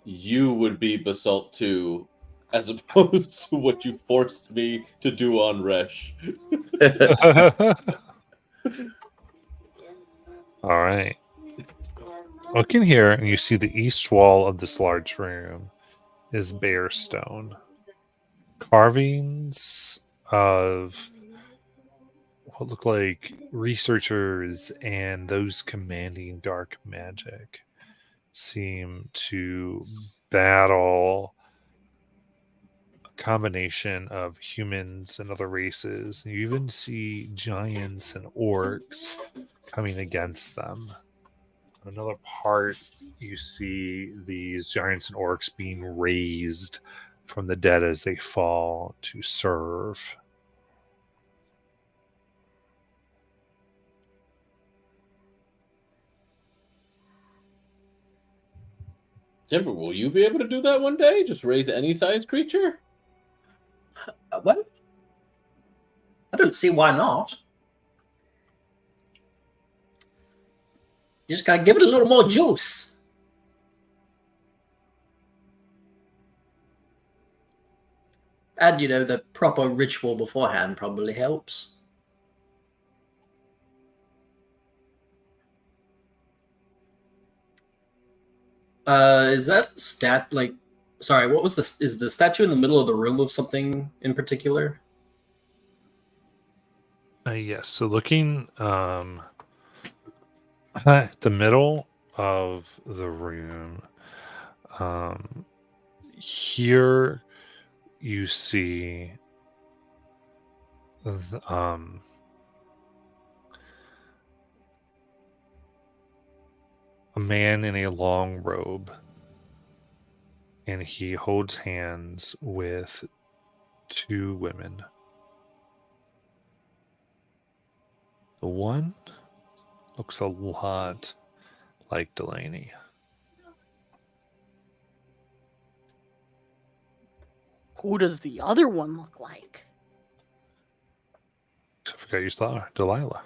you would be basalt too, as opposed to what you forced me to do on Resh. All right. Look in here, and you see the east wall of this large room is bare stone. Carvings of what look like researchers and those commanding dark magic seem to battle a combination of humans and other races. You even see giants and orcs coming against them. Another part, you see these giants and orcs being raised from the dead as they fall to serve. Timber, will you be able to do that one day? Just raise any size creature? What? I don't see why not. You just gotta give it a little more juice. And, the proper ritual beforehand probably helps. Is that sorry, what was this? Is the statue in the middle of the room of something in particular? Yes, so looking at the middle of the room, here you see a man in a long robe, and he holds hands with 2 women. The one looks a lot like Delaney. Who does the other one look like? I forgot you saw her, Delilah.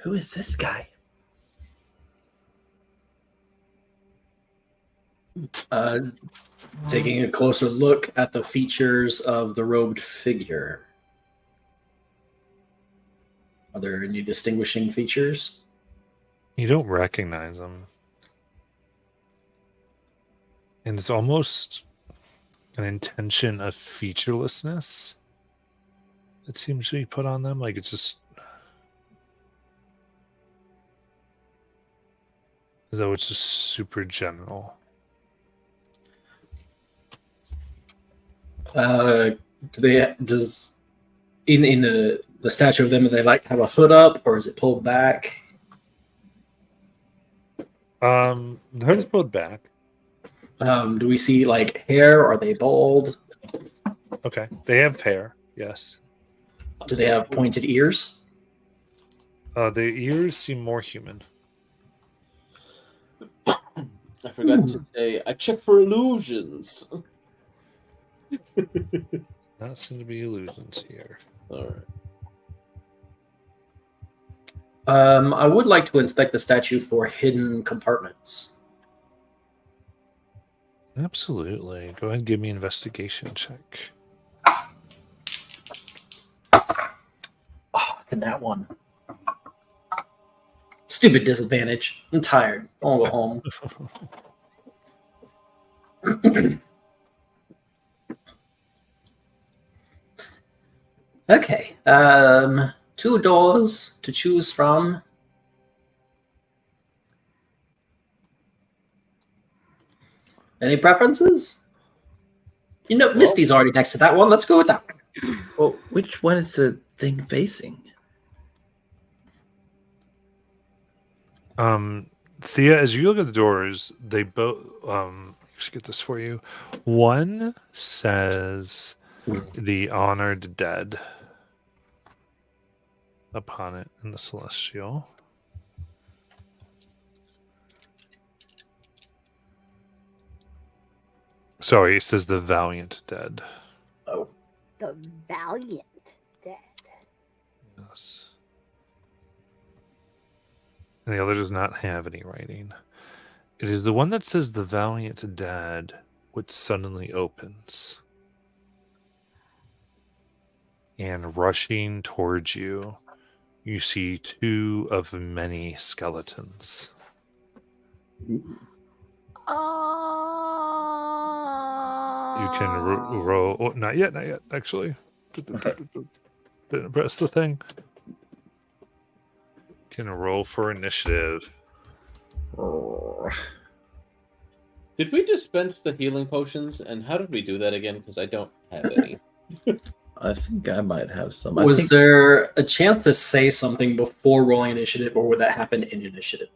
Who is this guy? Taking a closer look at the features of the robed figure. Are there any distinguishing features? You don't recognize him. And it's almost an intention of featurelessness that seems to be put on them. Like it's just as though it's just super general. Does in the statue of them, do they like have a hood up or is it pulled back? The hood is pulled back. Do we see like hair? Are they bald? Okay. They have hair, yes. Do they have pointed ears? The ears seem more human. I forgot to say, I check for illusions. Not seem to be illusions here. All right. I would like to inspect the statue for hidden compartments. Absolutely. Go ahead and give me an investigation check. Oh, it's in that one. Stupid disadvantage. I'm tired. I'll go home. Okay. 2 doors to choose from. Any preferences? You know, Misty's already next to that one. Let's go with that one. Well, which one is the thing facing? Thea, as you look at the doors, they both I should get this for you. One says the honored dead upon it in the celestial. Sorry, it says the valiant dead. Oh. The valiant dead. Yes. And the other does not have any writing. It is the one that says the valiant dead, which suddenly opens. And rushing towards you, you see 2 of many skeletons. You can roll. Oh, not yet, actually. Didn't press the thing. Can roll for initiative. Did we dispense the healing potions? And how did we do that again? Because I don't have any. I think I might have some. Was there a chance to say something before rolling initiative, or would that happen in initiative?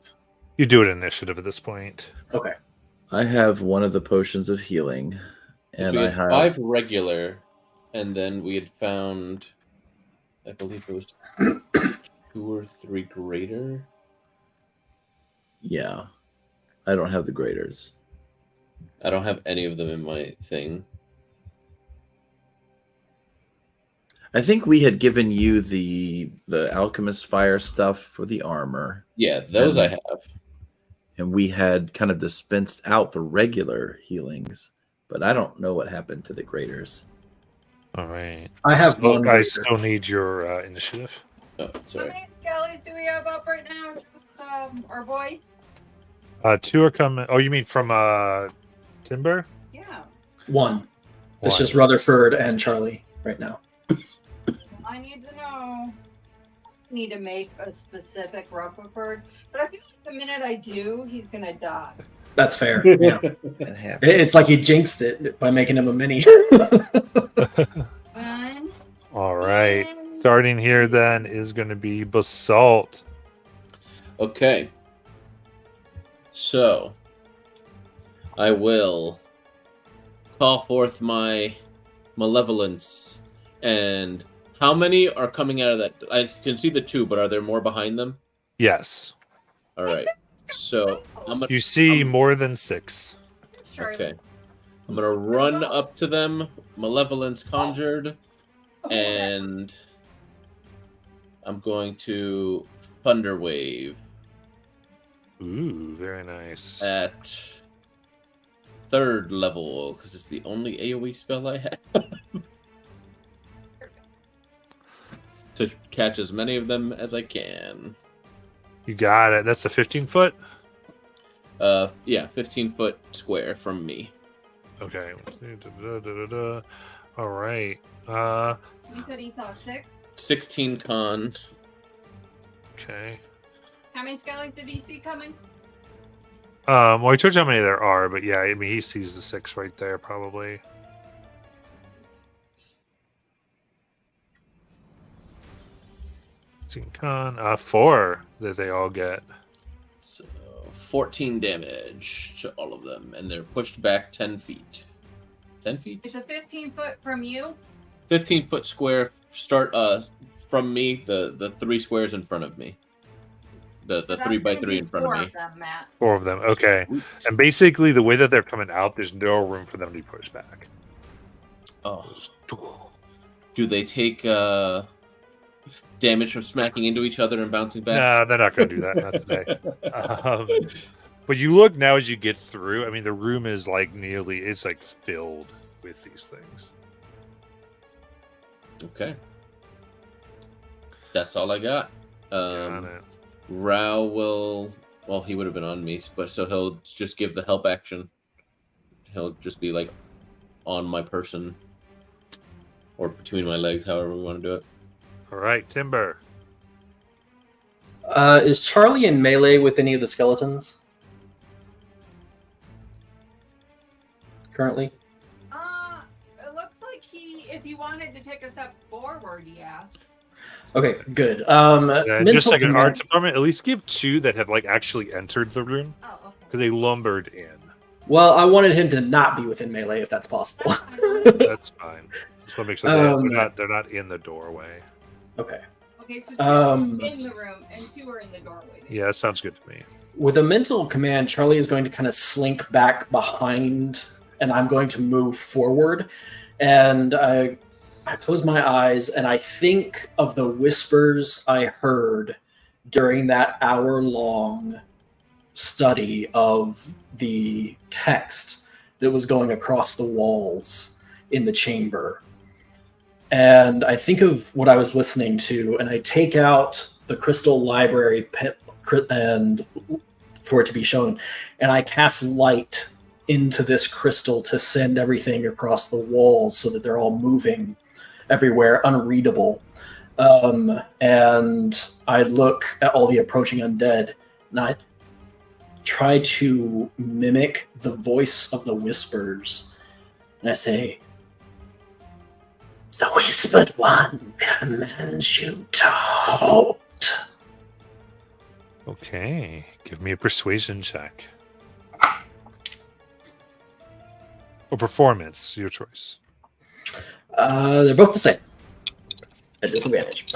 You do it initiative at this point. Okay. I have one of the potions of healing, and we I had have 5 regular, and then we had found, I believe it was 2 or 3 greater. Yeah, I don't have the graders. I don't have any of them in my thing. I think we had given you the alchemist fire stuff for the armor. Yeah, those I have. And we had kind of dispensed out the regular healings, but I don't know what happened to the graders. All right. I have one. I greater. still need your initiative. Oh, How sorry. many skellies do we have up right now? Just our boy? 2 are coming. Oh, you mean from Timber? Yeah. One. It's One. just Rutherford and Charlie right now. I need to know. Need to make a specific Rutherford, but I feel like the minute I do, he's gonna die. That's fair. Yeah. That happened. It's like he jinxed it by making him a mini. One. All right. Starting here then is going to be Basalt. Okay. So, I will call forth my malevolence And how many are coming out of that? I can see the 2, but are there more behind them? Yes. All right. So You see more than 6. Okay. I'm gonna run up to them, Malevolence conjured, and I'm going to Thunder Wave Ooh, very nice. at 3rd level because it's the only AoE spell I have. To catch as many of them as I can. You got it. That's a 15-foot? Yeah, 15-foot square from me. Okay. All right. You said he saw 6? 16 con. Okay. How many skylights did he see coming? Well, he told you how many there are, but yeah, I mean, he sees the 6 right there, probably. Con 4 that they all get. So 14 damage to all of them, and they're pushed back 10 feet. 10 feet? It's a 15-foot from you. 15-foot square. Start from me. The 3 squares in front of me. The That's 3 by gonna 3 be in front 4 of me. Them, Matt. 4 of them. Okay. Sweet. And basically, the way that they're coming out, there's no room for them to be pushed back. Oh. Do they take damage from smacking into each other and bouncing back? No, they're not going to do that. Not today. But you look now as you get through. I mean, the room is like it's like filled with these things. Okay. That's all I got. Got it. Rao will. Well, he would have been on me, but so he'll just give the help action. He'll just be like on my person or between my legs, however we want to do it. All right, Timber. Is Charlie in melee with any of the skeletons currently? It looks like if you wanted to take a step forward, yeah. Okay, good. Just like an command- art department, at least give 2 that have like actually entered the room Oh, okay. because they lumbered in. Well, I wanted him to not be within melee if that's possible. That's fine. Just want to make sure they're not in the doorway. Okay. Okay, so 2 are in the room and 2 are in the doorway. Yeah, that sounds good to me. With a mental command, Charlie is going to kind of slink back behind, and I'm going to move forward. And I close my eyes, and I think of the whispers I heard during that hour-long study of the text that was going across the walls in the chamber. And I think of what I was listening to, and I take out the crystal library and for it to be shown, and I cast light into this crystal to send everything across the walls so that they're all moving everywhere, unreadable. And I look at all the approaching undead, and I try to mimic the voice of the whispers, and I say, "The Whispered One commands you to halt." Okay, give me a persuasion check. Or performance, your choice. They're both the same. At disadvantage.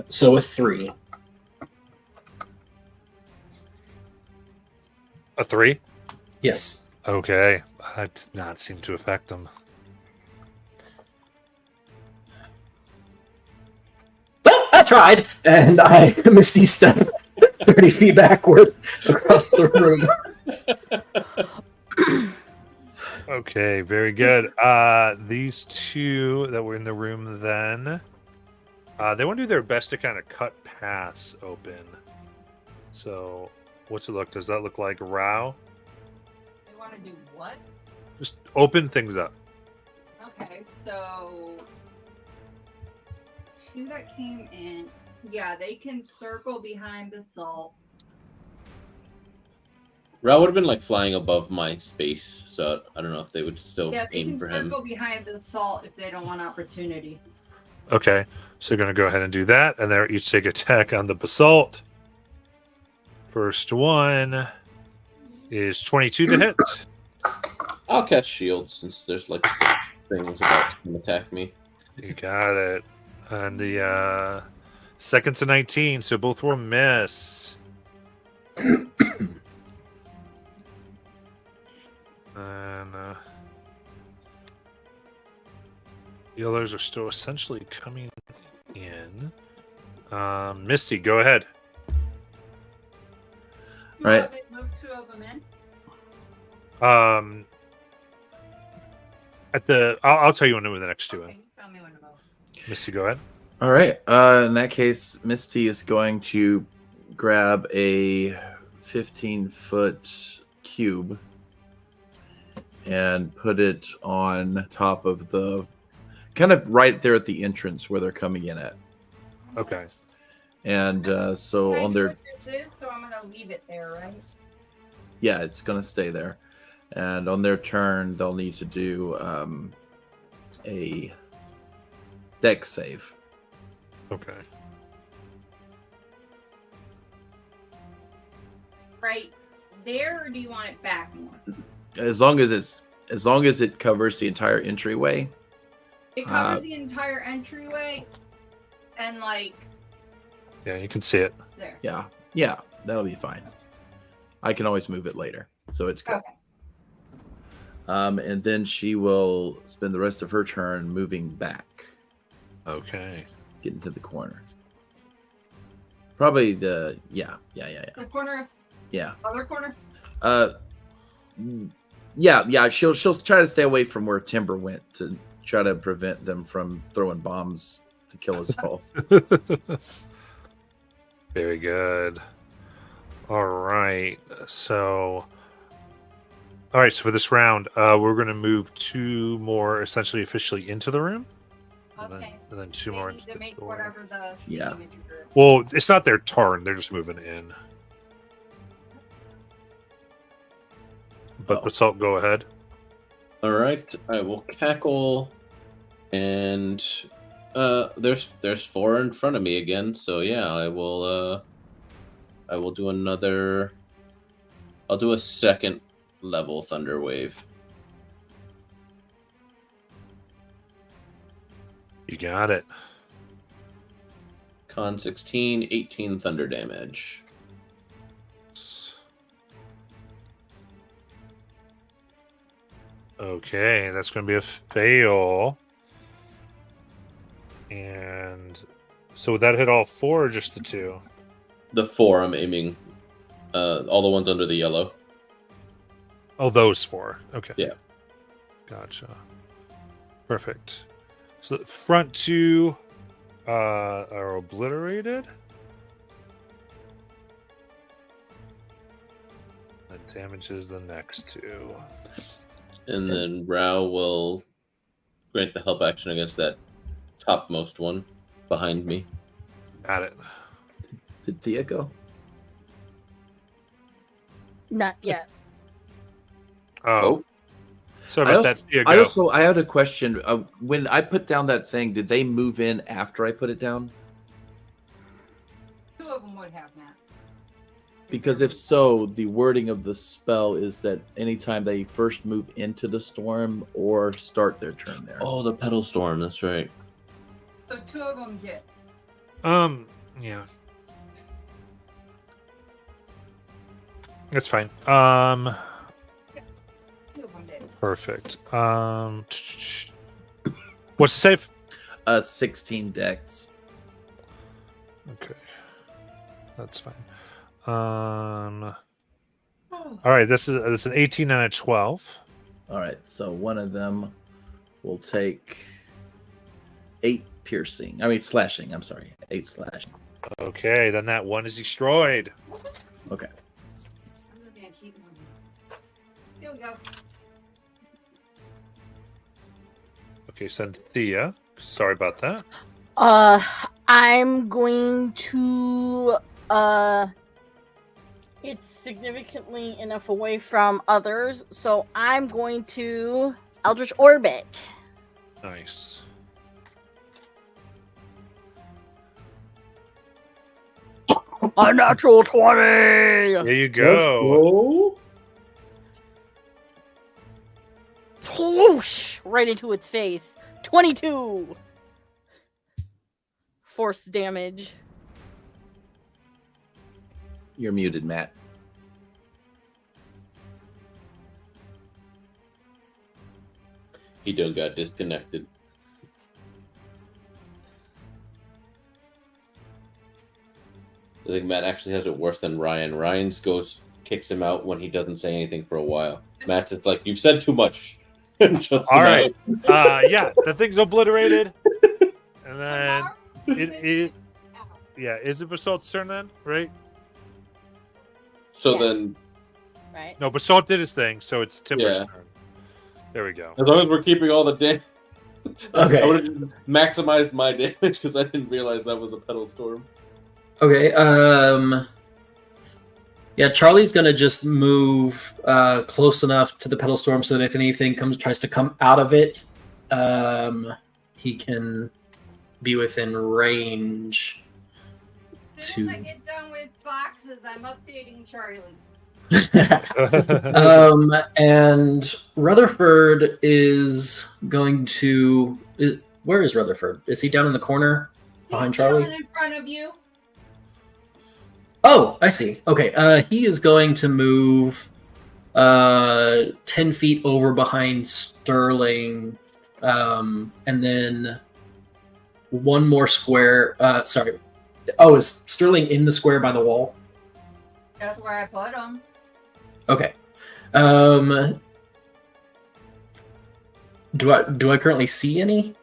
So a 3. A 3? Yes. Okay, that did not seem to affect them. Well, I tried, and I misty step 30 feet backward across the room. Okay, very good. These 2 that were in the room then, they want to do their best to kind of cut paths open. So, what's it look? Does that look like Rao? They want to do what? Just open things up. Okay, so 2 that came in. Yeah, they can circle behind the salt. Rao would have been like flying above my space, so I don't know if they would still Yeah, they aim can for him. circle behind the salt if they don't want opportunity. Okay, so you're going to go ahead and do that, and they're each take attack on the basalt. First one is 22 to hit. I'll cast shield since there's like 6 things about to come attack me. You got it. And the second to 19, so both will miss. And the others are still essentially coming in. Misty, go ahead. Right. Move 2 of them in. I'll tell you when to move the next 2 in. Okay, tell me when to move. Misty, go ahead. All right. In that case, Misty is going to grab a 15-foot cube and put it on top of the, kind of right there at the entrance where they're coming in at. Okay. And so Can I on do their, what this is? So I'm gonna leave it there, right? yeah, it's going to stay there. And on their turn, they'll need to do a dex save. Okay. Right there, or do you want it back more? As long as it covers the entire entryway. It covers the entire entryway, and like Yeah, you can see it. there. Yeah, that'll be fine. I can always move it later, so it's good. Okay. And then she will spend the rest of her turn moving back, Okay. getting to the corner. Probably the This corner, yeah. other corner. Yeah. She'll try to stay away from where Timber went to try to prevent them from throwing bombs to kill us all. Very good. All right. So for this round, we're going to move 2 more essentially officially into the room. Okay. And then 2 They more need into to the make door. whatever the Yeah. image group. Well, it's not their turn. They're just moving in. But Oh. Basalt, go ahead. All right, I will cackle, and there's 4 in front of me again. So yeah, I will do another. I'll do a second level thunder wave. You got it. Con 16, 18 thunder damage. Okay, that's going to be a fail. And so would that hit all 4 or just the 2? The 4 I'm aiming. All the ones under the yellow. Oh, those 4. Okay. Yeah. Gotcha. Perfect. So the front 2 are obliterated. That damages the next 2. And then Rao will grant the help action against that topmost one behind me. Got it. Did Thea go? Not yet. Oh. Sorry about that. Thea, go. I had a question. When I put down that thing, did they move in after I put it down? 2 of them would have, Matt. Because if so, the wording of the spell is that anytime they first move into the storm or start their turn there. Oh, the pedal storm. That's right. So 2 of them did. Yeah. That's fine. 2 of them did. Perfect. What's the save? 16 decks. Okay. That's fine. All right, this is an 18 and a 12. All right, so one of them will take 8 slashing. I'm sorry, 8 slashing. Okay, then that one is destroyed. Okay. I'm gonna keep moving. Here we go. Okay, send Thea. Sorry about that. I'm going to it's significantly enough away from others, so I'm going to Eldritch Orbit. Nice. A natural 20! There you go. whoosh, right into its face. 22 force damage. You're muted, Matt. He done got disconnected. I think Matt actually has it worse than Ryan. Ryan's ghost kicks him out when he doesn't say anything for a while. Matt's just like, you've said too much. And jumps All him right. out. Yeah, the thing's obliterated. And then it is it Basalt's turn then, right? So Yes. then, Right. No, Basalt did his thing, so it's Timber's Yeah. turn. There we go. as long as we're keeping all the damage, Okay. I would have maximized my damage because I didn't realize that was a pedal storm. Okay. Yeah, Charlie's gonna just move close enough to the pedal storm so that if anything tries to come out of it, he can be within range. As soon as I get done with boxes, I'm updating Charlie. And Rutherford is going to. Where is Rutherford? Is he down in the corner behind Charlie? Chilling in front of you. Oh, I see. Okay, he is going to move 10 feet over behind Sterling, and then one more square. Sorry. Oh, is Sterling in the square by the wall? That's where I put him. Okay. Do I currently see any?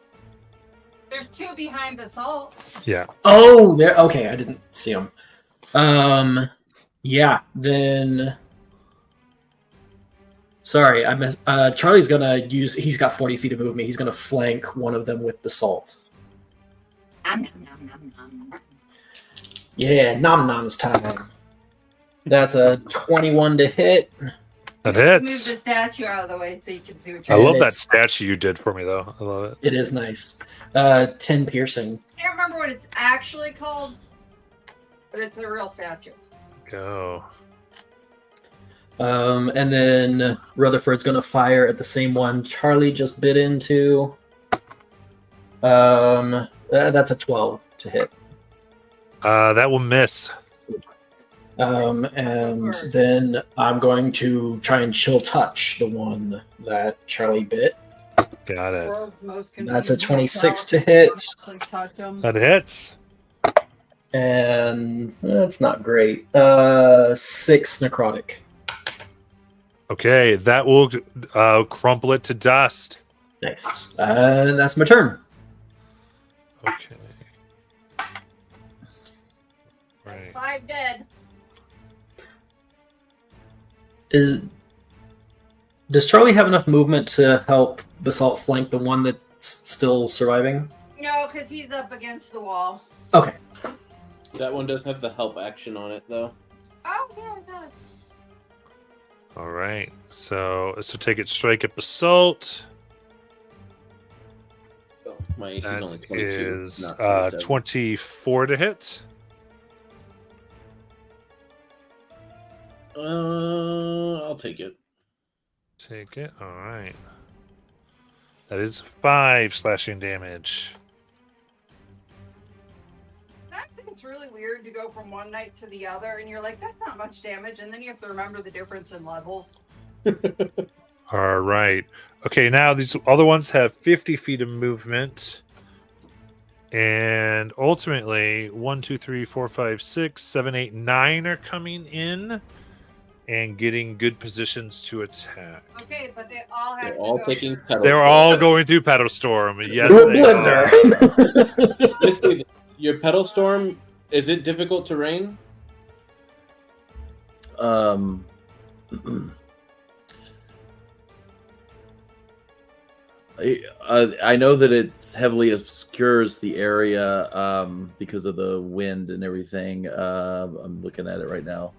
There's two behind Basalt. Yeah. Oh, there. Okay, I didn't see them. Yeah. Then. Sorry, I missed. Charlie's gonna use. He's got 40 feet of movement. He's gonna flank one of them with basalt. Nom, nom, nom, nom, nom. Yeah, nom nom's time. That's a 21 to hit. That Move hits. the statue out of the way so you can see what I you're love that it's- statue you did for me, though. I love it. It is nice. 10 piercing. I can't remember what it's actually called, but it's a real statue. Go. And then Rutherford's gonna fire at the same one Charlie just bit into. That's a 12 to hit. That will miss. And then I'm going to try and chill touch the one that Charlie bit. Got it. World's most That's a convenient 26 to hotel. hit. Touch 'em. That hits. And that's not great. 6 necrotic. Okay, that will crumple it to dust. Nice. That's my turn. Okay. Right. 5 dead. Does Charlie have enough movement to help Basalt flank the one that's still surviving? No, because he's up against the wall. Okay. That one does have the help action on it, though. Oh, yeah, it does. All right. So take it strike at Basalt. Oh, my AC is That only 22. is not 27. 24 to hit. I'll take it. Take it. All right. That is 5 slashing damage. I think it's really weird to go from one night to the other, and you're like, that's not much damage, and then you have to remember the difference in levels. All right. Okay, now these other ones have 50 feet of movement. And ultimately, 1, 2, 3, 4, 5, 6, 7, 8, 9 are coming in and getting good positions to attack. Okay, but they all have They're to all go taking through- pedal. They're all going through Pedal Storm. Yes, We're they are. Blender. Misty, your pedal storm, is it difficult terrain? I know that it heavily obscures the area because of the wind and everything. I'm looking at it right now.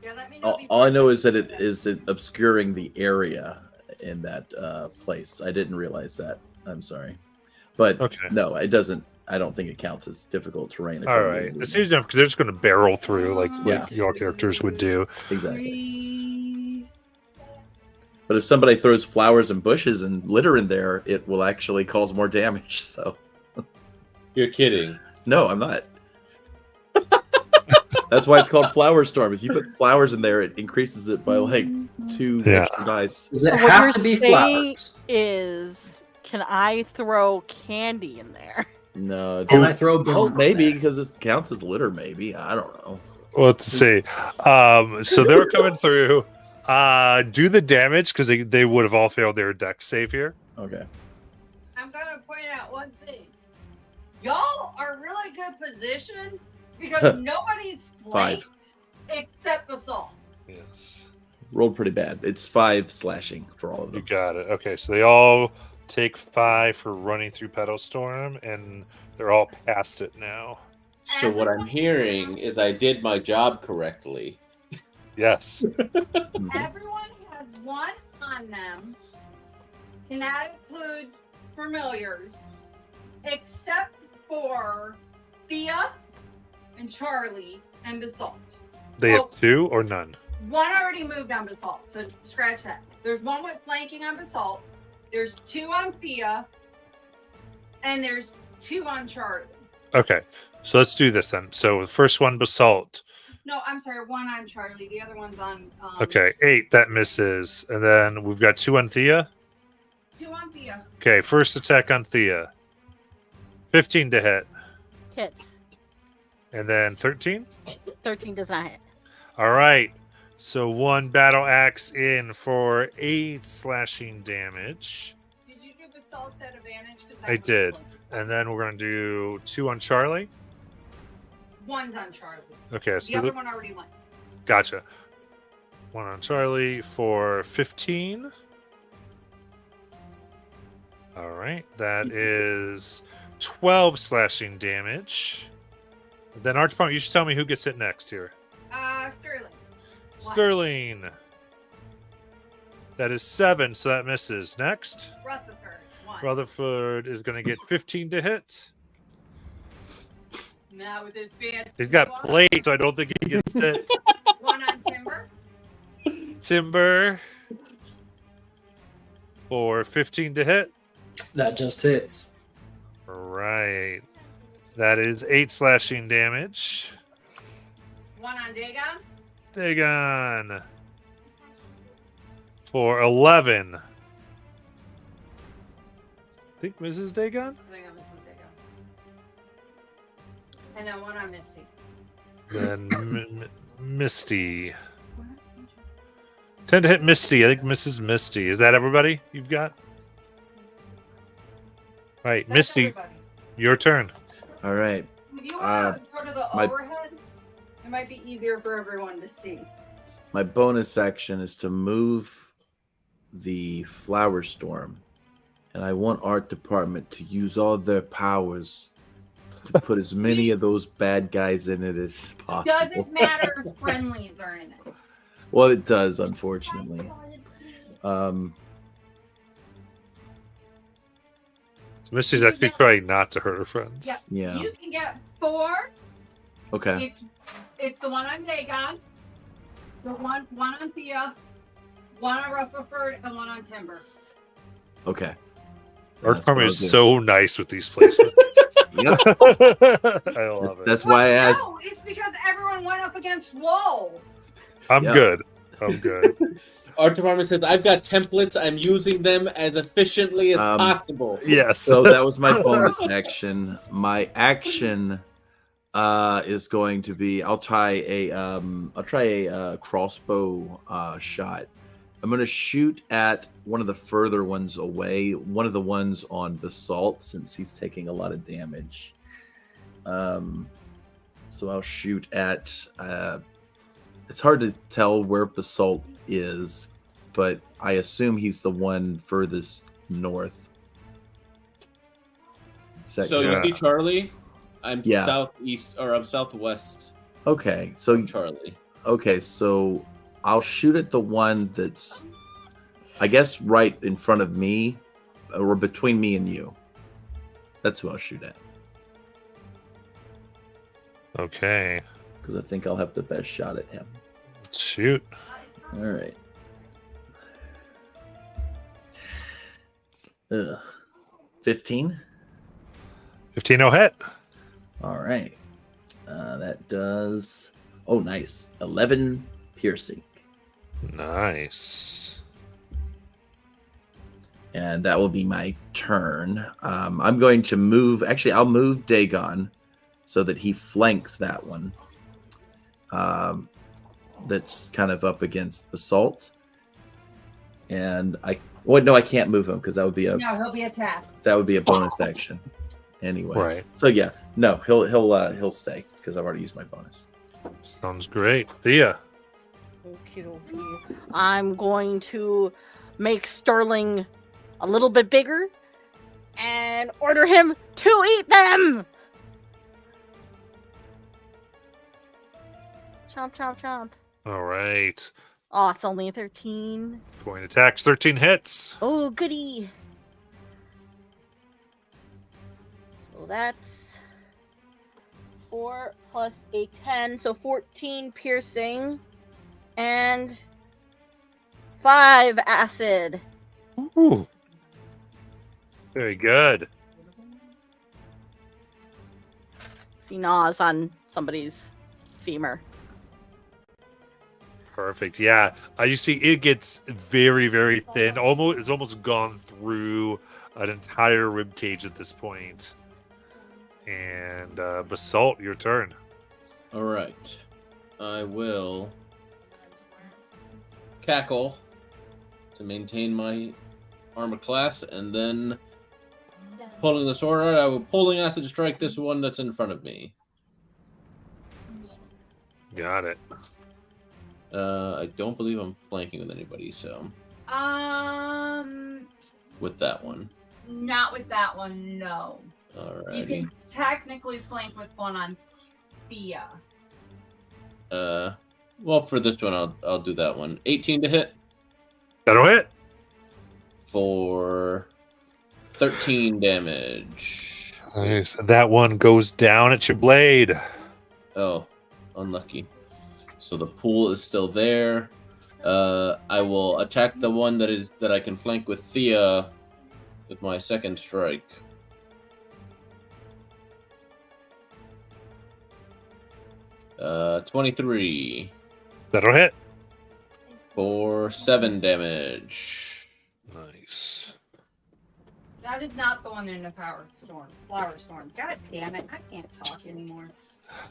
Yeah, let me know All, before all I know you- is that it is obscuring the area in that place. I didn't realize that. I'm sorry, but Okay. no, it doesn't. I don't think it counts as difficult terrain. All right. It's easy enough because they're just going to barrel through like Yeah. your characters would do. Exactly. 3, But if somebody throws flowers and bushes and litter in there, it will actually cause more damage. So You're kidding. no, I'm not. That's why it's called Flower Storm. If you put flowers in there, it increases it by like 2 Yeah. extra dice. Does it So what have you're to be saying flowers? is, can I throw candy in there? No, Can I throw oh, bones maybe there? because it counts as litter. Maybe I don't know. Let's see. So they're coming through. Do the damage because they would have all failed their deck save here. Okay. I'm gonna point out one thing. Y'all are really good position because nobody's flanked except Basalt. Yes. Rolled pretty bad. It's 5 slashing for all of You them. got it. Okay, so they all take 5 for running through Petal Storm, and they're all past it now. So what I'm hearing is I did my job correctly. Yes. Mhm. Everyone has 1 on them, and that includes familiars, except for Thea and Charlie and Basalt. They Oh. have 2 or none. 1 already moved on Basalt, so scratch that. There's 1 with flanking on Basalt. There's 2 on Thea, and there's 2 on Charlie. Okay, so let's do this then. So the first one, Basalt. No, I'm sorry, 1 on Charlie. The other one's on. Okay, 8, that misses. And then we've got 2 on Thea. 2 on Thea. Okay, first attack on Thea. 15 to hit. Hits. And then 13. 13 does not hit. All right. So 1 battle axe in for 8 slashing damage. Did you do Basalt's at advantage? 'Cause that I was did. close. And then we're going to do 2 on Charlie. 1's on Charlie. Okay, The so other one already went. gotcha. 1 on Charlie for 15. All right. That is 12 slashing damage. Then Archpunk, you should tell me who gets hit next here. Sterling. One. Sterling. That is 7, so that misses. Next, Rutherford. 1. Rutherford is going to get 15 to hit. Now with his band. He's got plate, so I don't think he gets hit. 1 on Timber. Timber for 15 to hit. That just hits. Right. That is 8 slashing damage. 1 on Dagon. Dagon for 11. I think Mrs. Dagon? I think I'm missing Dagon. And then 1 on Misty. Then Misty. 10 to hit Misty. I think Mrs. Misty. Is that everybody you've got? Right, That's Misty, everybody. your turn. All right. If you want to go to the my- overhead, it might be easier for everyone to see. My bonus action is to move the Flower Storm, and I want Art Department to use all their powers to put as many of those bad guys in it as possible. Doesn't matter if friendlies are in it. Well, it does, unfortunately. So Misty's actually trying not to hurt her friends. Yep. Yeah. You can get 4. Okay. It's the 1 on Dagon, the one on Thea, 1 on Rutherford, and 1 on Timber. Okay. Our That's what department I'll is do. so nice with these placements. Yep. I love it. That's why I asked. No, it's because everyone went up against walls. I'm Yeah. good. I'm good. Art department says I've got templates. I'm using them as efficiently as possible. Yes. So that was my bonus action. My action is going to be I'll try a crossbow shot. I'm going to shoot at one of the further ones away, one of the ones on Basalt, since he's taking a lot of damage. So I'll shoot at. It's hard to tell where Basalt is, but I assume he's the one furthest north. Is that So correct? you see Charlie? I'm Yeah. southeast, or I'm southwest Okay, so of Charlie. so I'll shoot at the one that's, I guess, right in front of me, or between me and you. That's who I'll shoot at, Okay. because I think I'll have the best shot at him. Shoot. All right. 15. 15 no hit. All right. That does. Oh, nice. 11 piercing. Nice. And that will be my turn. I'm going to move. Actually, I'll move Dagon so that he flanks that one. That's kind of up against Basalt. And I can't move him because that would be a No, he'll be attacked. that would be a bonus action anyway. Right. So yeah, no, he'll stay because I've already used my bonus. Sounds great. Thea. Okey-dokey. I'm going to make Sterling a little bit bigger and order him to eat them. Chomp, chomp, chomp. All right. Oh, it's only a 13. Point attacks, 13 hits. Oh, goody. So that's 4 plus a 10, so 14 piercing and 5 acid. Ooh. Very good. He gnaws on somebody's femur. Perfect. Yeah. You see, it gets very, very thin. It's almost gone through an entire rib cage at this point. And Basalt, your turn. All right. I will cackle to maintain my armor class, and then pulling the sword out, I will pulling acid to strike this one that's in front of me. Got it. I don't believe I'm flanking with anybody, so with that one. Not with that one, no. You Alrighty. can technically flank with one on Thea. Well, for this one, I'll do that one. 18 to hit That'll hit. for 13 damage. Nice. That one goes down at your blade. Oh, unlucky. So the pool is still there. I will attack the one that I can flank with Thea with my second strike. Uh, 23 That'll hit. for 7 damage. Nice. That is not the one in the flower storm. God damn it, I can't talk anymore.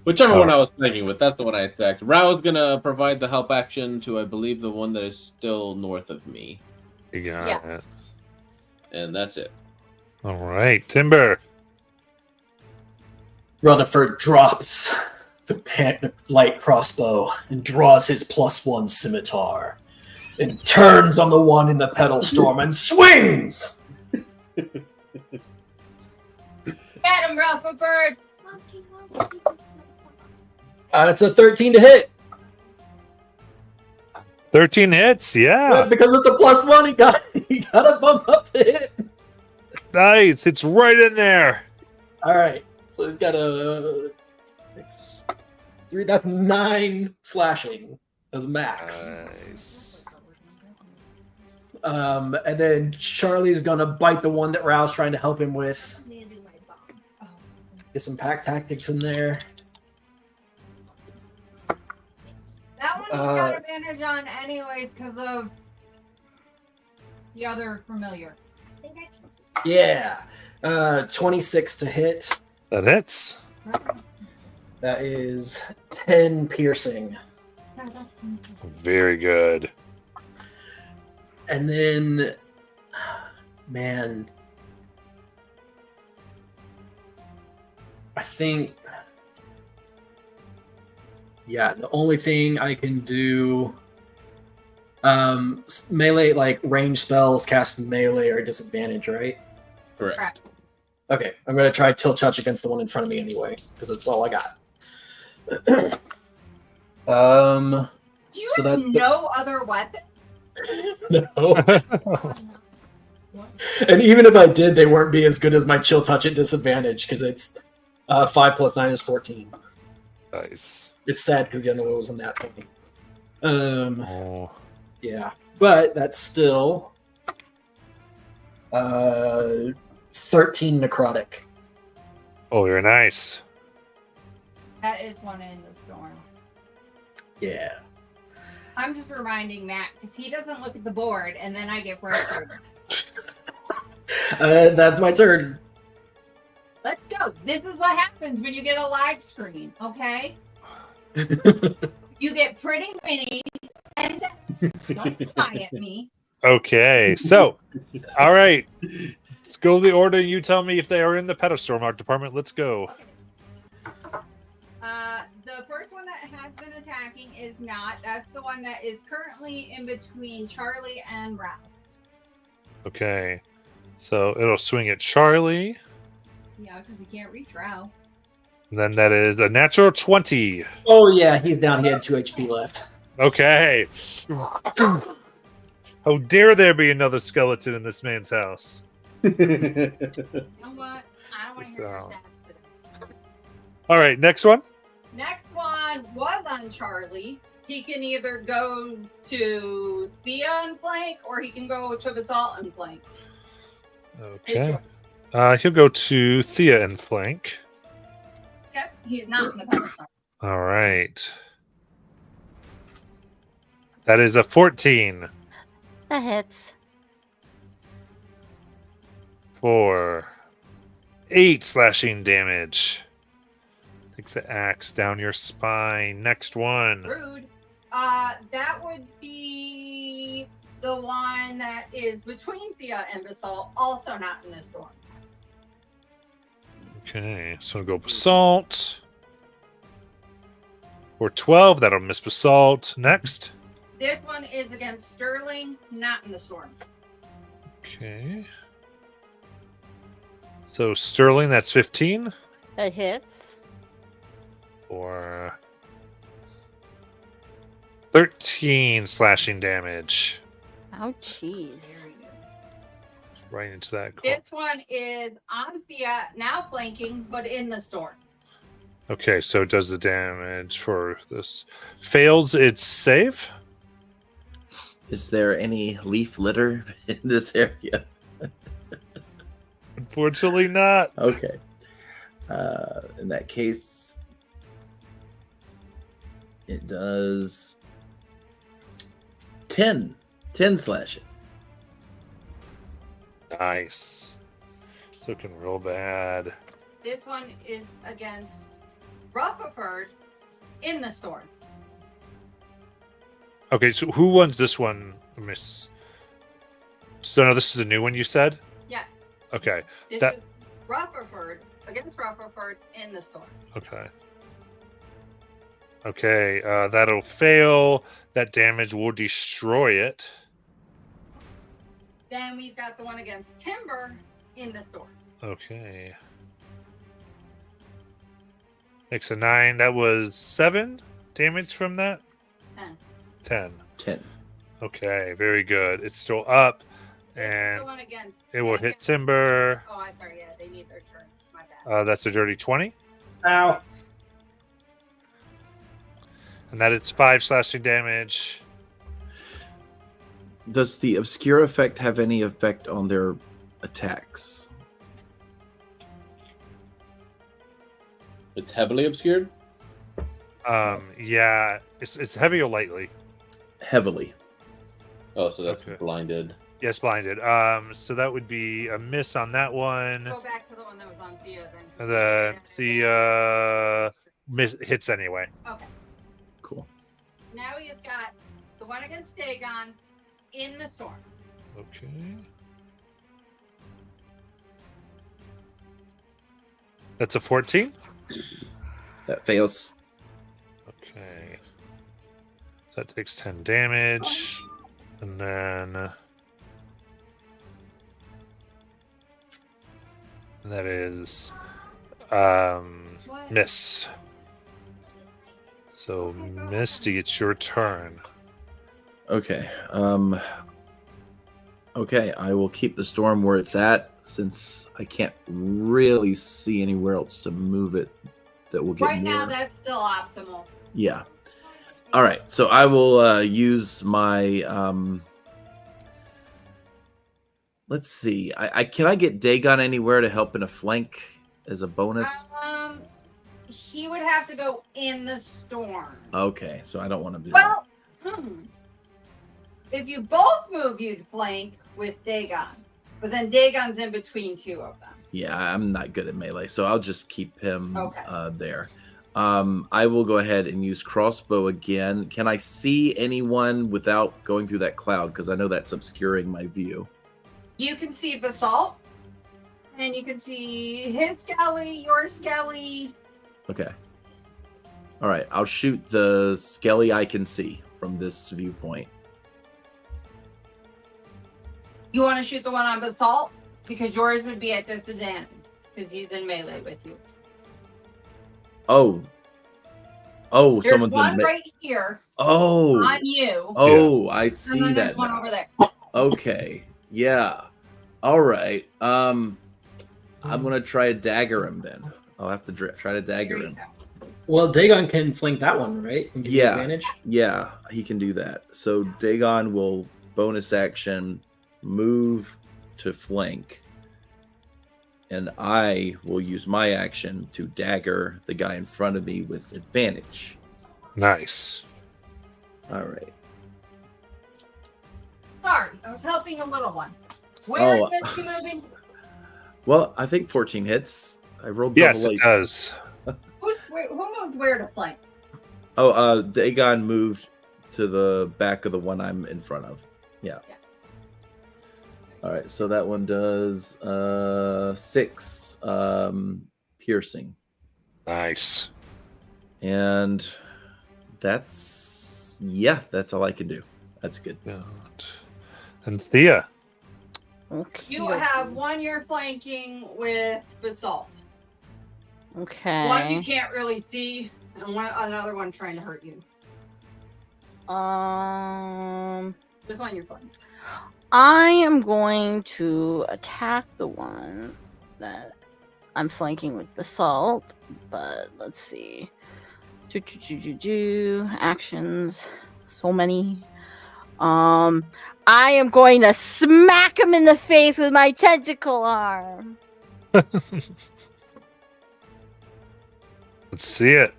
Whichever one I was flanking with, that's the one I attacked. Rao's gonna provide the help action to, I believe, the one that is still north of me. You got Yeah. it. And that's it. All right. Timber. Rutherford drops the light crossbow and draws his +1 scimitar and turns on the one in the pedal storm and swings. Get him, Rutherford! It's a 13 to hit. 13 hits. Yeah. Because it's a +1, he got a bump up to hit. Nice. It's right in there. All right, so he's got a 3. That's 9 slashing as max. Nice. And then Charlie's gonna bite the one that Rao's trying to help him with. Get some pack tactics in there. That one you got advantage on anyways because of the other familiar. Yeah, 26 to hit. That hits. That is 10 piercing. Very good. And then, man, I think, yeah, the only thing I can do, melee, like range spells cast melee are disadvantage, right? Correct. Okay, I'm gonna try tilt touch against the one in front of me anyway, because that's all I got. Do you So have that- no other weapon? No. And even if I did, they wouldn't be as good as my chill touch at disadvantage, because it's 5 plus 9 is 14. Nice. It's sad because the other one was on that point. Oh. Yeah, but that's still 13 necrotic. Oh, you're nice. That is one in the storm. Yeah. I'm just reminding Matt because he doesn't look at the board, and then I get frustrated. That's my turn. Let's go. This is what happens when you get a live screen, okay? You get pretty minis, and don't sigh at me. Okay, so, all right. Let's go the order. You tell me if they are in the pedestal mark department. Let's go. The first one that has been attacking is not. That's the one that is currently in between Charlie and Ralph. Okay, so it'll swing at Charlie. Yeah, because he can't reach Ralph. And then that is a natural 20. Oh yeah, he's down. He had 2 HP left. Okay. How dare there be another skeleton in this man's house? You know what? I don't want to hear Down. that today. All right, next one. Next one was on Charlie. He can either go to Thea and flank, or he can go to Basalt and flank. His Okay. choice. He'll go to Thea and flank. Yep, he's not in the pedestal. All right. That is a 14 That hits. for 8 slashing damage. Takes the axe down your spine. Next one. Rude. That would be the one that is between Thea and Basalt, also not in the storm. Okay, so we'll go Basalt. For 12, that'll miss Basalt. Next. This one is against Sterling, not in the storm. Okay. So Sterling, that's 15. That hits. For 13 slashing damage. Oh, jeez. Right into that. This one is on Thea, now flanking, but in the storm. Okay, so it does the damage for this. Fails its save. Is there any leaf litter in this area? Unfortunately not. Okay. In that case, it does 10 slashing. Nice. So it can roll bad. This one is against Rutherford in the storm. Okay, so who wins this one, Miss? So no, this is a new one you said? Yes. Okay. This That- is Rutherford against Rutherford in the storm. Okay. Okay, that'll fail. That damage will destroy it. Then we've got the one against Timber in the storm. Okay. Makes a 9. That was 7 damage from that? 10. 10. 10. Okay, very good. It's still up, This is and the one against it will hit Timber. Timber. Oh, I'm sorry. Yeah, they need their turns. My bad. That's a dirty 20. Ow. And that is 5 slashing damage. Does the obscure effect have any effect on their attacks? It's heavily obscured. Yeah, it's heavy or lightly. Heavily. Oh, so that's Okay. blinded. Yes, blinded. So that would be a miss on that one. Go back to the one that was on Thea then. The miss hits anyway. Okay. Cool. Now we've got the one against Dagon in the storm. Okay. That's a 14. That fails. Okay. So that takes 10 damage. And then that is What? miss. So Misty, it's your turn. Okay. Okay, I will keep the storm where it's at since I can't really see anywhere else to move it that will get Right now, more. that's still optimal. Yeah. All right. So I will use my let's see. Can I get Dagon anywhere to help in a flank as a bonus? He would have to go in the storm. Okay, so I don't want to do that. Well, if you both move, you'd flank with Dagon. But then Dagon's in between two of them. Yeah, I'm not good at melee, so I'll just keep him Okay. there. I will go ahead and use crossbow again. Can I see anyone without going through that cloud? Because I know that's obscuring my view. You can see Basalt, and you can see his skelly, your skelly. Okay. All right, I'll shoot the skelly I can see from this viewpoint. You want to shoot the one on Basalt? Because yours would be at disadvantage, because he's in melee with you. Oh, There's someone's one in. right here Oh, on you. oh, I and see then that. there's one now. over there. Okay, yeah. All right. I'm gonna try to dagger him then. I'll have to try to dagger There you him. go. Well, Dagon can flank that one, right? And give you Yeah. advantage. Yeah, he can do that. So Dagon will bonus action move to flank, and I will use my action to dagger the guy in front of me with advantage. Nice. All right. Sorry, I was helping a little one. Where is Misty moving? Well, I think 14 hits. I rolled Yes, double it eights. does. Who moved where to flank? Oh, Dagon moved to the back of the one I'm in front of. Yeah. All right, so that one does 6 piercing. Nice. And that's all I can do. That's good. And Thea. Okay. You have one you're flanking with Basalt. Okay. One you can't really see, and another one trying to hurt you. This one you're flanking. I am going to attack the one that I'm flanking with Basalt, but let's see. Actions. So many. I am going to smack him in the face with my tentacle arm. Let's see it.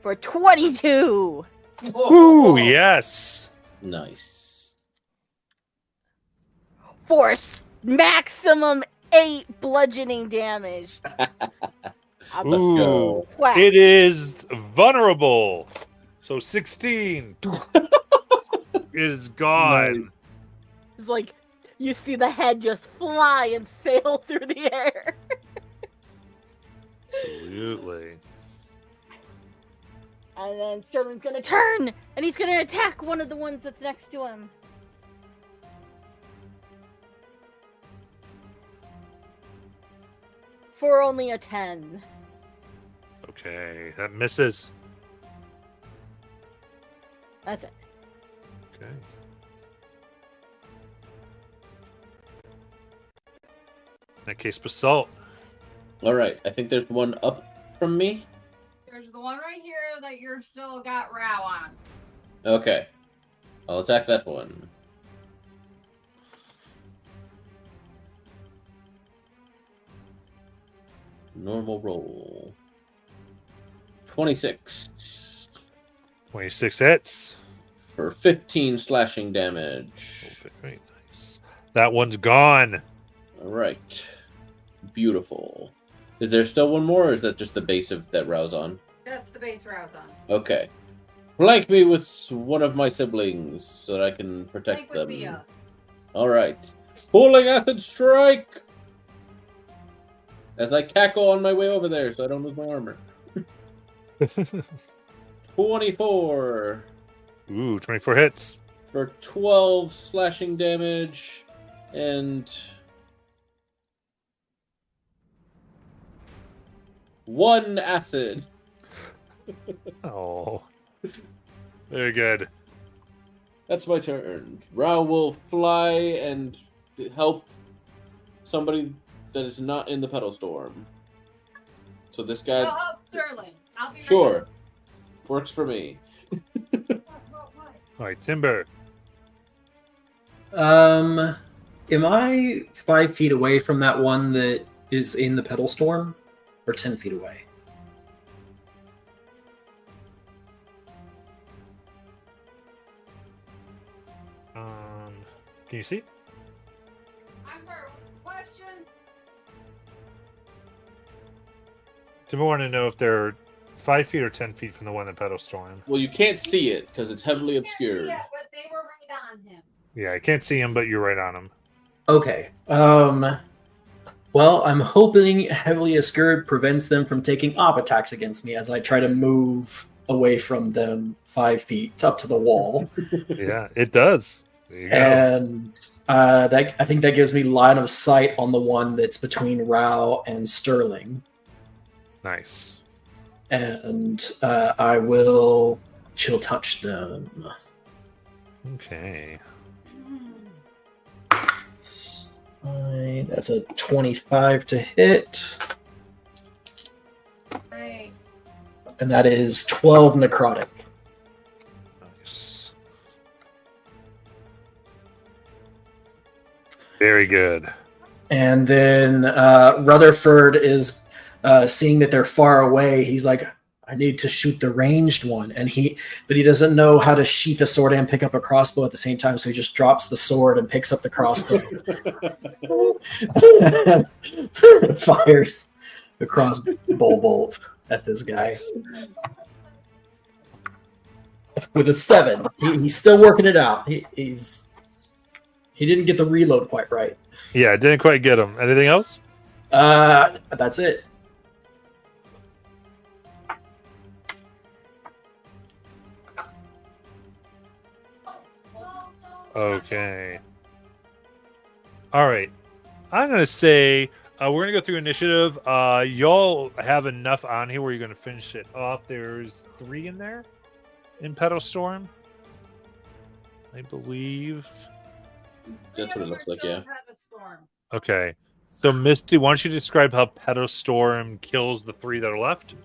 For 22. Ooh, yes. Nice. For maximum 8 bludgeoning damage. I'm Let's go. whack. It is vulnerable. So 16 is gone. It's like you see the head just fly and sail through the air. Absolutely. And then Sterling's gonna turn and he's gonna attack one of the ones that's next to him. For only a 10. Okay, that misses. That's it. Okay. In that case, Basalt. All right. I think there's one up from me. There's the one right here that you're still got Row on. Okay. I'll attack that one. Normal roll. 26 26 hits. for 15 slashing damage. Okay, very nice. That one's gone. All right. Beautiful. Is there still one more, or is that just the base of that rouse on? That's the base Row's on. Okay. Flank me with one of my siblings so that I can protect Flank with them. Mia. All right. Pulling acid strike! As I cackle on my way over there so I don't lose my armor. 24 Ooh, 24 hits. for 12 slashing damage and 1 acid. Oh. Very good. That's my turn. Rao will fly and help somebody that is not in the pedal storm. So this guy, I'll help Sterling. I'll be right sure, back. works for me. What? All right, Timber. Um, Am I 5 feet away from that one that is in the pedal storm? Or 10 feet away? Can you see? I'm sorry, question? Do we want to know if they're 5 feet or 10 feet from the one that pedal storm? Well, you can't see it because it's heavily Can't see obscured. it, but they were right on him. Yeah, I can't see him, but you're right on him. Okay. Well, I'm hoping heavily obscured prevents them from taking op attacks against me as I try to move away from them 5 feet up to the wall. Yeah, it does. There you go. And I think that gives me line of sight on the one that's between Rao and Sterling. Nice. And I will chill touch them. Okay. That's a 25 to hit. Nice. And that is 12 necrotic. Nice. Very good. And then Rutherford is seeing that they're far away. He's like, I need to shoot the ranged one. But he doesn't know how to sheath a sword and pick up a crossbow at the same time, so he just drops the sword and picks up the crossbow. Fires the crossbow bolt at this guy. With a 7. He's still working it out. He didn't get the reload quite right. Yeah, I didn't quite get him. Anything else? That's it. Okay. All right. I'm going to say we're going to go through initiative. Y'all have enough on here where you're going to finish it off. There's 3 in there in Pedal Storm, I believe. That's what it looks like, yeah. Okay. So, Misty, why don't you describe how Pedal Storm kills the 3 that are left?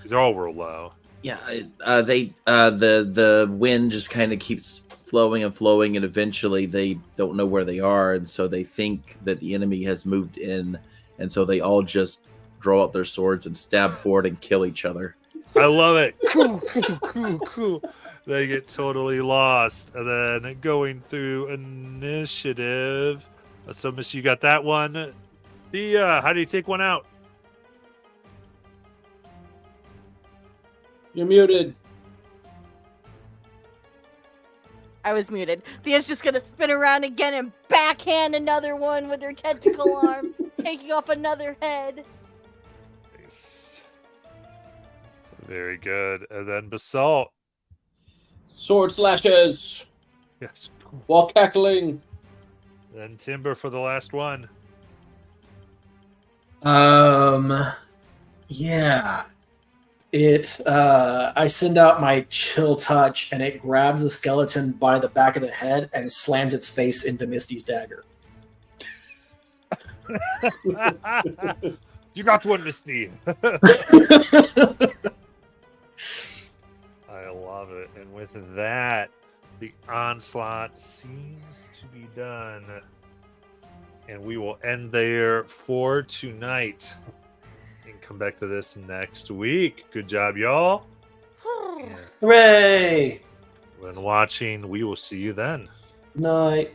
They're all real low. Yeah, the wind just kind of keeps flowing, and eventually they don't know where they are, and so they think that the enemy has moved in, and so they all just draw out their swords and stab forward and kill each other. I love it. Cool. They get totally lost. And then going through initiative. So, Miss, you got that one. Thea, how do you take one out? You're muted. I was muted. Thea's just gonna spin around again and backhand another one with her tentacle arm, taking off another head. Nice. Very good. And then Basalt. Sword slashes Yes. while cackling. Then Timber for the last one. Yeah. I send out my chill touch, and it grabs the skeleton by the back of the head and slams its face into Misty's dagger. You got one, Misty. I love it. And with that, the onslaught seems to be done. And we will end there for tonight. And come back to this next week. Good job, y'all. Hooray! When watching, we will see you then. Night.